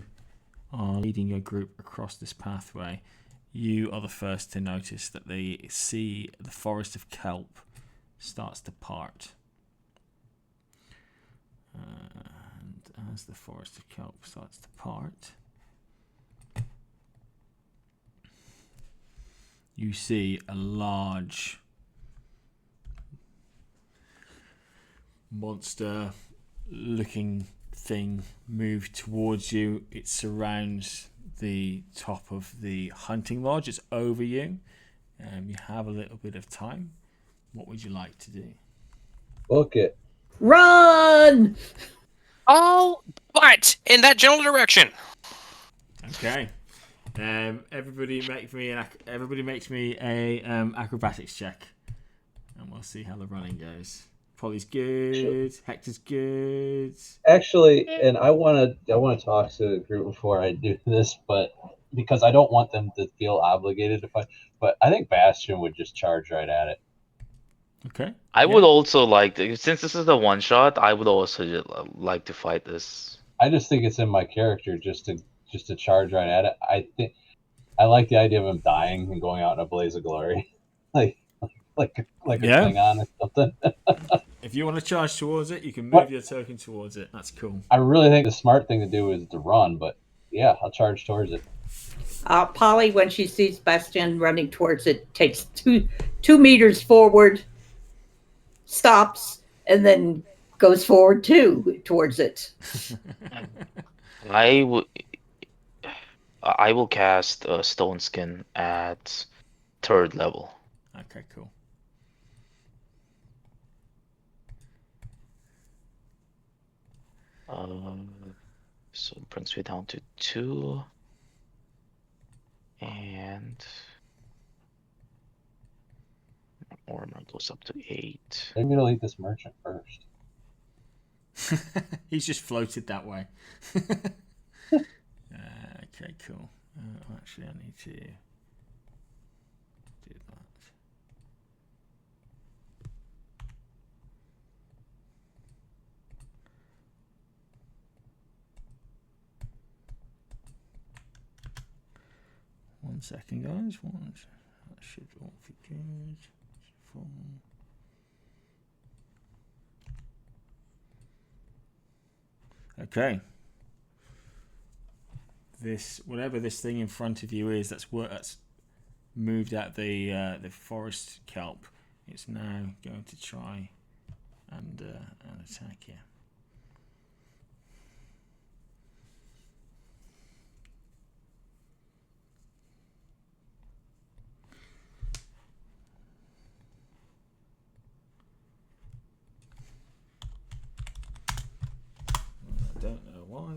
are leading your group across this pathway, you are the first to notice that the forest of kelp starts to part. And as the forest of kelp starts to part, you see a large monster-looking thing move towards you. It surrounds the top of the hunting lodge. It's over you. You have a little bit of time. What would you like to do? Book it. Run! Oh, but in that general direction. Okay. Everybody makes me a acrobatics check, and we'll see how the running goes. Polly's good. Hector's good. Actually, and I want to talk to the group before I do this, but because I don't want them to feel obligated to fight. But I think Bastion would just charge right at it. Okay. I would also like to, since this is a one shot, I would also like to fight this. I just think it's in my character just to charge right at it. I think I like the idea of him dying and going out in a blaze of glory, like a Klingon or something. If you want to charge towards it, you can move your token towards it. That's cool. I really think the smart thing to do is to run, but yeah, I'll charge towards it. Polly, when she sees Bastion running towards it, takes two meters forward, stops, and then goes forward towards it. I will cast Stone Skin at 3rd level. Okay, cool. So it brings me down to 2. And armor goes up to 8. Maybe I'll eat this merchant first. He's just floated that way. Okay, cool. Actually, I need to do that. One second, guys. That should all be good. Okay. Whatever this thing in front of you is, that's moved out the forest kelp. It's now going to try and attack you.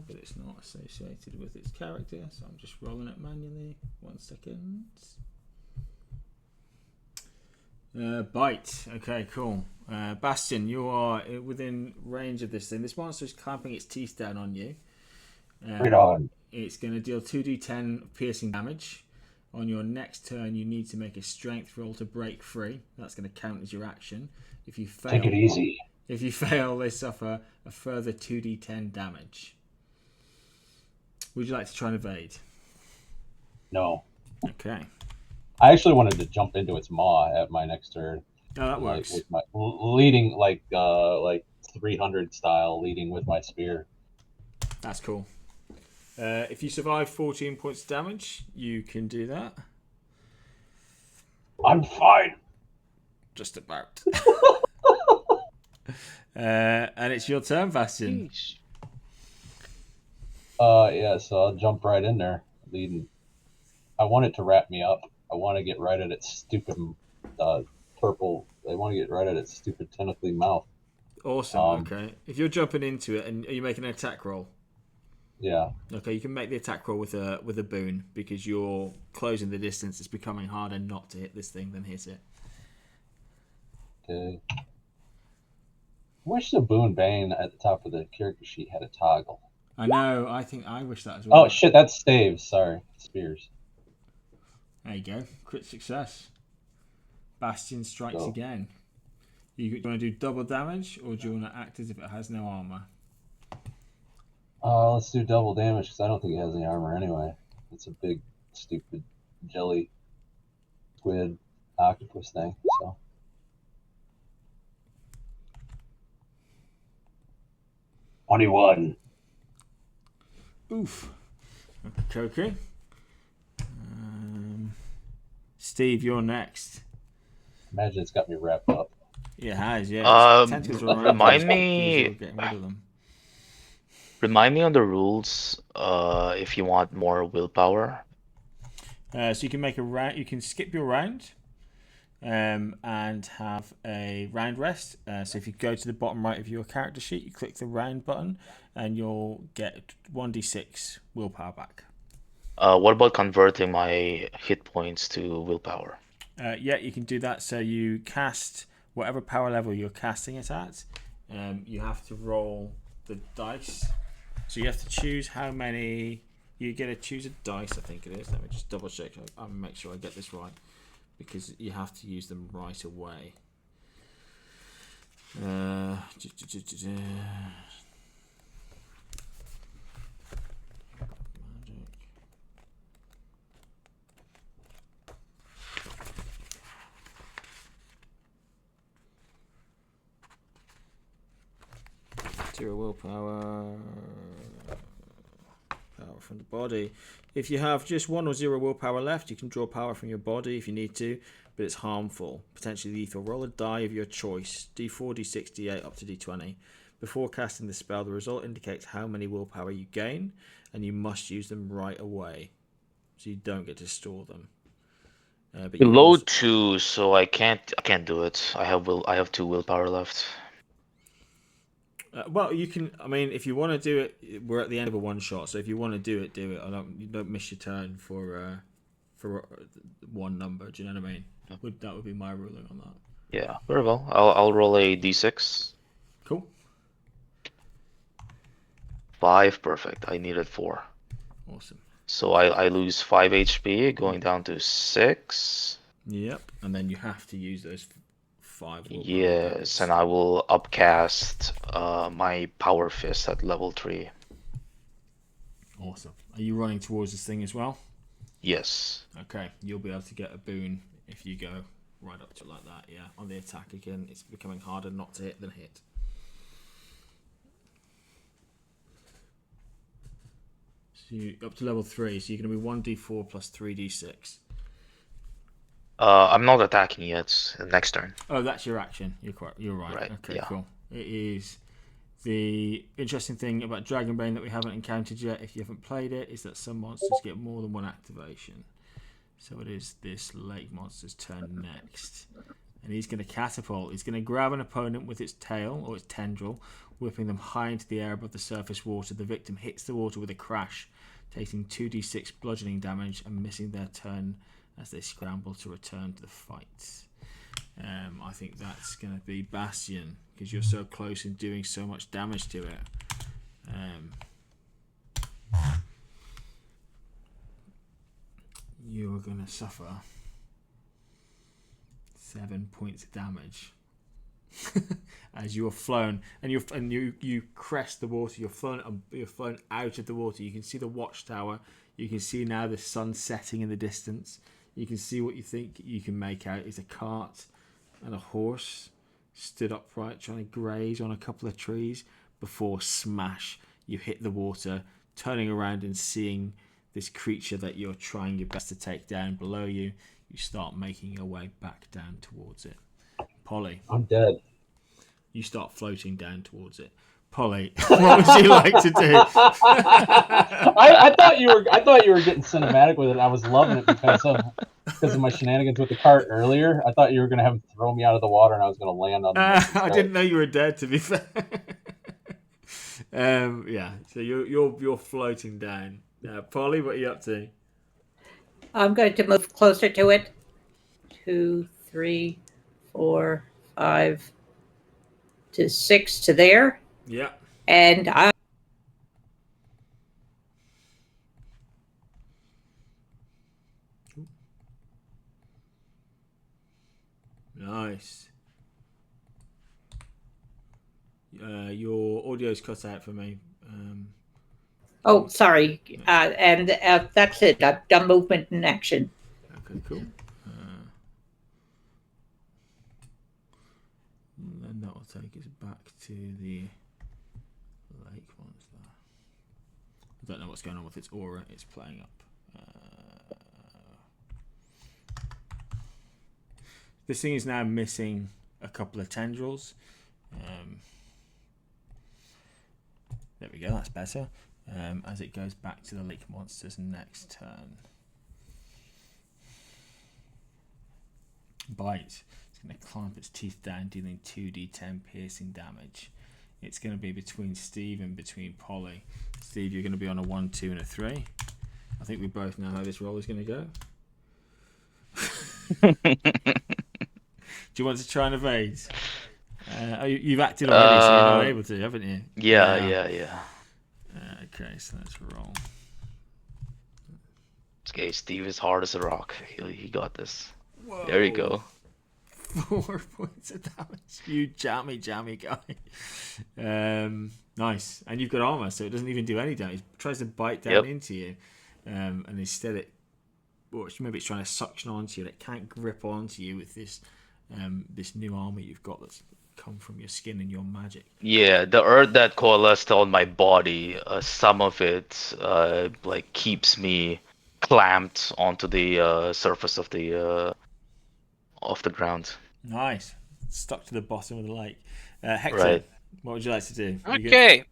but it's not associated with its character, so I'm just rolling it manually. 1 second. Bite. Okay, cool. Bastion, you are within range of this thing. This monster is clamping its teeth down on you. Right on. It's going to deal 2d10 piercing damage. On your next turn, you need to make a strength roll to break free. That's going to count as your action. If you fail, Take it easy. If you fail, they suffer a further 2d10 damage. Would you like to try and evade? No. Okay. I actually wanted to jump into its maw at my next turn. Oh, that works. With my leading, like 300 style, leading with my spear. That's cool. If you survive 14 points of damage, you can do that. I'm fine. Just about. And it's your turn, Bastion. Yeah, so I'll jump right in there, leading. I want it to wrap me up. I want to get right at its stupid purple. I want to get right at its stupid tentacly mouth. Awesome. Okay. If you're jumping into it, and are you making an attack roll? Yeah. Okay, you can make the attack roll with a boon because you're closing the distance. It's becoming harder not to hit this thing than hit it. Okay. I wish the boon bane at the top of the character sheet had a toggle. I know. I wish that as well. Oh shit! That's staves. Sorry, spears. There you go. Crit success. Bastion strikes again. Do you want to do double damage, or do you want to act as if it has no armor? Let's do double damage because I don't think it has any armor anyway. It's a big, stupid jelly squid octopus thing. So. $21. Oof. Okay. Steve, you're next. Imagine it's got me wrapped up. It has, yeah. Remind me. Getting rid of them. Remind me on the rules. If you want more willpower. So you can make a round. You can skip your round, and have a round rest. So if you go to the bottom right of your character sheet, you click the round button, and you'll get 1d6 willpower back. What about converting my hit points to willpower? Yeah, you can do that. So you cast whatever power level you're casting it at. You have to roll the dice. So you have to choose how many. You get to choose a dice, I think it is. Let me just double check. I'll make sure I get this right because you have to use them right away. Zero willpower. Power from the body. If you have just 1 or 0 willpower left, you can draw power from your body if you need to, but it's harmful, potentially lethal. Roll a die of your choice, d4, d6, d8, up to d20. Before casting the spell, the result indicates how many willpower you gain, and you must use them right away, so you don't get to store them. But Below 2, so I can't do it. I have 2 willpower left. Well, you can. I mean, if you want to do it, we're at the end of a one shot. So if you want to do it, do it. You don't miss your turn for one number. Do you know what I mean? That would be my ruling on that. Yeah, very well. I'll roll a d6. Cool. 5, perfect. I needed 4. Awesome. So I lose 5 HP, going down to 6. Yep, and then you have to use those 5. Yes, and I will upcast my power fist at level 3. Awesome. Are you running towards this thing as well? Yes. Okay, you'll be able to get a boon if you go right up to it like that. Yeah, on the attack again, it's becoming harder not to hit than hit. So up to level 3, so you're going to be 1d4 plus 3d6. I'm not attacking yet. Next turn. Oh, that's your action. You're right. Okay, yeah. Cool. It is the interesting thing about Dragonbane that we haven't encountered yet, if you haven't played it, is that some monsters get more than one activation. So it is this lake monster's turn next. and he's going to catapult. He's going to grab an opponent with its tail or its tendril, whipping them high into the air above the surface water. The victim hits the water with a crash, taking 2d6 bludgeoning damage and missing their turn as they scramble to return to the fight. I think that's going to be Bastion, because you're so close and doing so much damage to it. You are going to suffer 7 points of damage as you are flown, and you crest the water. You're flown out of the water. You can see the watchtower. You can see now the sun setting in the distance. You can see what you think you can make out is a cart and a horse stood upright trying to graze on a couple of trees before smash you hit the water, turning around and seeing this creature that you're trying your best to take down below you. You start making your way back down towards it. Polly, I'm dead. you start floating down towards it. Polly, what would you like to do? I thought you were getting cinematic with it. I was loving it because of my shenanigans with the cart earlier. I thought you were gonna have him throw me out of the water and I was gonna land on the I didn't know you were dead, to be fair. Yeah, so you're floating down. Polly, what are you up to? I'm going to move closer to it. 2, 3, 4, 5 to 6 to there. Yeah. And I Nice. Your audio's cut out for me. oh, sorry. And that's it. I've done movement and action. Okay, cool. And that will take us back to the lake monster. I don't know what's going on with its aura. It's playing up. This thing is now missing a couple of tendrils. There we go, that's better. As it goes back to the lake monster's next turn. Bite. It's going to clamp its teeth down, dealing 2d10 piercing damage. It's going to be between Steve and between Polly. Steve, you're going to be on a 1, 2, and a 3. I think we both know how this roll is going to go. Do you want to try and evade? You've acted already, so you're not able to, haven't you? Yeah. Okay, so let's roll. Okay, Steve is hard as a rock. He got this. Whoa. There you go. 4 points of damage. You jammy guy. Nice. And you've got armor, so it doesn't even do any damage. It tries to bite down into you, and instead maybe it's trying to suction onto you. It can't grip onto you with this new armor you've got that's come from your skin and your magic. Yeah, the earth that coalesced on my body, some of it keeps me clamped onto the surface of the ground. Nice. Stuck to the bottom of the lake. Hector, Right. What would you like to do? Okay.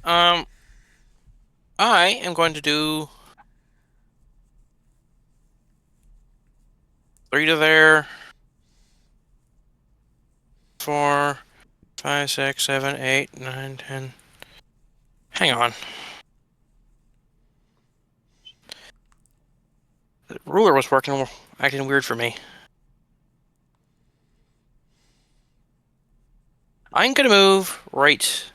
I am going to do 3 to there. 4, 5, 6, 7, 8, 9, 10. Hang on. The ruler was acting weird for me. I'm gonna move right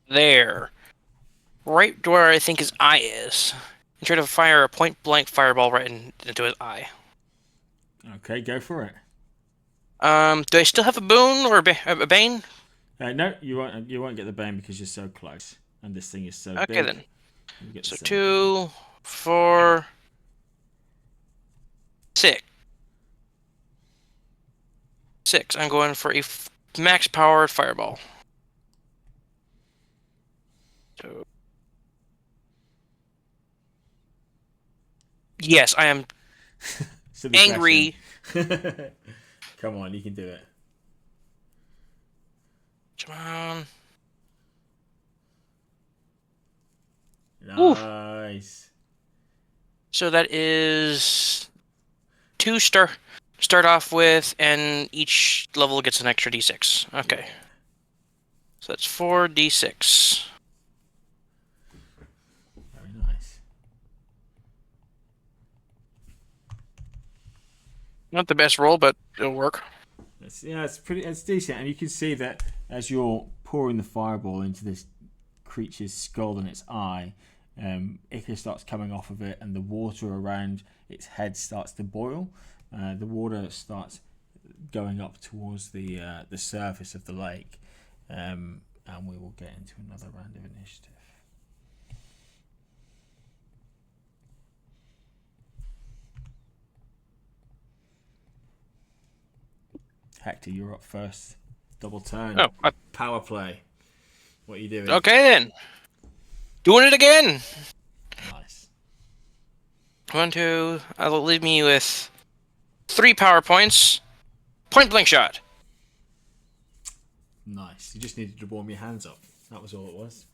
there. Right where I think his eye is. And try to fire a point-blank fireball right into his eye. Okay, go for it. Do I still have a boon or a bane? No, you won't get the bane because you're so close, and this thing is so big. Okay then. You get So the same 2, 4, 6. 6. I'm going for a max-powered fireball. So, yes, I am Silly angry. question. Come on, you can do it. Come on. Nice. So that is 2 start off with, and each level gets an extra d6. Okay. So that's 4d6. Very nice. Not the best roll, but it'll work. It's decent, and you can see that as you're pouring the fireball into this creature's skull and its eye, ichor starts coming off of it, and the water around its head starts to boil. The water starts going up towards the surface of the lake, and we will get into another round of initiative. Hector, you're up first. Double turn. Oh, Power play. What are you doing? okay then. Doing it again. Nice. 1, 2. That'll leave me with 3 power points. Point blank shot. Nice. You just needed to warm your hands up. That was all it was.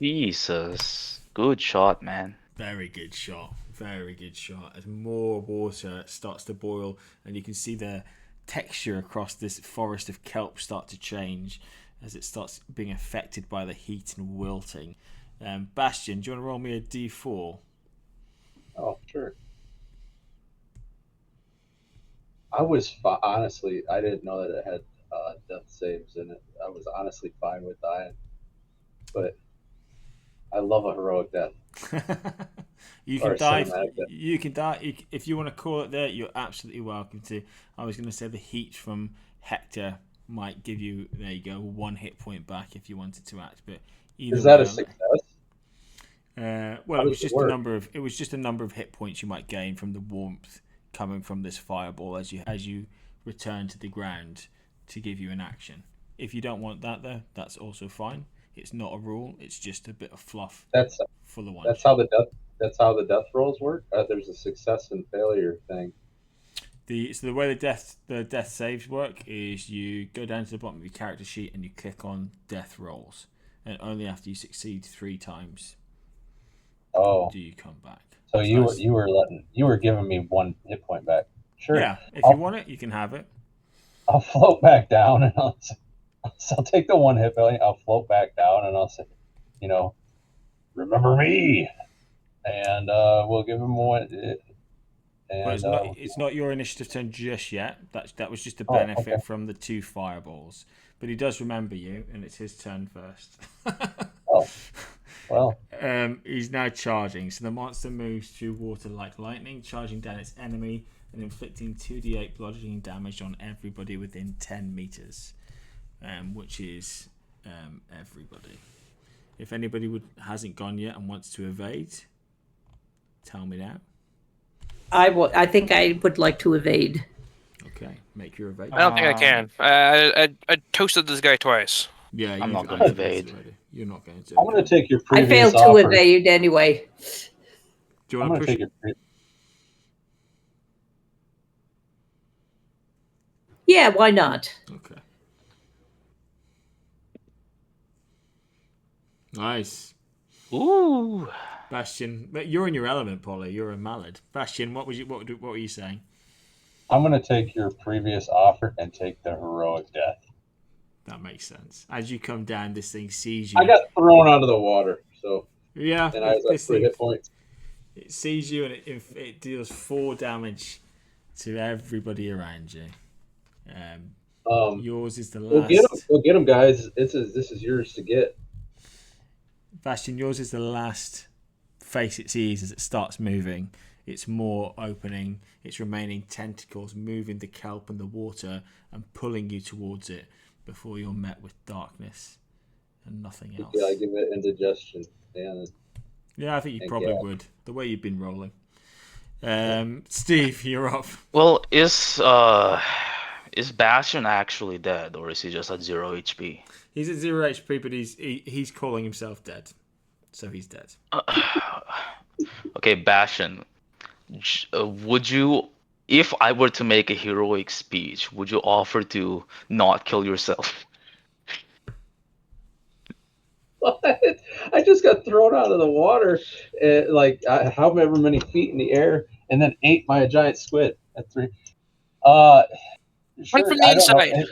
Jesus. Good shot, man. Very good shot. Very good shot. As more water starts to boil, and you can see the texture across this forest of kelp start to change as it starts being affected by the heat and wilting. Bastion, do you want to roll me a d4? Oh, sure. I was honestly, I didn't know that it had death saves in it. I was honestly fine with dying, but I love a heroic death. You can die. You can die if you want to call it there. You're absolutely welcome to. I was going to say the heat from Hector might give you. There you go, 1 hit point back if you wanted to act. But is that a success? Well, it was just a number of. It was just a number of hit points you might gain from the warmth coming from this fireball as you return to the ground to give you an action. If you don't want that though, that's also fine. It's not a rule. It's just a bit of fluff. For the one. That's how the death rolls work. There's a success and failure thing. So the way the death saves work is you go down to the bottom of your character sheet and you click on death rolls, and only after you succeed 3 times do you come back. So you were giving me 1 hit point back. Sure. Yeah. If you want it, you can have it. I'll float back down and I'll take the 1 hit point. I'll float back down and I'll say, remember me, and we'll give him one. It's not your initiative turn just yet. That was just a benefit from the 2 fireballs. But he does remember you, and it's his turn first. Oh, well. He's now charging. So the monster moves through water like lightning, charging down its enemy and inflicting 2d8 bludgeoning damage on everybody within 10 meters, which is everybody. If anybody hasn't gone yet and wants to evade, tell me now. I think I would like to evade. Okay, make your evade. I don't think I can. I toasted this guy twice. Yeah, I'm not going to evade. You're not going to. I'm going to take your previous I failed offer. to evade anyway. Do you want to push? Yeah, why not? Okay. Nice. Ooh. Bastion, but you're in your element, Polly. You're a mallard. Bastion, what were you saying? I'm going to take your previous offer and take the heroic death. That makes sense. As you come down, this thing sees you. I got thrown onto the water, so yeah. And I was like 3 hit points. It sees you and it deals 4 damage to everybody around you. Yours is the last. We'll get him, guys. This is yours to get. Bastion, yours is the last face it sees as it starts moving. It's more opening, its remaining tentacles moving the kelp and the water and pulling you towards it before you're met with darkness and nothing else. Yeah, I give it indigestion. Yeah, I think you probably would. The way you've been rolling. Steve, you're up. Well, is Bastion actually dead, or is he just at 0 HP? He's at 0 HP, but he's calling himself dead, so he's dead. Okay, Bastion, would you, if I were to make a heroic speech, would you offer to not kill yourself? What? I just got thrown out of the water, like however many feet in the air, and then ate by a giant squid at 3. Run Sure. from the I don't know. inside.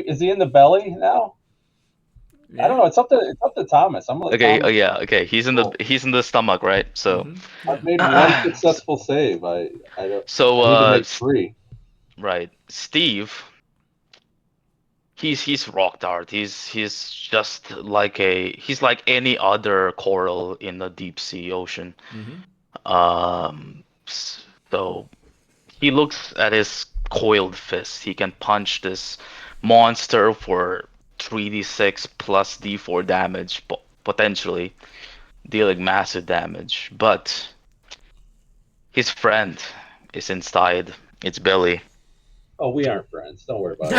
Is he in the belly now? Yeah. I don't know. It's up to Thomas. I'm gonna let Okay. Thomas. Okay. He's in the stomach, right? So Mm-hmm. I've made one successful save. I need to make 3. right, Steve. He's rock hard. He's just like he's like any other coral in the deep sea ocean. So he looks at his coiled fist. He can punch this monster for 3d6 plus d4 damage, potentially dealing massive damage. But his friend is inside its belly. Oh, we aren't friends. Don't worry about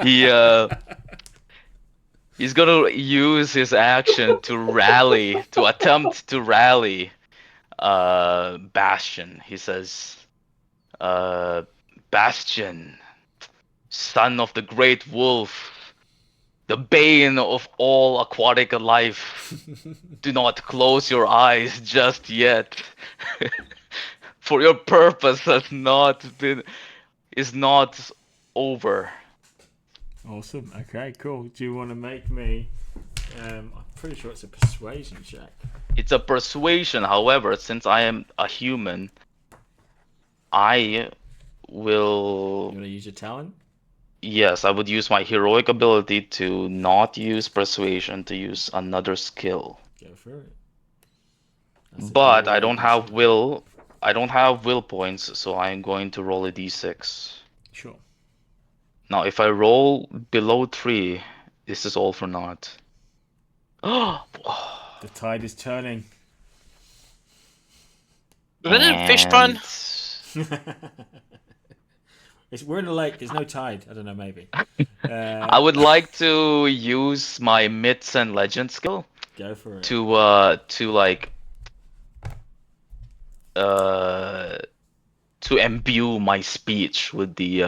it. He's gonna use his action to attempt to rally Bastion. He says, Bastion, son of the great wolf, the bane of all aquatic life, do not close your eyes just yet. For your purpose is not over. Awesome. Okay, cool. Do you want to make me... I'm pretty sure it's a persuasion check. It's a persuasion. However, since I am a human, I will... You want to use your talent? Yes, I would use my heroic ability to not use persuasion, to use another skill. Go for it. But I don't have will. I don't have will points, so I'm going to roll a d6. Sure. Now, if I roll below 3, this is all for naught. The tide is turning. Is that a fish pun? We're in a lake. There's no tide. I don't know. Maybe. I would like to use my myths and legends skill. Go for it. To imbue my speech with the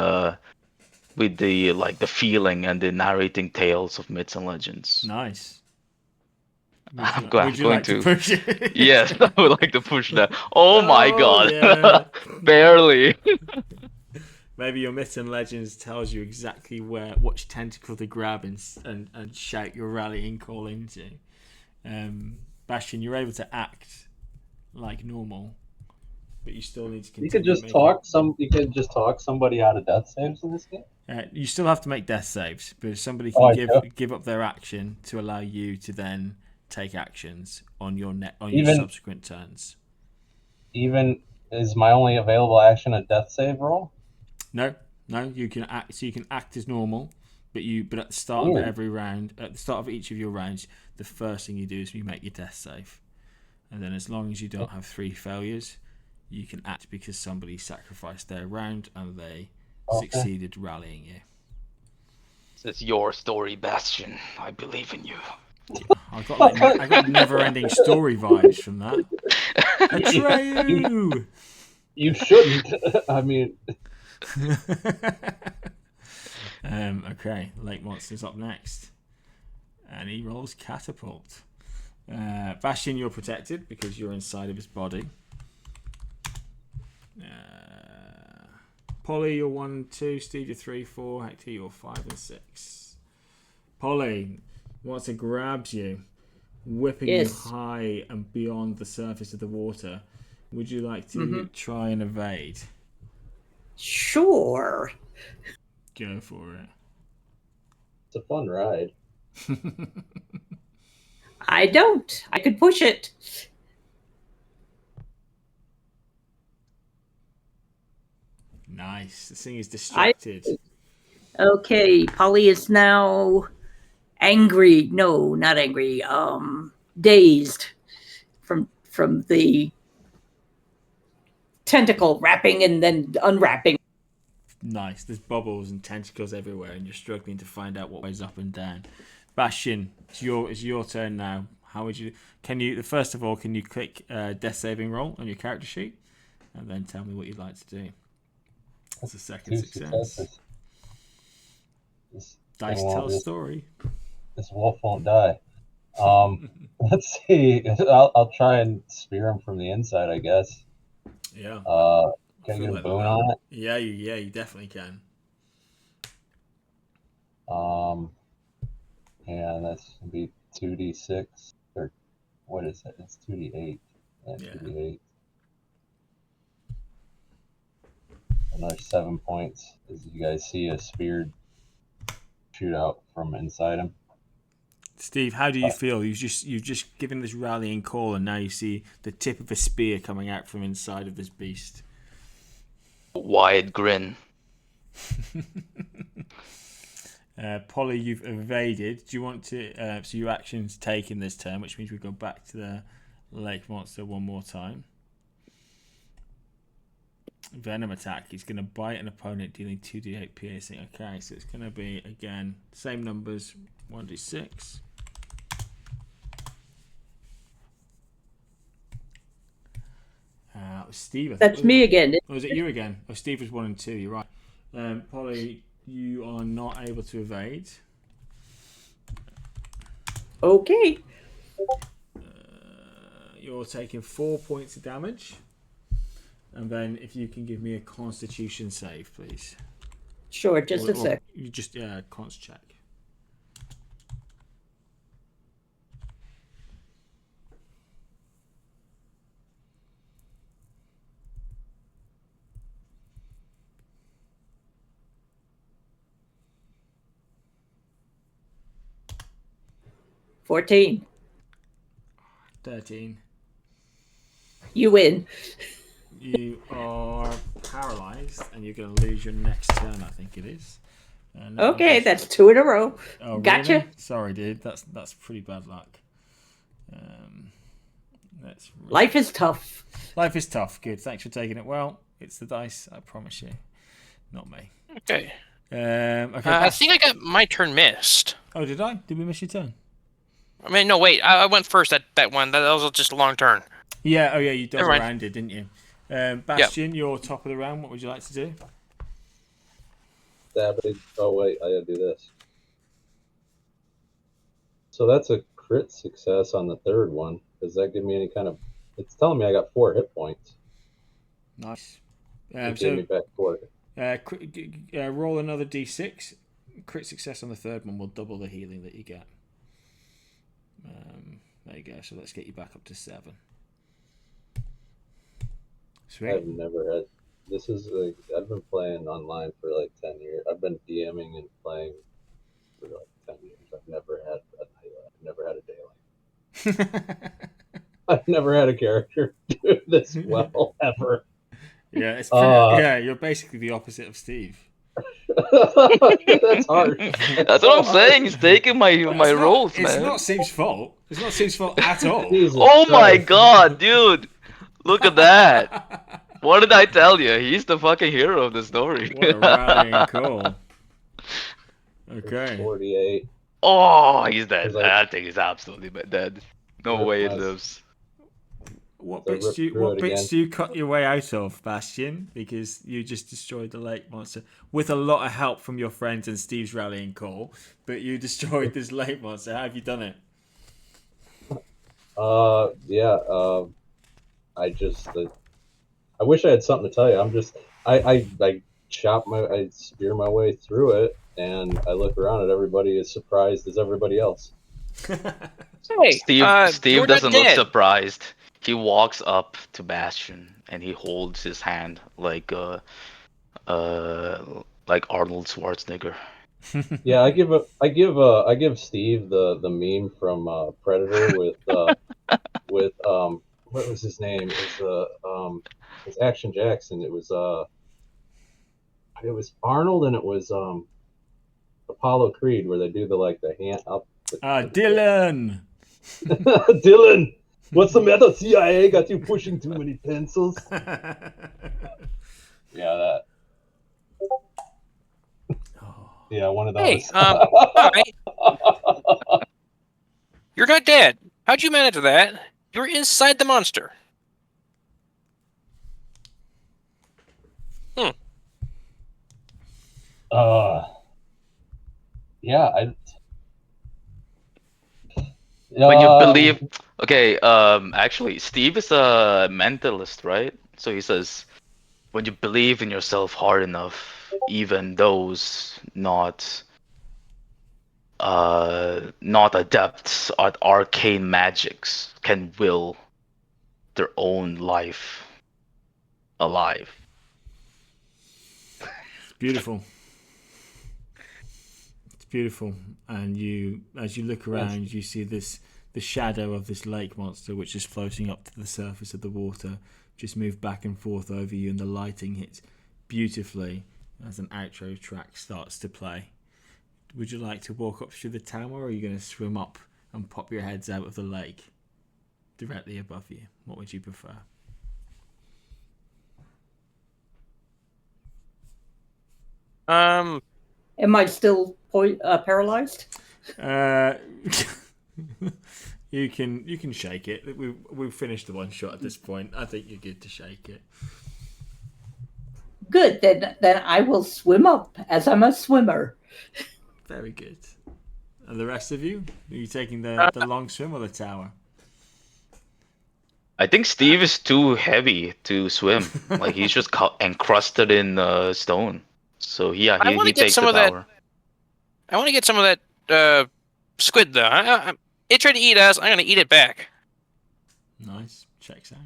like the feeling and the narrating tales of myths and legends. Nice. Would you like to push it? Yes, I would like to push that. Oh my god. Yeah. Barely. Maybe your myths and legends tells you exactly which tentacle to grab and shout your rallying call into. Bastion, you're able to act like normal, but you still need to continue. You could just talk somebody out of death saves in this game. You still have to make death saves, but somebody can give up their action to allow you to then take actions on your subsequent turns. Even is my only available action a death save roll? No, you can act. So you can act as normal, but at the start of every round, at the start of each of your rounds, the first thing you do is you make your death save, and then as long as you don't have 3 failures, you can act because somebody sacrificed their round and they succeeded rallying you. It's your story, Bastion. I believe in you. I got never-ending story vibes from that. Atreyu! You shouldn't. I mean. Okay, Lake Monster's up next, and he rolls catapult. Bastion, you're protected because you're inside of his body. Polly, you're 1, 2. Steve, you're 3, 4. Hector, you're 5 and 6. Polly, once it grabs you, whipping you high and beyond the surface of the water, would you like to try and evade? Sure. Go for it. It's a fun ride. I don't. I could push it. Nice. This thing is distracted. Okay, Polly is now angry. No, not angry. Dazed from the tentacle wrapping and then unwrapping. Nice. There's bubbles and tentacles everywhere, and you're struggling to find out what way's up and down. Bastion, it's your turn now. How would you? First of all, can you click death saving roll on your character sheet, and then tell me what you'd like to do? That's a second success. Dice tell a story. This wolf won't die. Let's see. I'll try and spear him from the inside, I guess. Yeah. Can I get a boon on it? Yeah, you definitely can. And that's gonna be 2d6 or what is it? It's 2d8. And 2d8. Another 7 points as you guys see a spear shoot out from inside him. Steve, how do you feel? You've just given this rallying call, and now you see the tip of a spear coming out from inside of this beast. Wide grin. Polly, you've evaded. Do you want to? So your action's taken this turn, which means we go back to the lake monster one more time. Venom attack. He's going to bite an opponent, dealing 2d8 piercing. Okay, so it's going to be again same numbers, 1d6. Steve. That's me again. Oh, was it you again? Oh, Steve was 1 and 2. You're right. Polly, you are not able to evade. Okay. You're taking 4 points of damage. And then if you can give me a Constitution save, please. Sure, just a sec. You just const check. $14. 13. You win. You are paralyzed, and you're going to lose your next turn. I think it is. Okay, that's 2 in a row. Oh, Gotcha. Really? Sorry, dude. That's pretty bad luck. Life is tough. Life is tough. Good. Thanks for taking it. Well, it's the dice. I promise you, not me. Okay. Okay. I think I got my turn missed. Oh, did I? Did we miss your turn? I mean, no, wait. I went first. That one. That was just a long turn. Yeah. Oh, yeah. You double Never mind. rounded, didn't you? Bastion, you're top of the round. What would you like to do? Stabbing. Oh wait, I gotta do this. So that's a crit success on the third one. Does that give me any kind of? It's telling me I got 4 hit points. Nice. It gave me back 4. Roll another d6. Crit success on the third one will double the healing that you get. There you go. So let's get you back up to 7. Sweet. I've never had. This is like I've been playing online for like 10 years. I've been DMing and playing for like 10 years. I've never had a nightlight. I've never had a daylight. I've never had a character do this well ever. Yeah, it's pretty, you're basically the opposite of Steve. That's hard. That's what I'm saying. He's taking my roles, man. It's not Steve's fault. It's not Steve's fault at all. Jesus Oh my Christ. god, dude! Look at that. What did I tell you? He's the fucking hero of the story. What a rallying call. Okay. 48. Oh, he's dead. Like- That thing is absolutely dead. No way it lives. What So bits rip do you through what it bits again. do you cut your way out of, Bastion? Because you just destroyed the lake monster with a lot of help from your friends and Steve's rallying call. But you destroyed this lake monster. How have you done it? I just I wish I had something to tell you. I'm just I spear my way through it, and I look around at everybody as surprised as everybody else. Hey, Steve you're not doesn't look dead. surprised. He walks up to Bastion and he holds his hand like Arnold Schwarzenegger. Yeah, I give Steve the meme from Predator with what was his name? It was Action Jackson. It was Arnold and it was Apollo Creed where they do the hand up. Dylan. Dylan, what's the matter? CIA got you pushing too many pencils. Yeah, that. Yeah, one of those. Hey, all right. You're not dead. How'd you manage that? You're inside the monster. Yeah, When you believe, okay, actually, Steve is a mentalist, right? So he says, when you believe in yourself hard enough, even those not adepts at arcane magics can will their own life alive. It's beautiful. It's beautiful, and as you look around, you see the shadow of this lake monster, which is floating up to the surface of the water, just move back and forth over you, and the lighting hits beautifully as an outro track starts to play. Would you like to walk up through the tower, or are you going to swim up and pop your heads out of the lake directly above you? What would you prefer? Am I still paralyzed? You can shake it. We've finished the one shot at this point. I think you're good to shake it. Good. Then I will swim up, as I'm a swimmer. Very good. And the rest of you? Are you taking the long swim or the tower? I think Steve is too heavy to swim. Like he's just encrusted in stone. So yeah, I want he to get takes some the of that. tower. I want to get some of that squid though. It tried to eat us. I'm gonna eat it back. Nice. Checks out.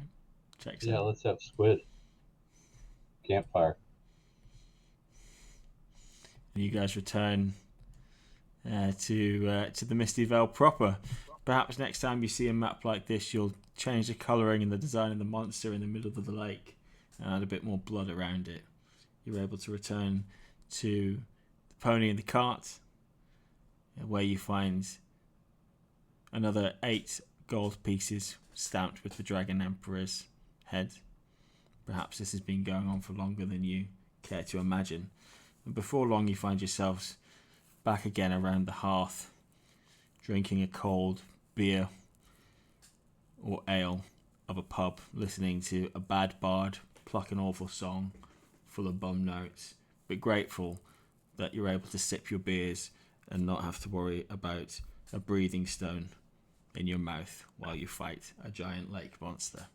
Yeah, let's have squid. Campfire. You guys return to the Misty Vale proper. Perhaps next time you see a map like this, you'll change the colouring and the design of the monster in the middle of the lake and add a bit more blood around it. You're able to return to the pony and the cart, where you find another 8 gold pieces stamped with the Dragon Emperor's head. Perhaps this has been going on for longer than you care to imagine. And before long, you find yourselves back again around the hearth, drinking a cold beer or ale of a pub, listening to a bad bard pluck an awful song full of bum notes, but grateful that you're able to sip your beers and not have to worry about a breathing stone in your mouth while you fight a giant lake monster.